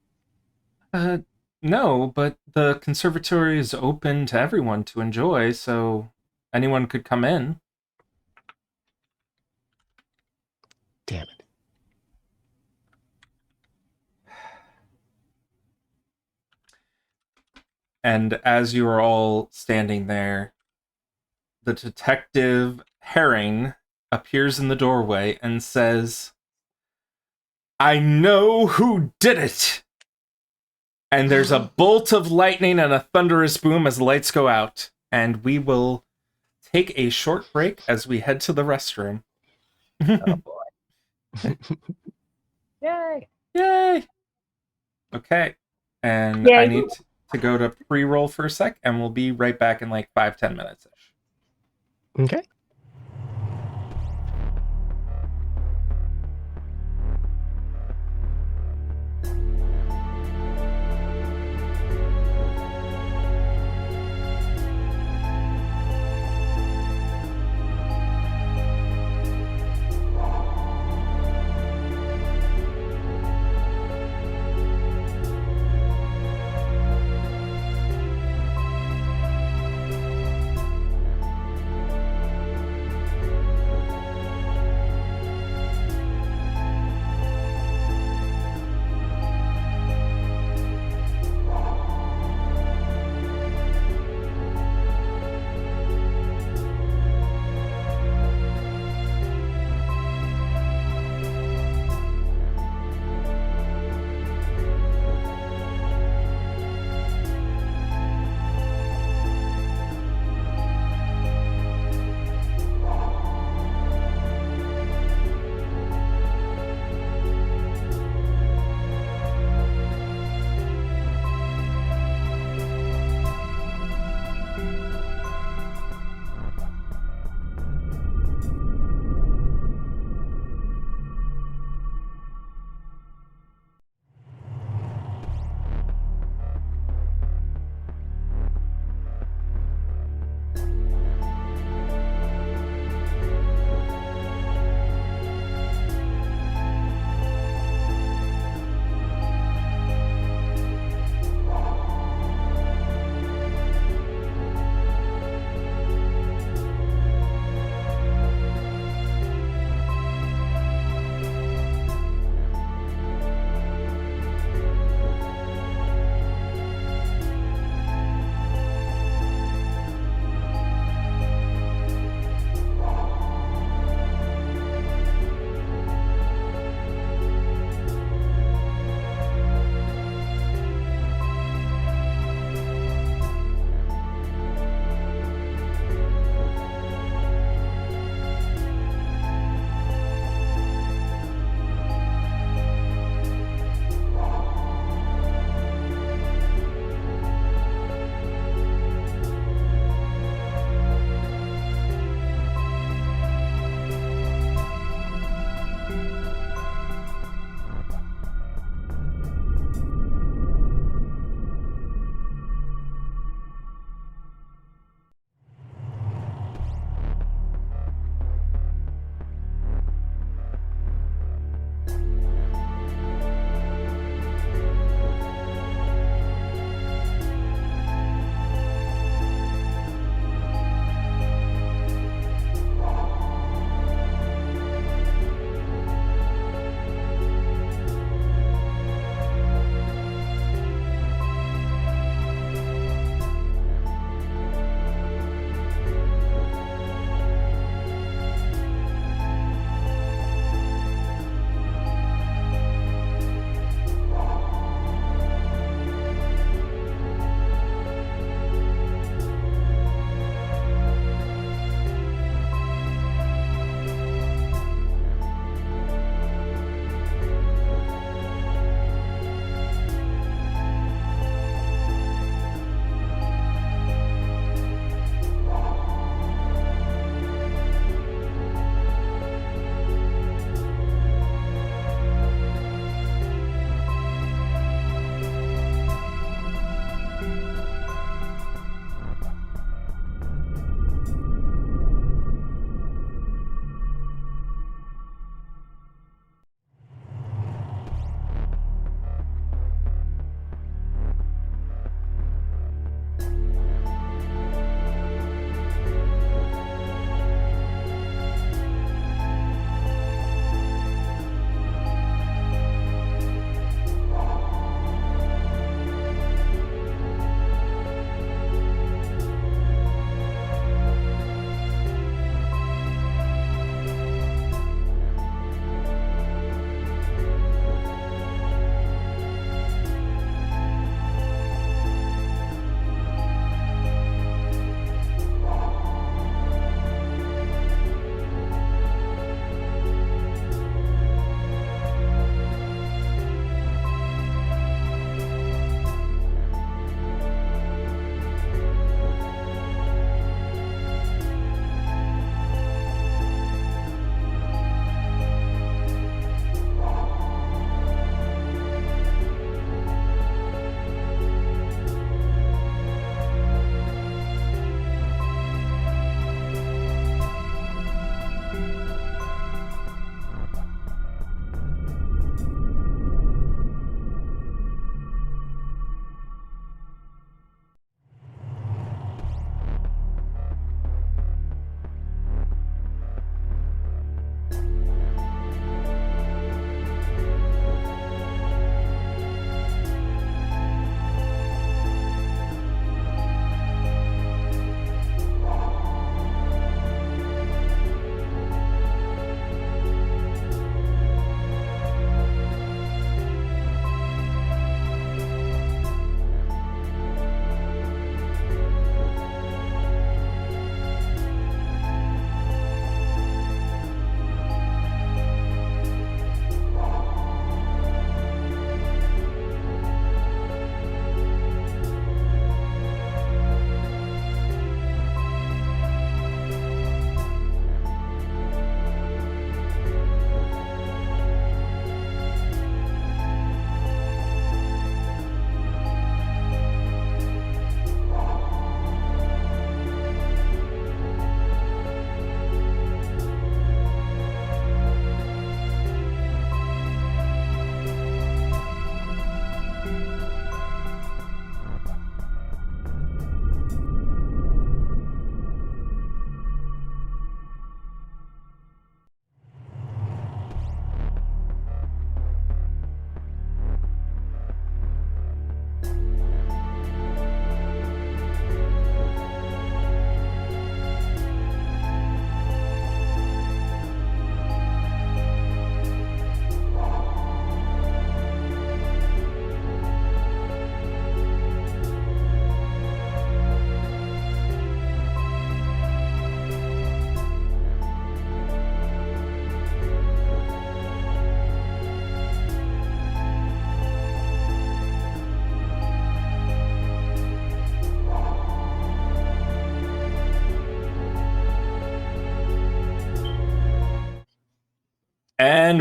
No, but the conservatory is open to everyone to enjoy, so anyone could come in. Damn it. And as you are all standing there, the detective Herring appears in the doorway and says, "I know who did it!" And there's a bolt of lightning and a thunderous boom as the lights go out. And we will take a short break as we head to the restroom. Oh, boy. Yay! Yay! Okay. And Yay. I need to go to pre-roll for a sec, and we'll be right back in like 5-10 minutes-ish. Okay.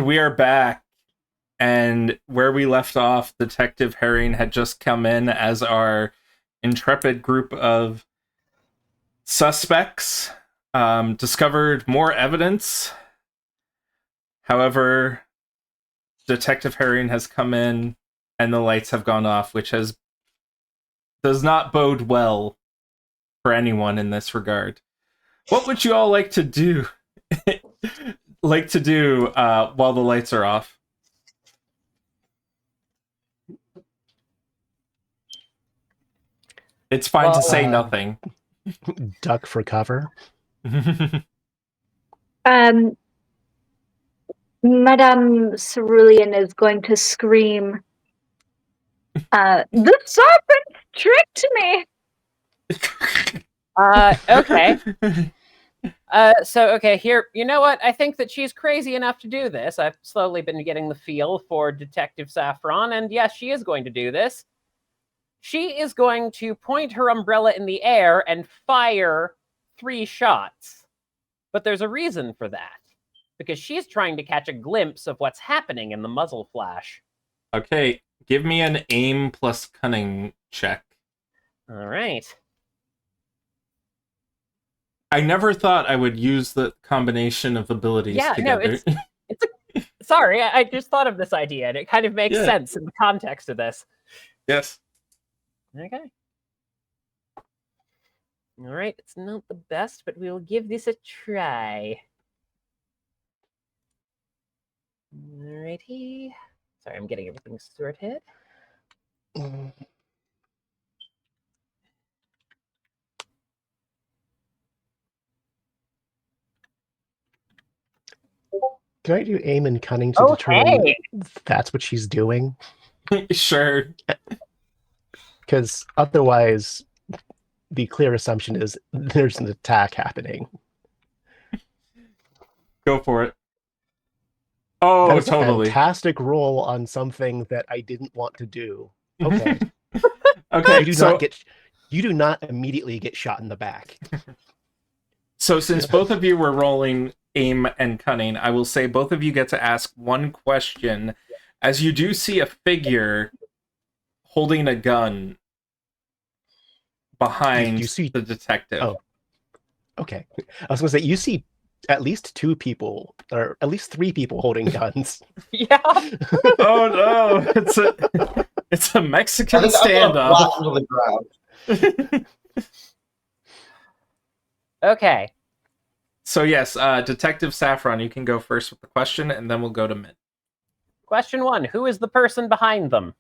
And we are back. And where we left off, Detective Herring had just come in as our intrepid group of suspects, discovered more evidence. However, Detective Herring has come in and the lights have gone off, which does not bode well for anyone in this regard. What would you all like to do? While the lights are off? It's fine to say nothing. Duck for cover. Madame Cerulean is going to scream, the serpent tricked me! Okay. Okay, here, you know what? I think that she's crazy enough to do this. I've slowly been getting the feel for Detective Saffron, and yes, she is going to do this. She is going to point her umbrella in the air and fire 3 shots. But there's a reason for that. Because she's trying to catch a glimpse of what's happening in the muzzle flash. Okay, give me an aim plus cunning check. All right. I never thought I would use the combination of abilities together. Sorry, I just thought of this idea, and it kind of makes sense in the context of this. Yes. Okay. All right, it's not the best, but we'll give this a try. Alrighty. Sorry, I'm getting everything sorted. Can I do aim and cunning to determine if that's what she's doing? Sure. Because otherwise, the clear assumption is there's an attack happening. Go for it. Oh, that is totally. A fantastic roll on something that I didn't want to do. Okay. Okay. You do not immediately get shot in the back. So since both of you were rolling aim and cunning, I will say both of you get to ask one question, as you do see a figure holding a gun behind the detective. Oh, okay. I was going to say, you see at least 2 people, or at least 3 people holding guns. Yeah. Oh no! It's a Mexican standoff. To the ground. Okay. So yes, Detective Saffron, you can go first with the question, and then we'll go to Mint. Question 1: who is the person behind them?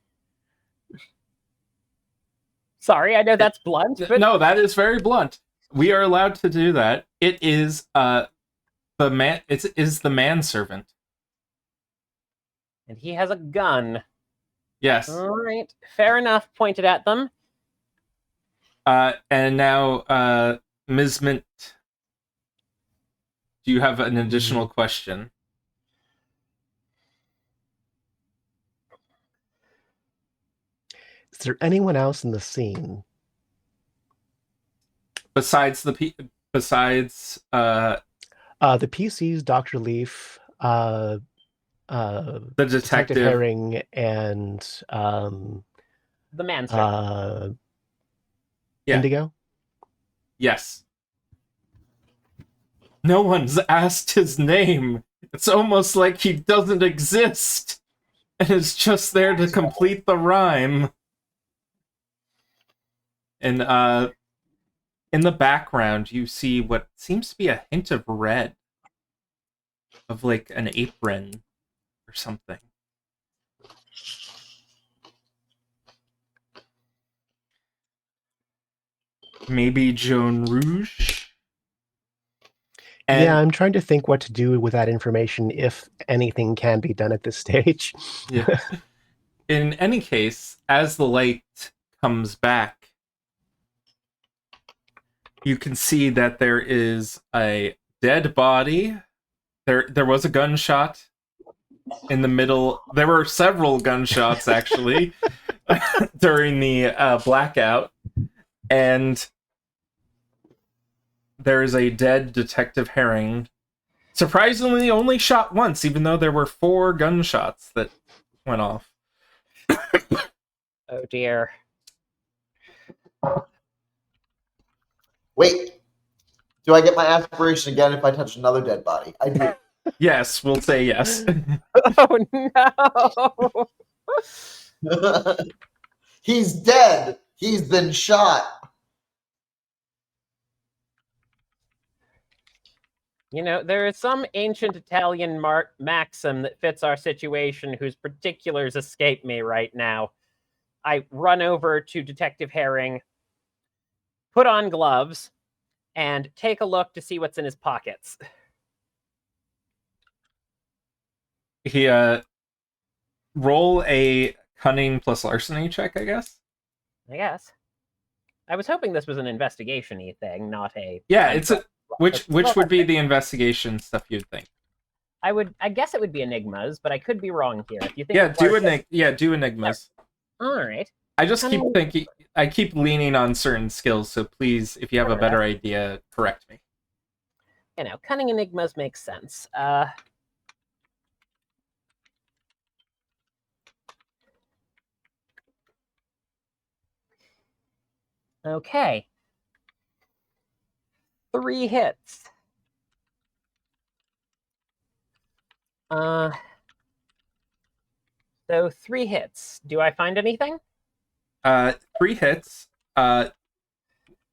Sorry, I know that's blunt. But... No, that is very blunt. We are allowed to do that. It is the man. It is the manservant, and he has a gun. Yes. All right, fair enough. Pointed at them. And now, Ms. Mint, do you have an additional question? Is there anyone else in the scene besides the PCs, Dr. Leaf, the detective Herring, and the manservant? Indigo? Yes. No one's asked his name. It's almost like he doesn't exist and is just there to complete the rhyme. And in the background, you see what seems to be a hint of red, of like an apron or something. Maybe Jaune Rouge? Yeah, I'm trying to think what to do with that information, if anything can be done at this stage. Yeah. In any case, as the light comes back, you can see that there is a dead body. There was a gunshot in the middle. There were several gunshots, actually, during the blackout. And there is a dead Detective Herring Surprisingly, only shot once, even though there were 4 gunshots that went off. Oh dear. Wait, do I get my aspiration again if I touch another dead body? I do. Yes, we'll say yes. Oh no! He's dead. He's been shot. You know, there is some ancient Italian maxim that fits our situation whose particulars escape me right now. I run over to Detective Herring, put on gloves, and take a look to see what's in his pockets. He roll a cunning plus larceny check, I guess. I guess. I was hoping this was an investigation-y thing, not a... Yeah, it's a which would be the investigation stuff you'd think. I guess it would be enigmas, but I could be wrong here. If you think Do enigmas. All right. I just keep thinking. I keep leaning on certain skills, so please, if you have a better idea, correct me. You know, cunning enigmas makes sense. Okay. 3 hits. So 3 hits. Do I find anything? 3 hits.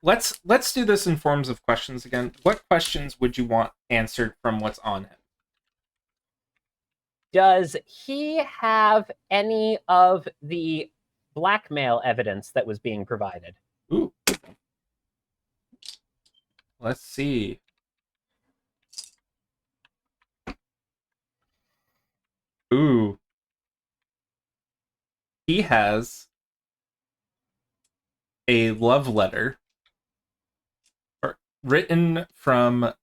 Let's do this in forms of questions again. What questions would you want answered from what's on him? Does he have any of the blackmail evidence that was being provided? Ooh. Let's see. Ooh. He has a love letter written from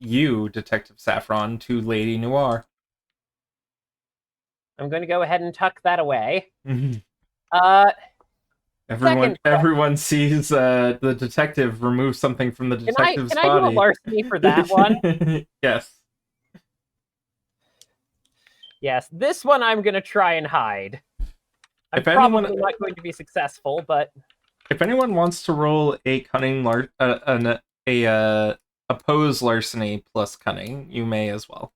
you, Detective Saffron, to Lady Noir. I'm going to go ahead and tuck that away. Everyone sees the detective remove something from the detective's body. Can I do a larceny for that one? Yes. Yes, this one I'm going to try and hide. I'm probably not going to be successful, but... If anyone wants to roll a cunning oppose larceny plus cunning, you may as well.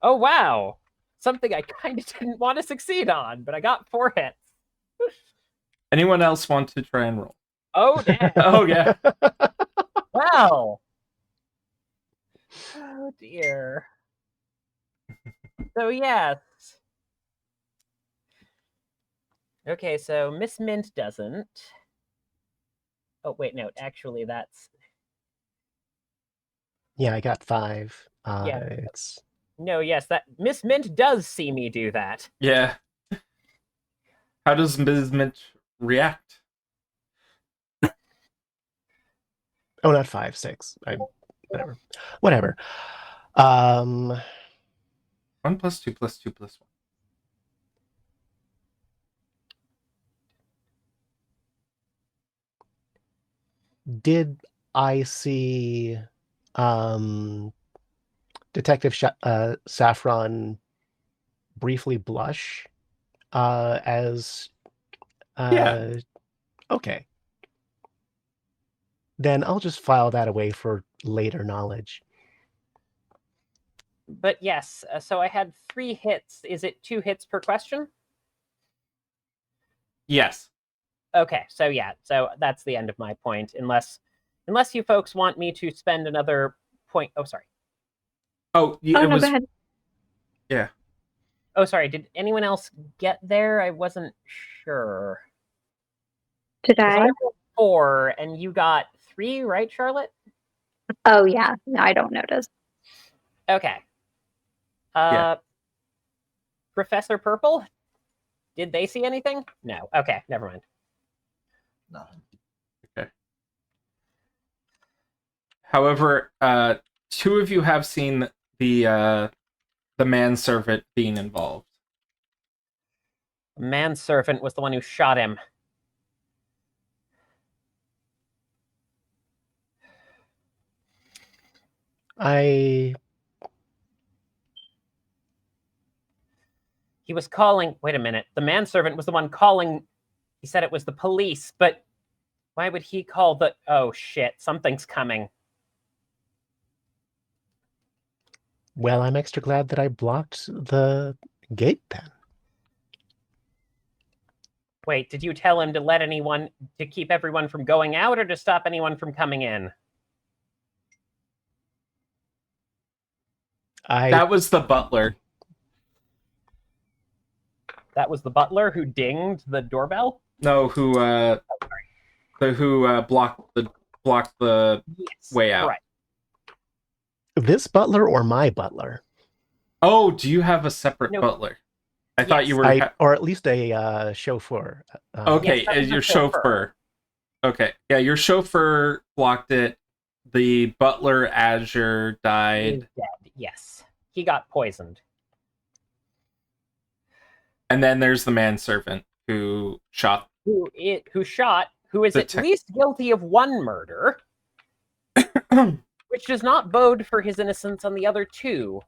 Oh wow! Something I kind of didn't want to succeed on, but I got 4 hits. Anyone else want to try and roll? Oh damn! Oh yeah. Well. Oh dear. So yes. Okay, so Miss Mint doesn't. Oh wait, no, actually that's... Yeah, I got 5. Yeah. It's... No, yes, that Miss Mint does see me do that. Yeah. How does Ms. Mint react? Oh, not 5, 6. Whatever. 1 plus 2 plus 2 plus 1. Did I see Detective Saffron briefly blush as... Yeah. Okay. Then I'll just file that away for later knowledge. But yes, so I had 3 hits. Is it 2 hits per question? Yes. Okay, so yeah, so that's the end of my point. Unless you folks want me to spend another point. Oh, sorry. Oh, yeah, go ahead. Yeah. Oh, sorry. Did anyone else get there? I wasn't sure. Did I? I rolled 4, and you got 3, right, Charlotte? Oh yeah, no, I don't notice. Okay. Yeah. Professor Purple, did they see anything? No. Okay, never mind. Nothing. Okay. However, 2 of you have seen the manservant being involved. Manservant was the one who shot him. I He was calling. Wait a minute. The manservant was the one calling. He said it was the police, but why would he call the? Oh shit! Something's coming. well, I'm extra glad that I blocked the gate then. Wait, did you tell him to keep everyone from going out, or to stop anyone from coming in? That was the butler. That was the butler who dinged the doorbell? No, who blocked the Yes, way out. correct. This butler or my butler? Oh, do you have a separate No. butler? I thought you Yes. were Or at least a chauffeur. okay. Yes, that was Your the chauffeur. chauffeur. Okay, yeah, your chauffeur blocked it. The butler Azure died, He's dead. Yes, he got poisoned. and then there's the manservant who shot. Who is The at least guilty of one murder, which does not bode for his innocence on the other two.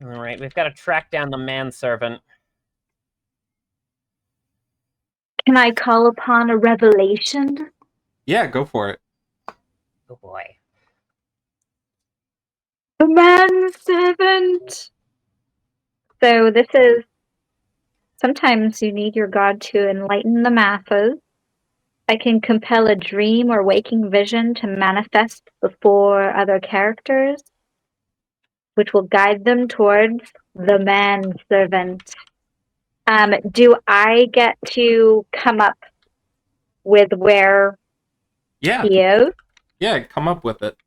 All right, we've got to track down the manservant. Can I call upon a revelation? Yeah, go for it. Oh boy. The manservant! So this is... Sometimes you need your god to enlighten the masses. I can compel a dream or waking vision to manifest before other characters, which will guide them towards the manservant. Do I get to come up with where Yeah, he is? yeah, come up with it.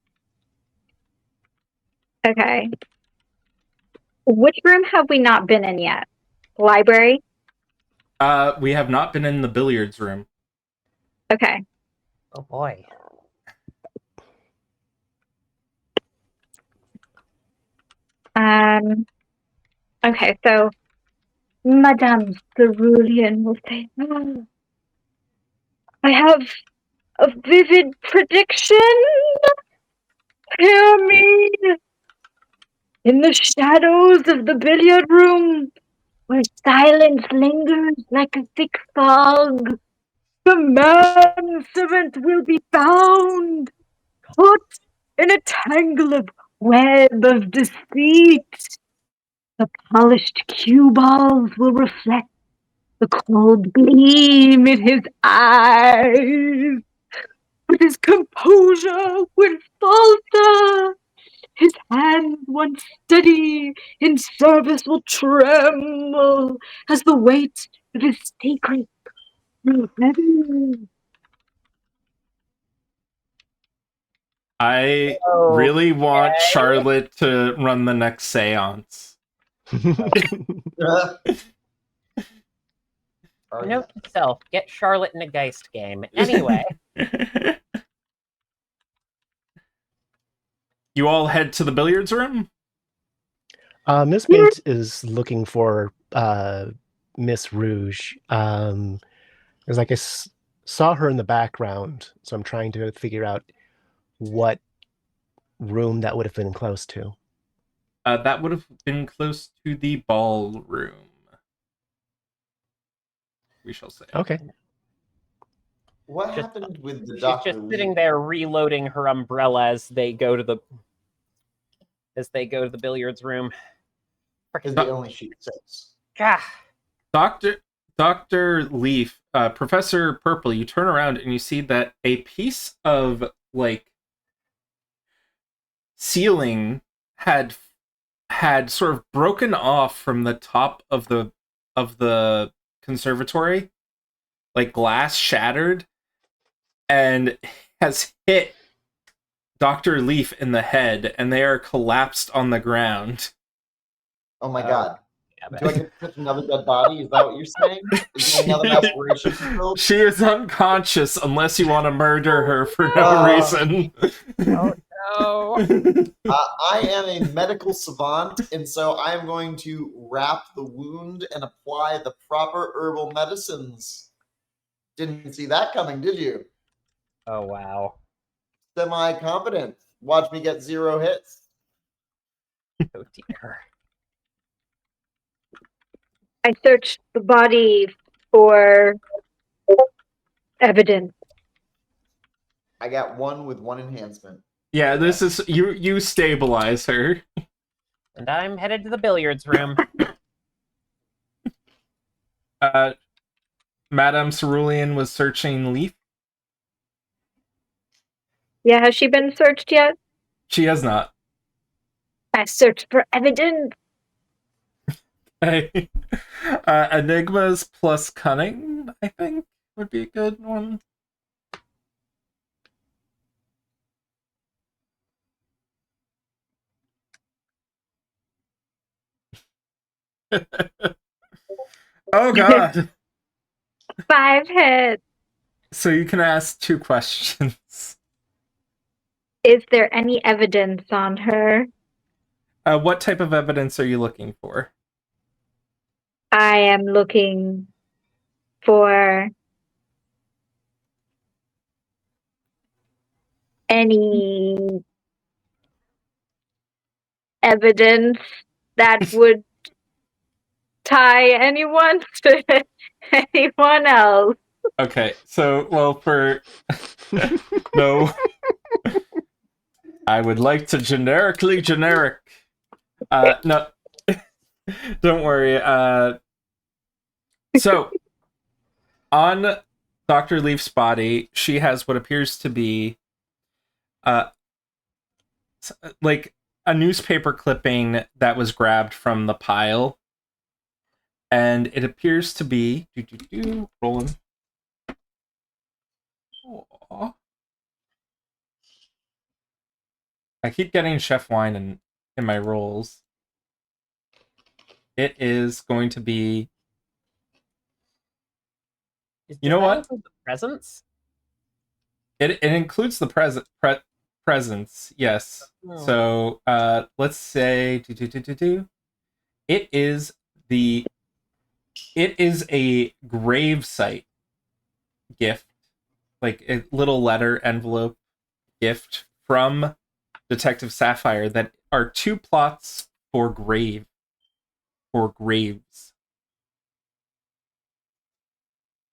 Okay. Which room have we not been in yet? Library? We have not been in the billiards room. Okay. Oh boy. Okay, so Madame Cerulean will say, "Oh, I have a vivid prediction. Hear me. In the shadows of the billiard room, where silence lingers like a thick fog, the manservant will be found, caught in a tangle of web of deceit. The polished cue balls will reflect the cold gleam in his eyes. But his composure will falter. His hands, once steady in service, will tremble as the weight of his secret grew heavy." I really want Charlotte to run the next seance. Note to self, get Charlotte in a Geist game. Anyway. You all head to the billiards room? Miss Mate is looking for Miss Rouge. Because I guess saw her in the background, so I'm trying to figure out what room that would have been close to. That would have been close to the ballroom. We shall say. Okay. What Just- happened with the She's doctor? just sitting there reloading her umbrella as they go to the billiards room. Because they only shoot 6. Ah, Dr. Leaf, Professor Purple, you turn around and you see that a piece of ceiling had sort of broken off from the top of the conservatory, like glass shattered, and has hit Dr. Leaf in the head, and they are collapsed on the ground. Oh my god. yeah, Do I get to touch another dead body? Is that what you're saying? Is there another aspiration fulfilled? She is unconscious unless you want to murder her for no reason. Oh no. I am a medical savant, and so I am going to wrap the wound and apply the proper herbal medicines. Didn't see that coming, did you? Oh, wow. Semi-competent. Watch me get 0 hits. Oh, dear. I searched the body for evidence. I got 1 with 1 enhancement. Yeah, this is you stabilize her. And I'm headed to the billiards room. Madame Cerulean was searching Leaf. Yeah, has she been searched yet? She has not. I searched for evidence. Enigmas plus cunning, I think, would be a good one. Oh god. 5 hits. So you can ask 2 questions. Is there any evidence on her? What type of evidence are you looking for? I am looking for any evidence that would tie anyone to anyone else. Okay, so, well, for... No. I would like to generically generic. No. Don't worry. So, on Dr. Leaf's body, she has what appears to be, like, a newspaper clipping that was grabbed from the pile. And it appears to be... Rolling. Aww. I keep getting Chef Wine in my rolls. It is going to be... You know what? The presents? It includes the presence, yes. Oh. So let's say it is a grave site gift, like a little letter envelope gift from Detective Sapphire that are 2 plots for graves.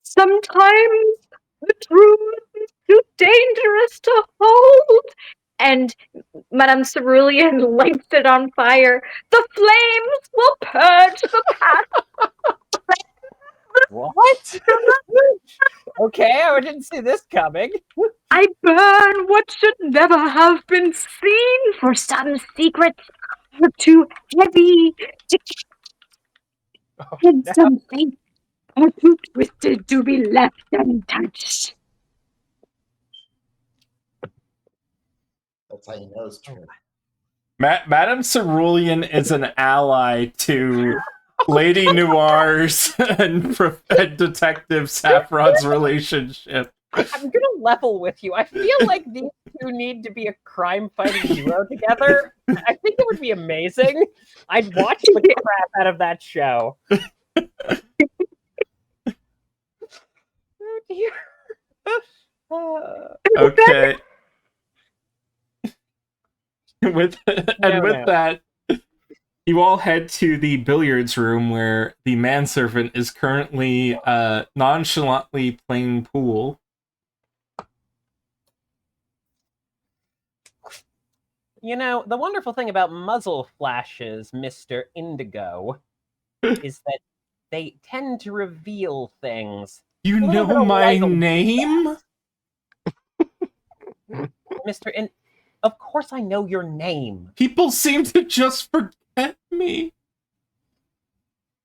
Sometimes the truth is too dangerous to hold. And Madame Cerulean lights it on fire. The flames will purge the past. What? Okay, I didn't see this coming. I burn what should never have been seen, for some secrets are too heavy to and some fates are too twisted to be left untouched. That's how you know it's true. Madame Cerulean is an ally to Lady Noir's and Detective Saffron's relationship. I'm gonna level with you. I feel like these two need to be a crime-fighting duo together. I think it would be amazing. I'd watch the crap out of that show. Oh dear. Okay. With that, you all head to the billiards room where the manservant is currently nonchalantly playing pool. You know, the wonderful thing about muzzle flashes, Mr. Indigo, is that they tend to reveal things. You A little bit know of my light will do name? Mr. Of course I know your name. People seem to just forget me.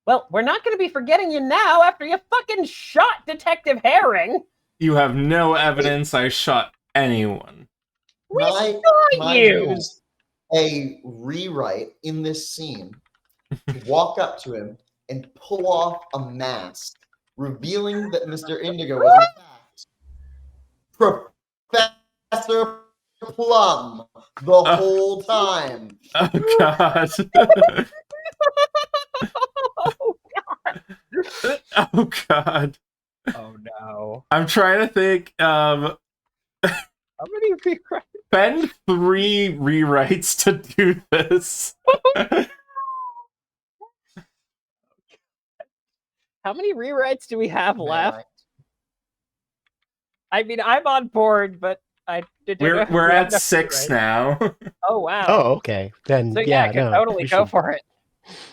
Well, we're not going to be forgetting you now after you fucking shot Detective Herring. You have no evidence I shot anyone. We My saw view you. is a rewrite in this scene. Walk up to him and pull off a mask, revealing that Mr. Indigo was in fact Professor Plum the whole time. Oh god. Oh god. Oh god. Oh no. I'm trying to think How many rewrites? Spend 3 rewrites to do this. How many rewrites do we have Man, left? I mean, I'm on board, but I didn't know if We're we had at enough 6 rewrites. now. Oh wow. Oh, okay. Then So yeah, I can no, totally we go should- for it.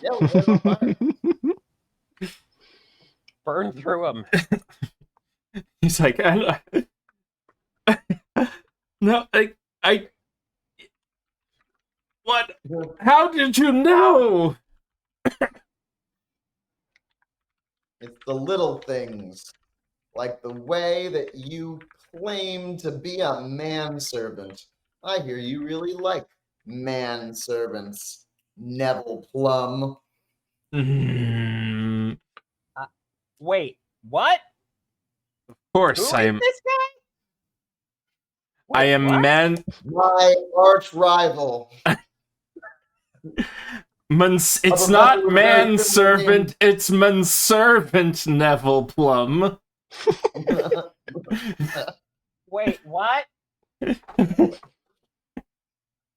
Yeah, we're going on fire. Burn through them. He's like, no, I. What? How did you know? It's the little things, like the way that you claim to be a manservant. I hear you really like manservants, Neville Plum. Mm, Wait, what? of Who course, is I am. this guy? I Wait, am what? man. My arch rival. It's a not brother with a very similar manservant. It's manservant, Neville Plum. Wait, what?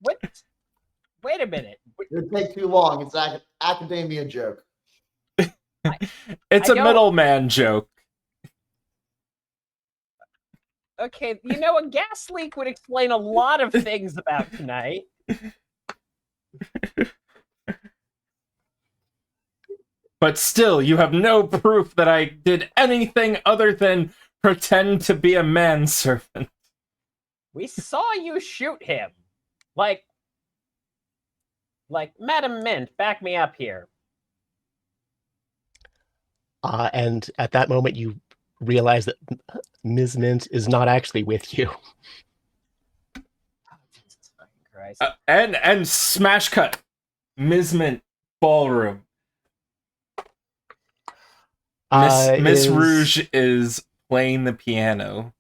What? Wait a minute. It'd take too long. It's an academia joke. It's I a don't- middleman joke. Okay, you know, a gas leak would explain a lot of things about tonight. But still, you have no proof that I did anything other than pretend to be a manservant. We saw you shoot him. Like, Madam Mint, back me up here. and at that moment, you realize that Ms. Mint is not actually with you. Oh, Jesus fucking Christ. And smash cut. Ms. Mint ballroom. Miss Is- Rouge is playing the piano.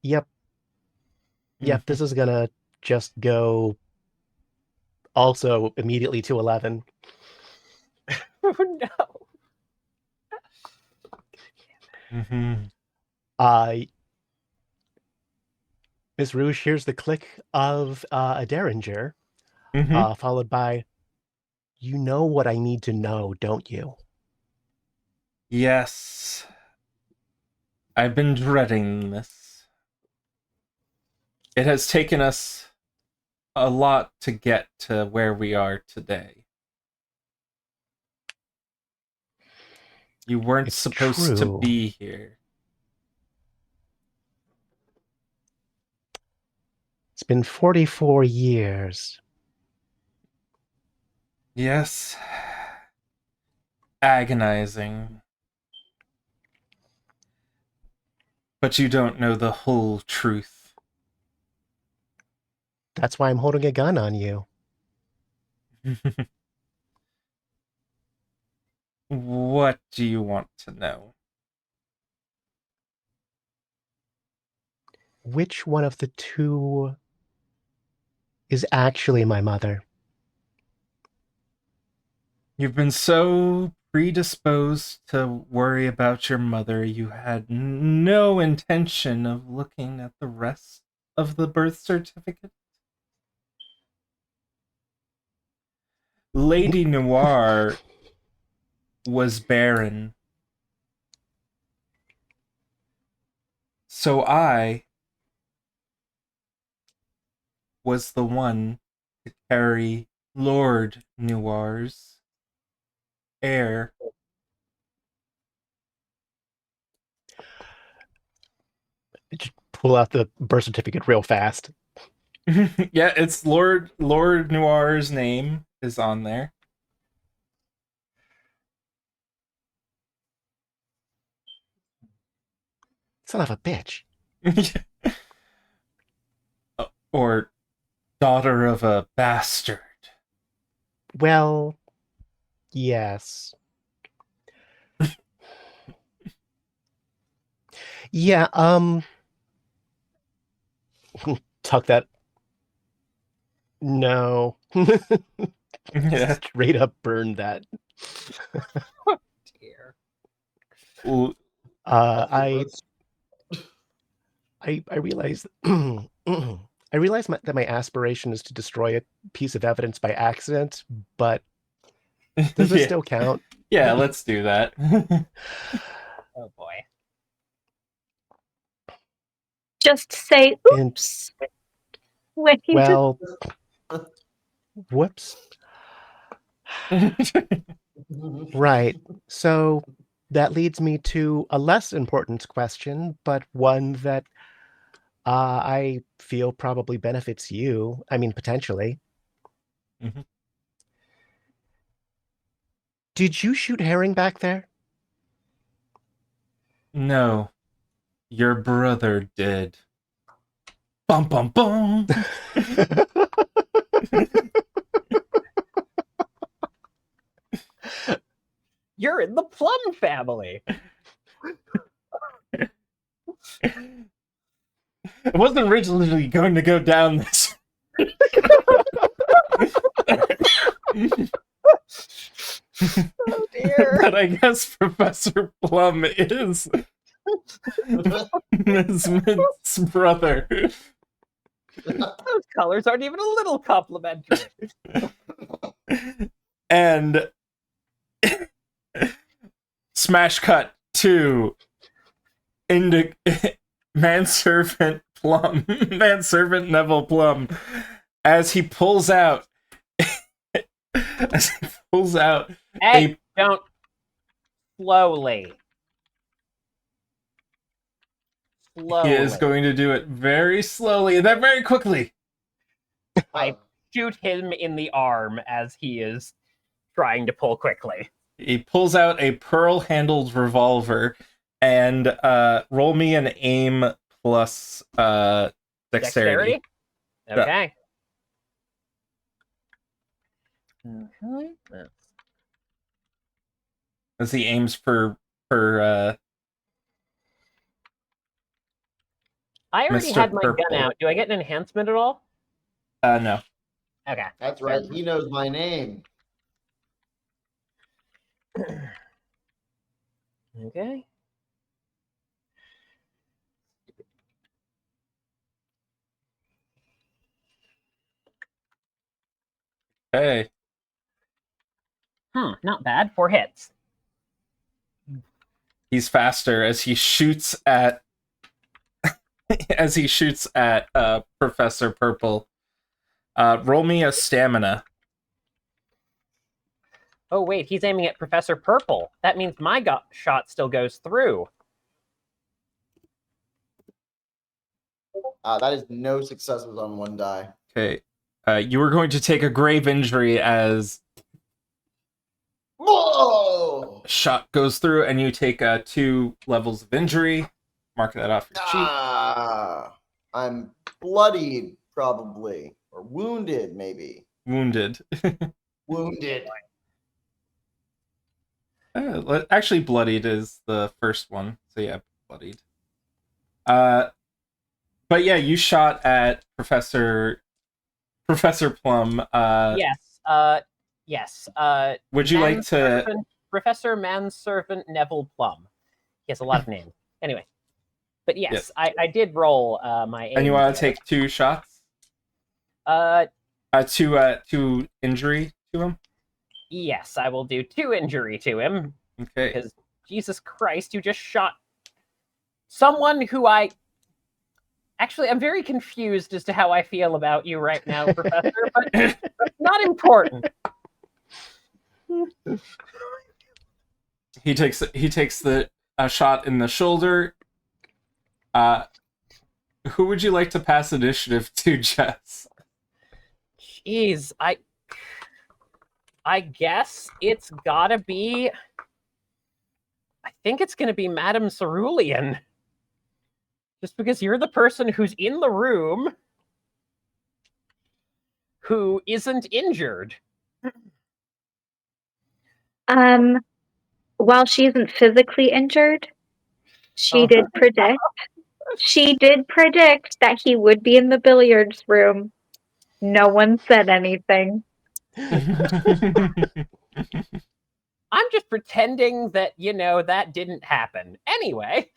Yep. Yep, this is gonna just go also immediately to 11. Oh no. Mm-hmm. Miss Rouge hears the click of a derringer, Mm-hmm. followed by, "You know what I need to know, don't you?" Yes. I've been dreading this. It has taken us a lot to get to where we are today. You weren't It's supposed to true. be here. It's been 44 years. Yes. Agonizing. But you don't know the whole truth. That's why I'm holding a gun on you. What do you want to know? Which one of the two is actually my mother? You've been so predisposed to worry about your mother, you had no intention of looking at the rest of the birth certificate. Lady Noir was barren. So I was the one to carry Lord Noir's heir. Just pull out the birth certificate real fast. Yeah, it's Lord Noir's name is on there. Son of a bitch. Or daughter of a bastard. Well, yes. Yeah, tuck that. No. Yeah. Straight up burn that. Dear. Ooh, I realize I realize that my aspiration is to destroy a piece of evidence by accident, but does this yeah. still count? Yeah, let's do that. Oh boy. Just say And oops when you well, whoops. Right. So that leads me to a less important question, but one that I feel probably benefits you. I mean, potentially. Mhm. Did you shoot herring back there? No, your brother did. Bum bum bum. You're in the Plum family. It wasn't originally going to go down this. Oh dear. But I guess Professor Plum is Ms. Mint's brother. Those colors aren't even a little complimentary. And smash cut to manservant Plum, manservant Neville Plum, as he pulls out Hey, don't. Slowly. he is going to do it very slowly and then very quickly. I shoot him in the arm as he is trying to pull quickly. He pulls out a pearl-handled revolver and roll me an aim plus dexterity. Okay. Mhm. As he aims for I already Mr. had my Purple. gun out. Do I get an enhancement at all? No. Okay. That's right. He knows my name. Okay. Hey. Not bad. 4 hits. He's faster as he shoots at Professor Purple. Roll me a stamina. Oh wait, he's aiming at Professor Purple. That means my shot still goes through. That is no successes on 1 die. Okay. You were going to take a grave injury as Whoa! shot goes through, and you take 2 levels of injury. Mark that off your sheet. I'm bloodied, probably. Or wounded, maybe. Wounded. Wounded. Actually, bloodied is the first one. So yeah, bloodied. But yeah, you shot at Professor Plum. Yes. Yes. Would you like to? Professor Manservant Neville Plum. He has a lot of names. Anyway. But yes, I did roll my aim. And you want to take 2 shots? 2 injury to him? Yes, I will do 2 injury to him. Okay. Because, Jesus Christ, you just shot someone who I... Actually, I'm very confused as to how I feel about you right now, Professor, but that's not important. He takes the shot in the shoulder. Who would you like to pass initiative to, Jess? Jeez, I guess it's gotta be... I think it's gonna be Madame Cerulean. Just because you're the person who's in the room who isn't injured. While she isn't physically injured, she did predict that he would be in the billiards room. No one said anything. I'm just pretending that, that didn't happen. Anyway.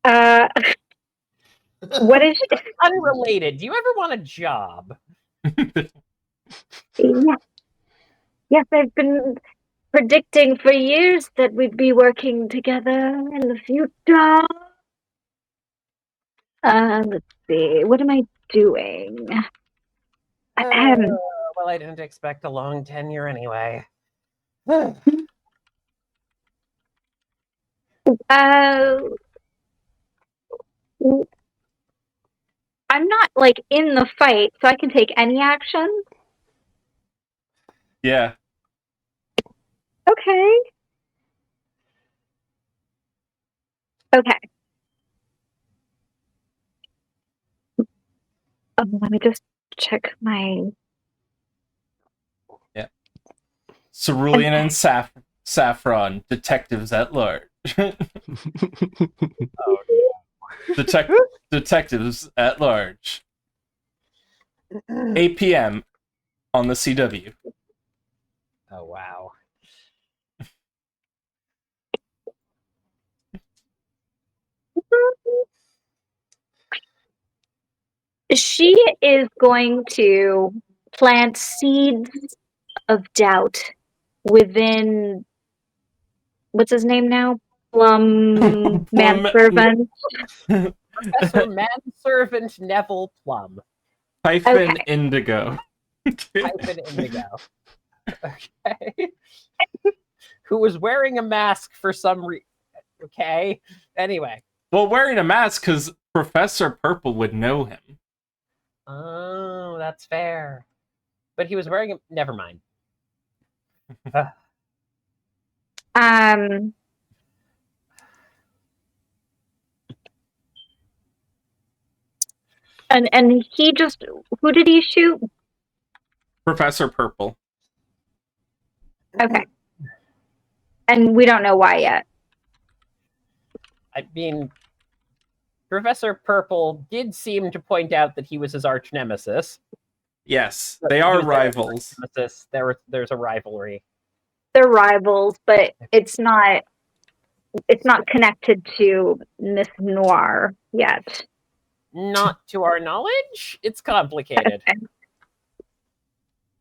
What is it? Unrelated. Do you ever want a job? Yeah. Yes, I've been predicting for years that we'd be working together in the future. Let's see. What am I doing? Well, I didn't expect a long tenure anyway. I'm not like in the fight, so I can take any action. Yeah. Okay. Okay. Let me just check my. Yeah. Cerulean and Saffron, detectives at large. Oh, Detectives at large. 8 p.m. on the CW. Oh, wow. She is going to plant seeds of doubt within. What's his name now? Plum Manservant. Professor Manservant Neville Plum. Hyphen Indigo. Hyphen Indigo. Okay. Who was wearing a mask for some reason. Okay. Anyway. Well, wearing a mask because Professor Purple would know him. Oh, that's fair. But he was wearing a... Never mind. And he just... Who did he shoot? Professor Purple. Okay. And we don't know why yet. I mean, Professor Purple did seem to point out that he was his arch nemesis. Yes, they are rivals. There's a rivalry. They're rivals, but it's not connected to Miss Noir yet. Not to our knowledge. It's complicated.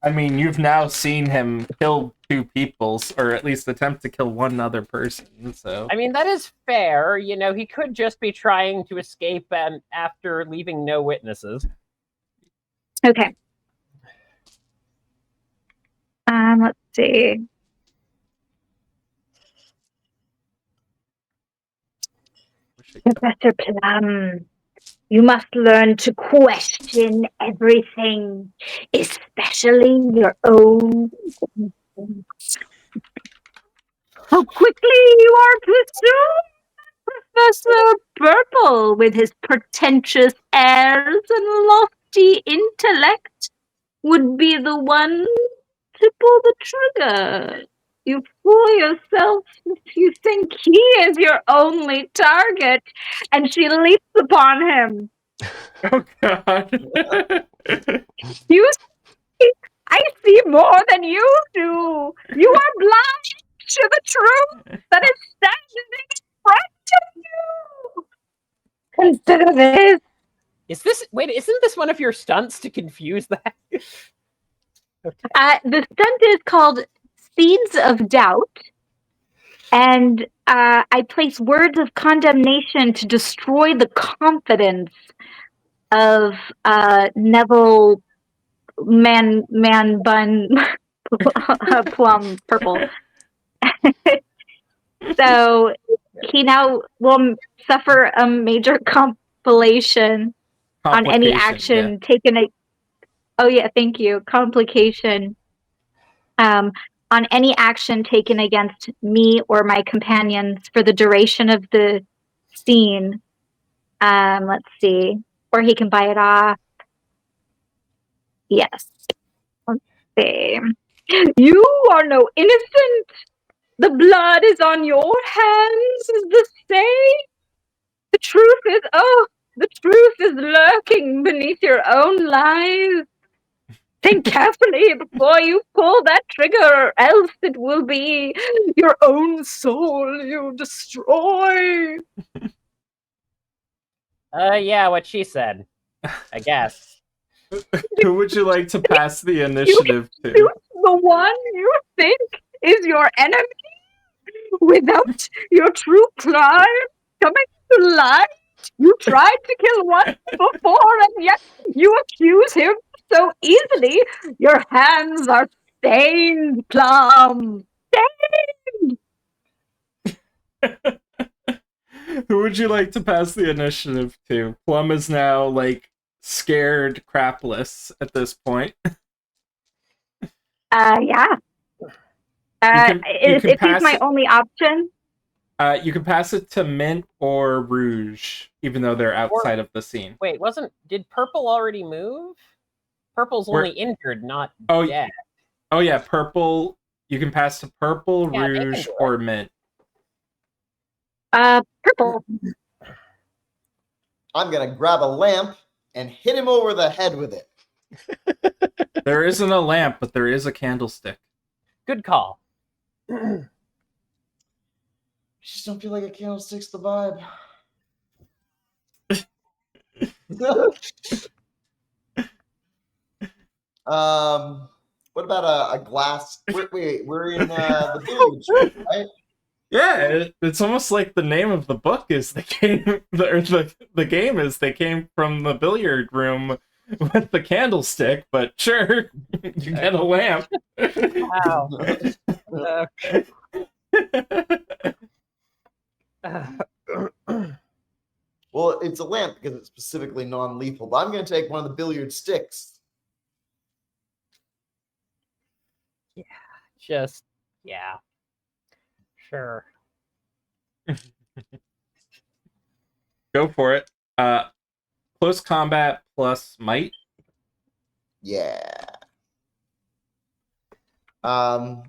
I mean, you've now seen him kill 2 people, or at least attempt to kill one other person, so... I mean, that is fair. He could just be trying to escape and after leaving no witnesses. Okay. Let's see. Professor Plum, you must learn to question everything, especially your own. How quickly you are pursued, Professor Purple, with his pretentious airs and lofty intellect, would be the one to pull the trigger. You fool yourself if you think he is your only target. And she leaps upon him. Oh, God. You see, I see more than you do. You are blind to the truth that is standing in front of you. Consider this. Isn't this one of your stunts to confuse that? The stunt is called Seeds of Doubt, and I place words of condemnation to destroy the confidence of Neville Man Bun Plum Purple. So he now will suffer a major complication on any action taken. Oh yeah, thank you. Complication. On any action taken against me or my companions for the duration of the scene. Let's see. Or he can buy it off. Yes. Let's see. You are no innocent. The blood is on your hands, as the say. The truth is lurking beneath your own lies. Think carefully before you pull that trigger, or else it will be your own soul you destroy. Yeah, what she said. I guess. Who would you like to pass the You initiative to? shoot the one you think is your enemy without your true crime coming to light. You tried to kill one before, and yet you accuse him so easily. Your hands are stained, Plum. Who would you like to pass the initiative to? Plum is now, like, scared crapless at this point. Yeah. If he's my only option. You can pass it to Mint or Rouge, even though they're outside of the scene. Wait, did Purple already move? Purple's only injured, not dead. Oh yeah, Purple. You can pass to Purple, Yeah, Rouge, or Mint. Purple. I'm gonna grab a lamp and hit him over the head with it. There isn't a lamp, but there is a candlestick. Good call. I just don't feel like a candlestick's the vibe. What about a glass? Wait, we're in the billiard stream, right? Yeah, it's almost like the name of the book is the game. The game is they came from the billiard room with the candlestick, but sure, you get a lamp. Wow. Okay. Well, it's a lamp because it's specifically non-lethal, but I'm going to take one of the billiard sticks. Yeah. Sure. Go for it. Close combat plus might. Yeah. I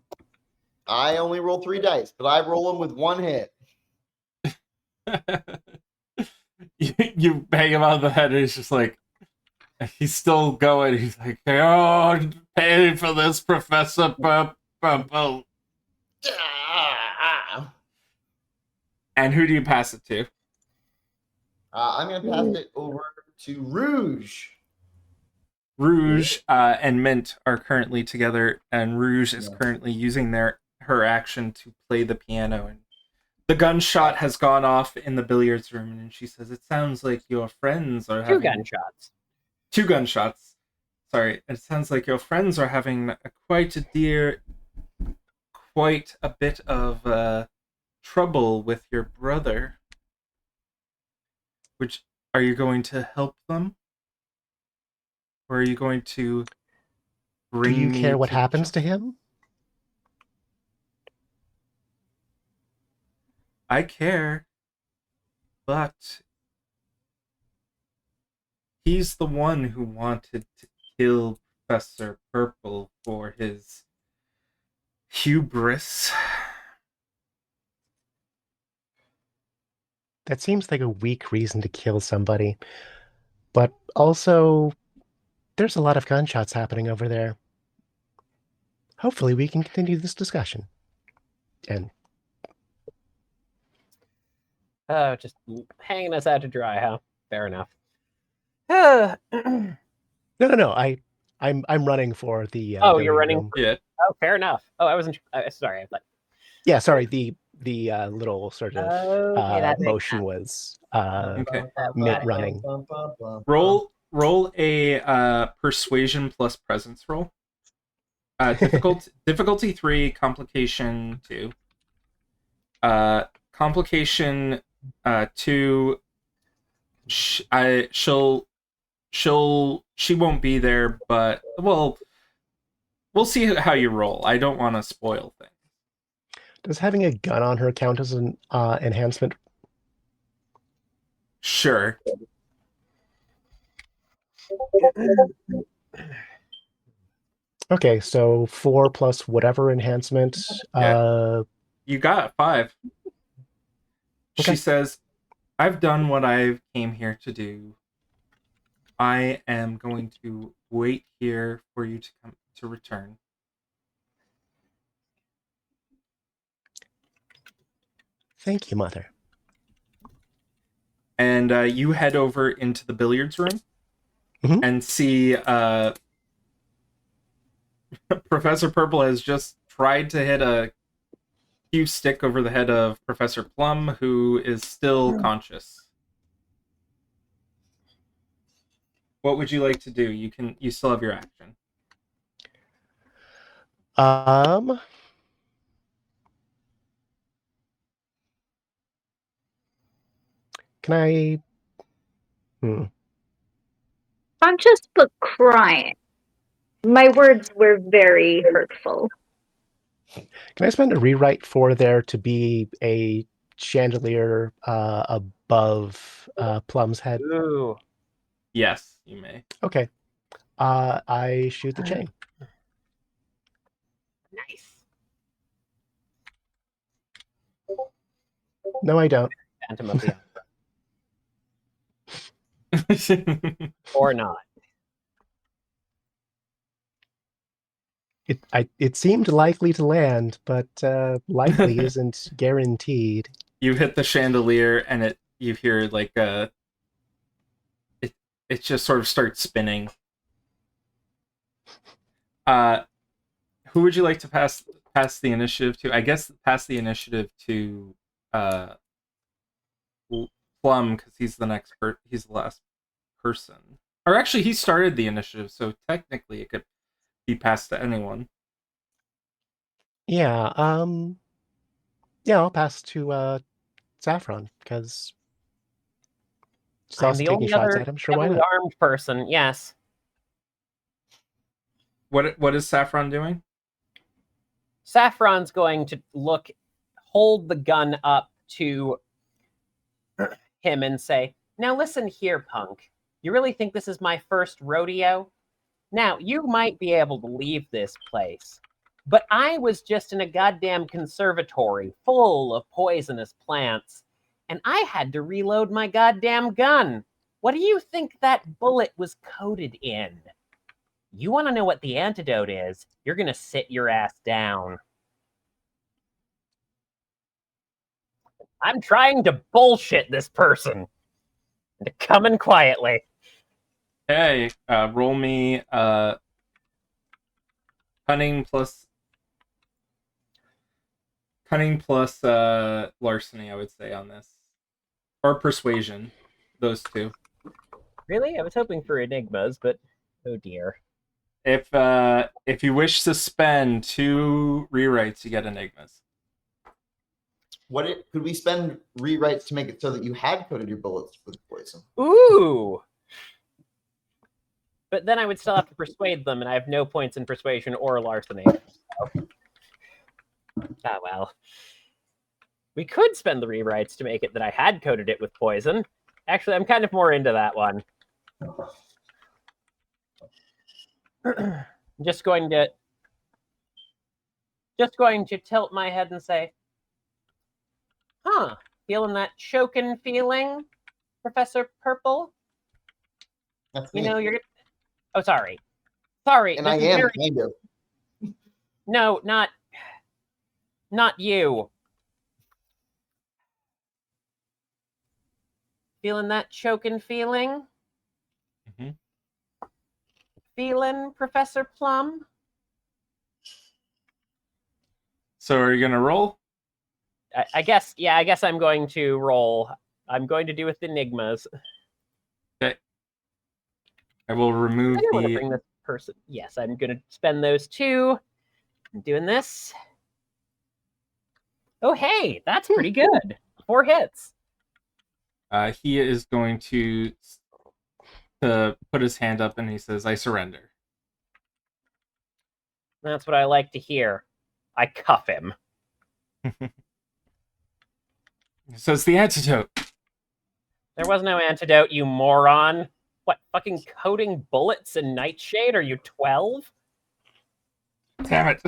only roll 3 dice, but I roll them with 1 hit. You bang him on the head, and he's just like, he's still going. He's like, "Oh, pay for this, Professor Purple." And who do you pass it to? I'm going to pass it over to Rouge. Rouge and Mint are currently together, and Rouge is currently using her action to play the piano. And the gunshot has gone off in the billiards room, and she says, "It sounds like your friends are having 2 gunshots. 2 gunshots. Sorry, it sounds like your friends are having quite a bit of trouble with your brother. Are you going to help them? Or are you going to bring Do you me care what to happens to him? I care, but he's the one who wanted to kill Professor Purple for his hubris. That seems like a weak reason to kill somebody. But also, there's a lot of gunshots happening over there. Hopefully we can continue this discussion. And Oh, just hanging us out to dry, huh? Fair enough. No. no. I'm running for the. Oh, you're running. room. Yeah. Oh, fair enough. Oh, I wasn't. Sorry. I Yeah, sorry. The little sort of Okay, that makes motion sense. was Okay. Mint running. Roll a persuasion plus presence roll. Difficulty 3, complication 2. Complication 2. She won't be there, but we'll see how you roll. I don't want to spoil things. Does having a gun on her count as an enhancement? Sure. Okay, so 4 plus whatever enhancement. Yeah. You got 5. Okay. She says, "I've done what I came here to do. I am going to wait here for you to come to return. Thank you, Mother. And you head over into the billiards room Mhm. and see Professor Purple has just tried to hit a cue stick over the head of Professor Plum, who is still conscious. What would you like to do? You still have your action. Can I? Conscious but crying. My words were very hurtful. Can I spend a rewrite for there to be a chandelier above Plum's head? Ooh. Yes, you may. Okay. I shoot the chain. Nice. No, I don't. Phantom of the Opera. Or not. It seemed likely to land, but likely isn't guaranteed. You hit the chandelier, and you hear like it just sort of starts spinning. Who would you like to pass the initiative to? I guess pass the initiative to Plum, because he's the last person. Or actually, he started the initiative, so technically it could be passed to anyone. Yeah. Yeah, I'll pass to Saffron because she's I'm also the taking only shots other at him. Sure, why heavily not? armed person. Yes. What is Saffron doing? Saffron's going to hold the gun up to him and say, "Now listen here, punk. You really think this is my first rodeo? Now, you might be able to leave this place, but I was just in a goddamn conservatory full of poisonous plants, and I had to reload my goddamn gun. What do you think that bullet was coated in? You want to know what the antidote is? You're going to sit your ass down." I'm trying to bullshit this person into coming quietly. Hey, roll me cunning plus larceny, I would say, on this, or persuasion. Those two. Really? I was hoping for enigmas, but oh dear. If you wish to spend 2 rewrites, you get enigmas. Could we spend rewrites to make it so that you had coated your bullets with poison? Ooh! But then I would still have to persuade them, and I have no points in persuasion or larceny. So. Ah, well. We could spend the rewrites to make it that I had coated it with poison. Actually, I'm kind of more into that one. I'm just going to tilt my head and say, "Huh, feeling that choking feeling, Professor Purple? That's You me. know, you're... Oh, sorry. Sorry. And I am kind of. No, not you. Feeling that choking feeling? Mm-hmm. Feeling, Professor Plum?" So are you gonna roll? I guess I'm going to roll. I'm going to do with enigmas. Okay. I will remove I do want to bring this person. Yes, I'm going to spend those 2. I'm doing this. Oh, hey, that's pretty good. 4 hits. He is going to put his hand up, and he says, "I surrender." That's what I like to hear. I cuff him. He says, "The antidote." There was no antidote, you moron. What, fucking coating bullets in Nightshade? Are you 12? Damn it!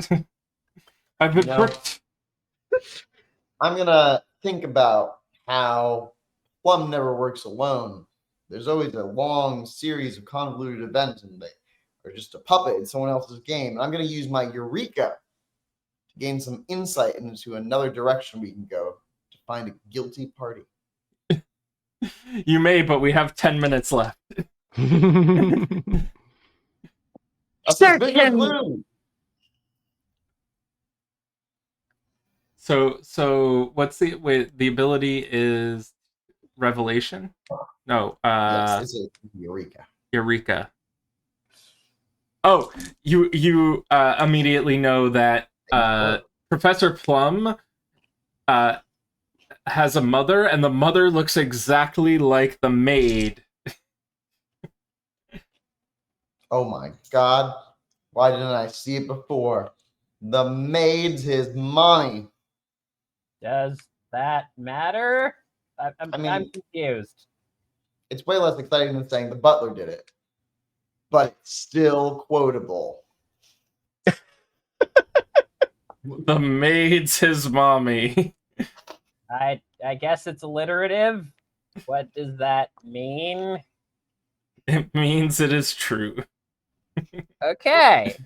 I've been pricked. I'm gonna think about how Plum never works alone. There's always a long series of convoluted events, and they or just a puppet in someone else's game. And I'm going to use my Eureka to gain some insight into another direction we can go to find a guilty party. You may, but we have 10 minutes left. A suspicious clue! So what's the ability is revelation? No, Yes, it's a Eureka. Eureka. Oh, you immediately know that Professor Plum has a mother, and the mother looks exactly like the maid. Oh my god. Why didn't I see it before? The maid's his mommy. Does that matter? I'm confused. It's way less exciting than saying the butler did it. But it's still quotable. The maid's his mommy. I guess it's alliterative. What does that mean? It means it is true. Okay.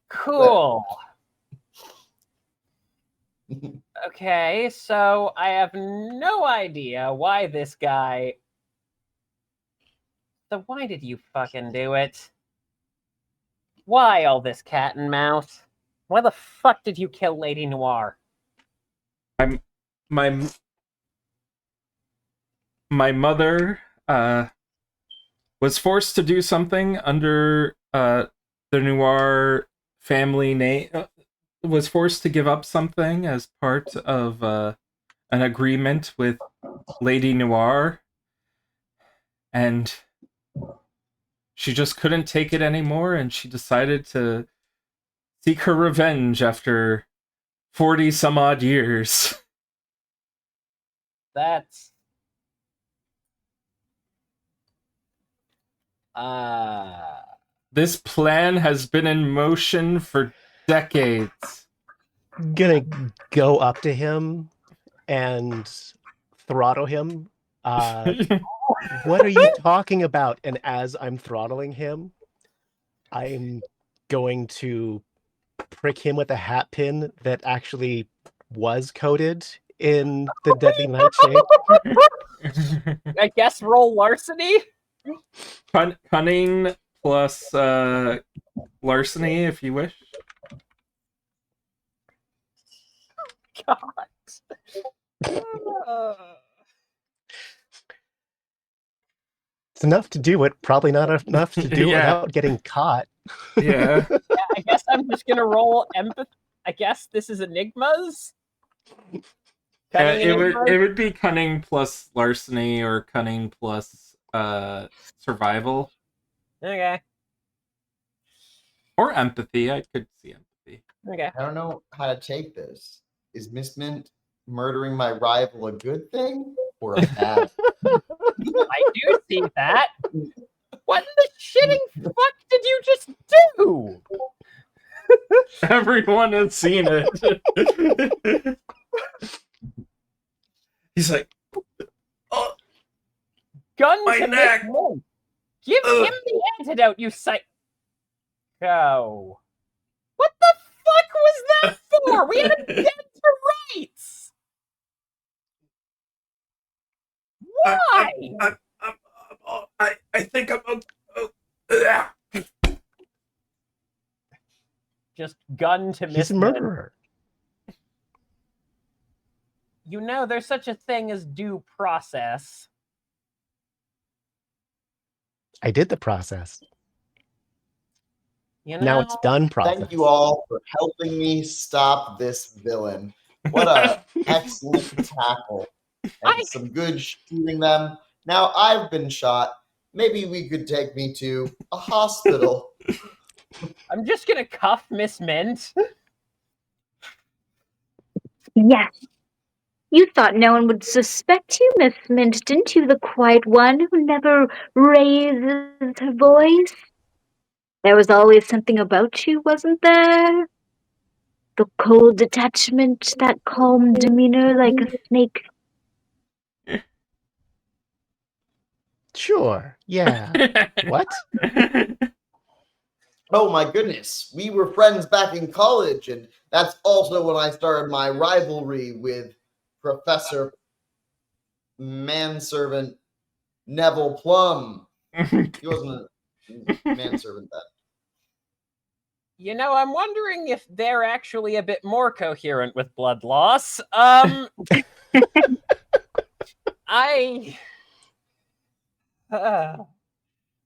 Cool. Okay, so I have no idea why this guy... So why did you fucking do it? Why all this cat and mouse? Why the fuck did you kill Lady Noir? My mother was forced to do something under the Noir family name. Was forced to give up something as part of an agreement with Lady Noir, and she just couldn't take it anymore, and she decided to seek her revenge after 40 some odd years. That's... This plan has been in motion for decades. Gonna go up to him and throttle him. What are you talking about? And as I'm throttling him, I'm going to prick him with a hat pin that actually was coated in the deadly nightshade. I guess roll larceny? Cunning plus larceny, if you wish. God. It's enough to do it, probably not enough to do it Yeah. without getting caught. Yeah. Yeah, I guess I'm just gonna roll empathy. I guess this is enigmas? Cunning it enigmas? would be cunning plus larceny or cunning plus survival Okay. or empathy. I could see empathy. Okay. I don't know how to take this. Is Miss Mint murdering my rival a good thing or a bad thing? I do see that. What in the shitting fuck did you just do? Everyone has seen it. He's like, oh, Gun my to neck. Mint. Give him the antidote, you psycho. What the fuck was that for? We haven't dead to rights. Why? I think I'm. Just gun to He's Miss a Mint. murderer. You know, there's such a thing as due process. I did the process. You know, Now it's done process. Thank you all for helping me stop this villain. What a excellent tackle. And some good shooting them. Now I've been shot. Maybe we could take me to a hospital. I'm just gonna cuff Miss Mint. Yes. You thought no one would suspect you, Miss Mint, didn't you? The quiet one who never raises her voice. There was always something about you, wasn't there? The cold detachment, that calm demeanor like a snake. Sure. Yeah. What? Oh my goodness, we were friends back in college, and that's also when I started my rivalry with Professor Manservant Neville Plum. He wasn't a manservant then. You know, I'm wondering if they're actually a bit more coherent with blood loss. I.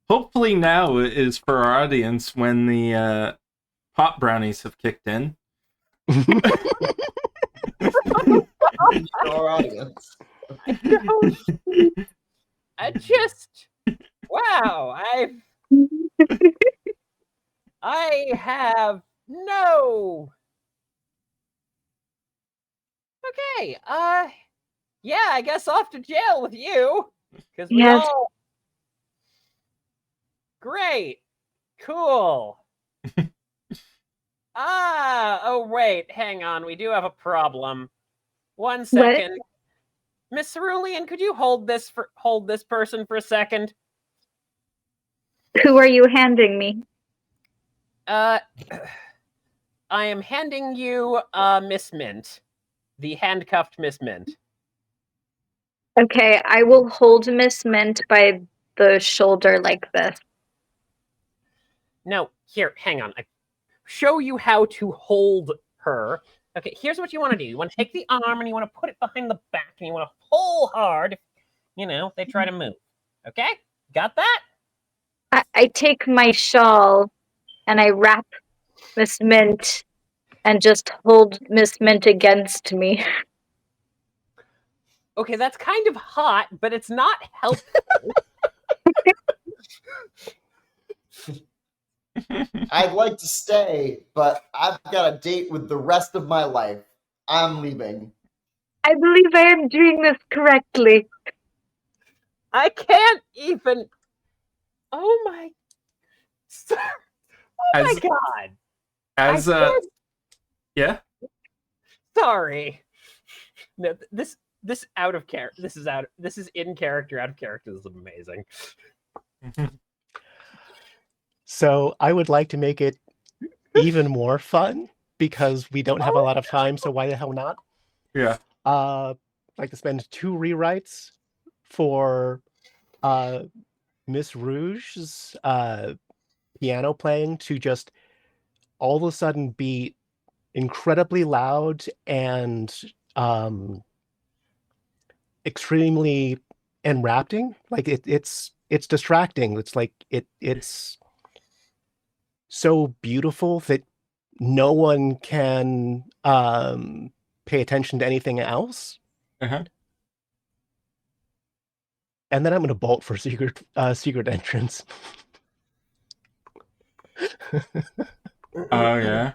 Hopefully now is for our audience when the pop brownies have kicked in. Our audience. I just. Wow, I have no. Okay, yeah, I guess off to jail with you. Because we Yes. all. Great. Cool. Oh wait, hang on. We do have a problem. 1 second. Miss Cerulean, could you hold this person for a second? Who are you handing me? I am handing you Miss Mint. The handcuffed Miss Mint. Okay, I will hold Miss Mint by the shoulder like this. No, here, hang on. I show you how to hold her. Okay, here's what you want to do. You want to take the arm and you want to put it behind the back and you want to pull hard. You know, they try to move. Okay? Got that? I take my shawl and I wrap Miss Mint and just hold Miss Mint against me. Okay, that's kind of hot, but it's not helpful. I'd like to stay, but I've got a date with the rest of my life. I'm leaving. I believe I am doing this correctly. I can't even. Oh my. Oh my god. As yeah. Sorry. No, this out of character. This is in character, out of character. This is amazing. So I would like to make it even more fun because we don't have a lot of time. So why the hell not? Yeah. I'd like to spend 2 rewrites for Miss Rouge's piano playing to just all of a sudden be incredibly loud and extremely enrapting. Like it's distracting. It's like it's so beautiful that no one can pay attention to anything else. Uh-huh. And then I'm going to bolt for secret entrance. Oh yeah.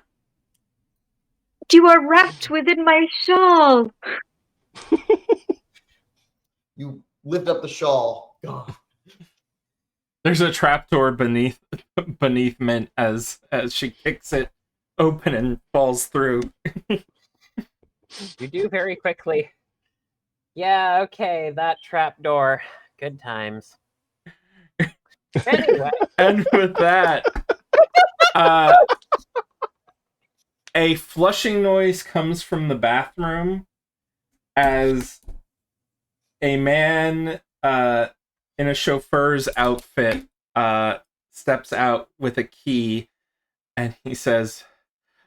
You are wrapped within my shawl. You lift up the shawl. God. There's a trapdoor beneath Mint as she kicks it open and falls through. You do very quickly. Yeah, okay, that trapdoor. Good times. Anyway. And with that, a flushing noise comes from the bathroom as a man in a chauffeur's outfit steps out with a key, and he says,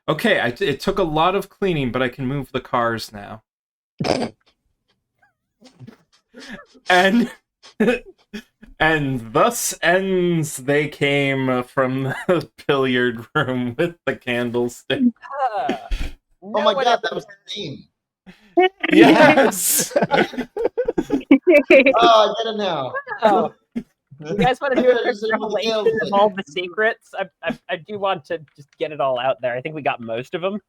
"Okay, it took a lot of cleaning, but I can move the cars now." and thus ends They Came from the billiard room with the candlestick. Oh my god, that was the theme. Yes. Oh, I get it now. Oh. You guys want to do a quick revelation of all the secrets? I do want to just get it all out there. I think we got most of them.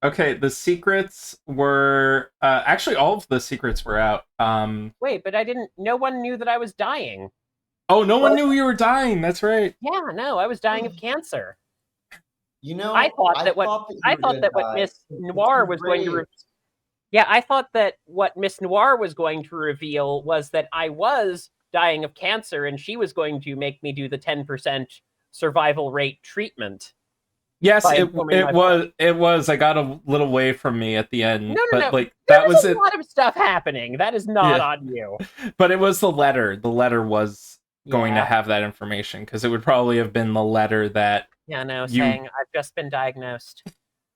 Okay, the secrets were actually all of the secrets were out. Wait, but no one knew that I was dying. Oh, no one knew you were dying. That's right. Yeah, no, I was dying of cancer. You know, I thought that what Miss Noir was going to I thought that what Miss Noir was going to reveal was that I was dying of cancer and she was going to make me do the 10% survival rate treatment. Yes, By it informing my was. It was. By It informing my was. It was. I got a little away from me at the end, No. but like There that was was a it. lot of stuff happening. That is not Yeah. on you. But it was the letter. The letter was going to Yeah. have that information because it would probably have been the letter that. Yeah, no, You- saying, I've just been diagnosed.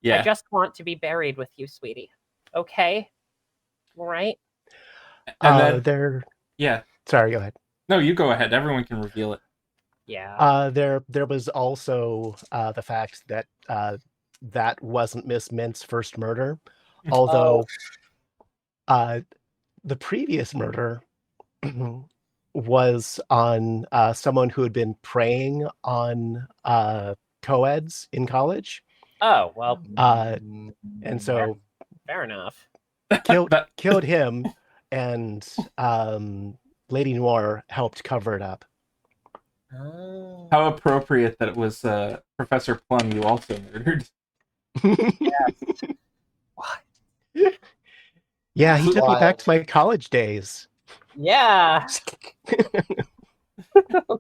Yeah. I just want to be buried with you, sweetie. Okay? All right? And then there. yeah. Sorry, go ahead. No, you go ahead. Everyone can reveal it. Yeah. There was also the fact that that wasn't Miss Mint's first murder, although the previous murder was on someone who had been preying on co-eds in college, Oh, well, and so fair enough. killed him, and Lady Noir helped cover it up. Oh. How appropriate that it was Professor Plum you also murdered. What? Yeah, he took me Wild. back to my college days. Yeah.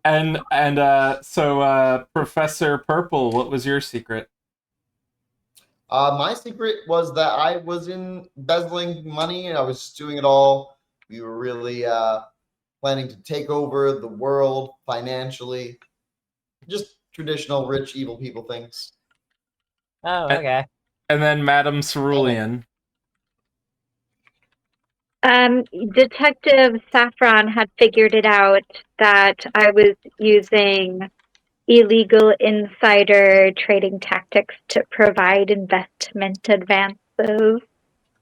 And so Professor Purple, what was your secret? My secret was that I was embezzling money and I was doing it all. We were really planning to take over the world financially. Just traditional rich, evil people things. Oh, okay. And then Madame Cerulean. Detective Saffron had figured it out that I was using illegal insider trading tactics to provide investment advances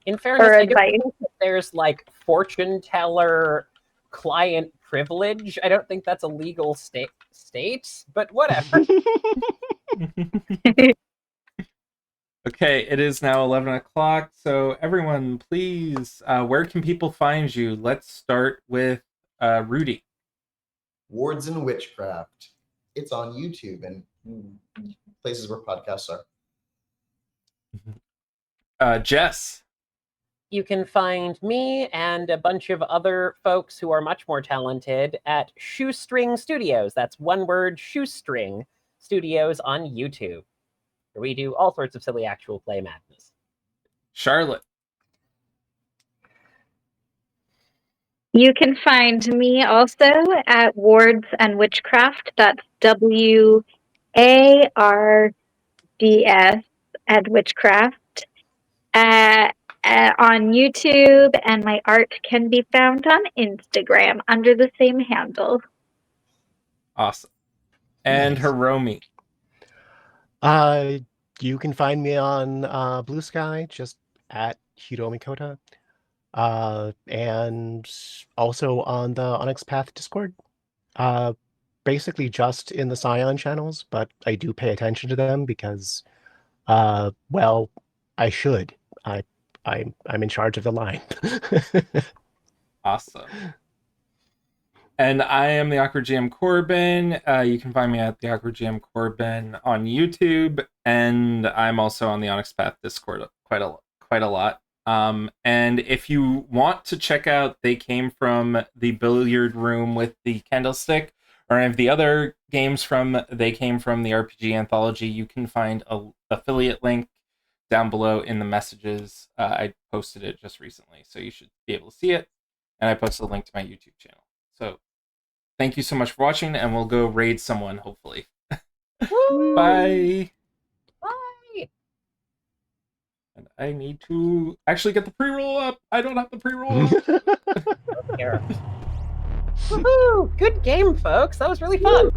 In or fairness, I don't advice. think that there's like fortune teller client privilege. I don't think that's a legal state, but whatever. Okay, it is now 11 o'clock, so everyone, please, where can people find you? Let's start with Rudy. Wards and Witchcraft. It's on YouTube and places where podcasts are. Jess. You can find me and a bunch of other folks who are much more talented at Shoestring Studios. That's one word, Shoestring Studios on YouTube, where we do all sorts of silly actual play madness. Charlotte. You can find me also at Wards and Witchcraft. That's WARDS at Witchcraft on YouTube, and my art can be found on Instagram under the same handle. Awesome. And Nice. Hiromi. You can find me on Blue Sky, just at Hiromi Kota, and also on the Onyx Path Discord. Basically just in the Scion channels, but I do pay attention to them because, well, I should. I'm in charge of the line. Awesome. And I am the Awkward GM Corbin. You can find me at the Awkward GM Corbin on YouTube, and I'm also on the Onyx Path Discord quite a lot. And if you want to check out They Came From the Billiard Room with the Candlestick, or any of the other games from They Came From the RPG Anthology, you can find an affiliate link down below in the messages. I posted it just recently, so you should be able to see it. And I posted a link to my YouTube channel. So thank you so much for watching, and we'll go raid someone, hopefully. Bye! Bye! And I need to actually get the pre-roll up. I don't have the pre-roll up. Here. Woohoo! Good game, folks. That was really fun.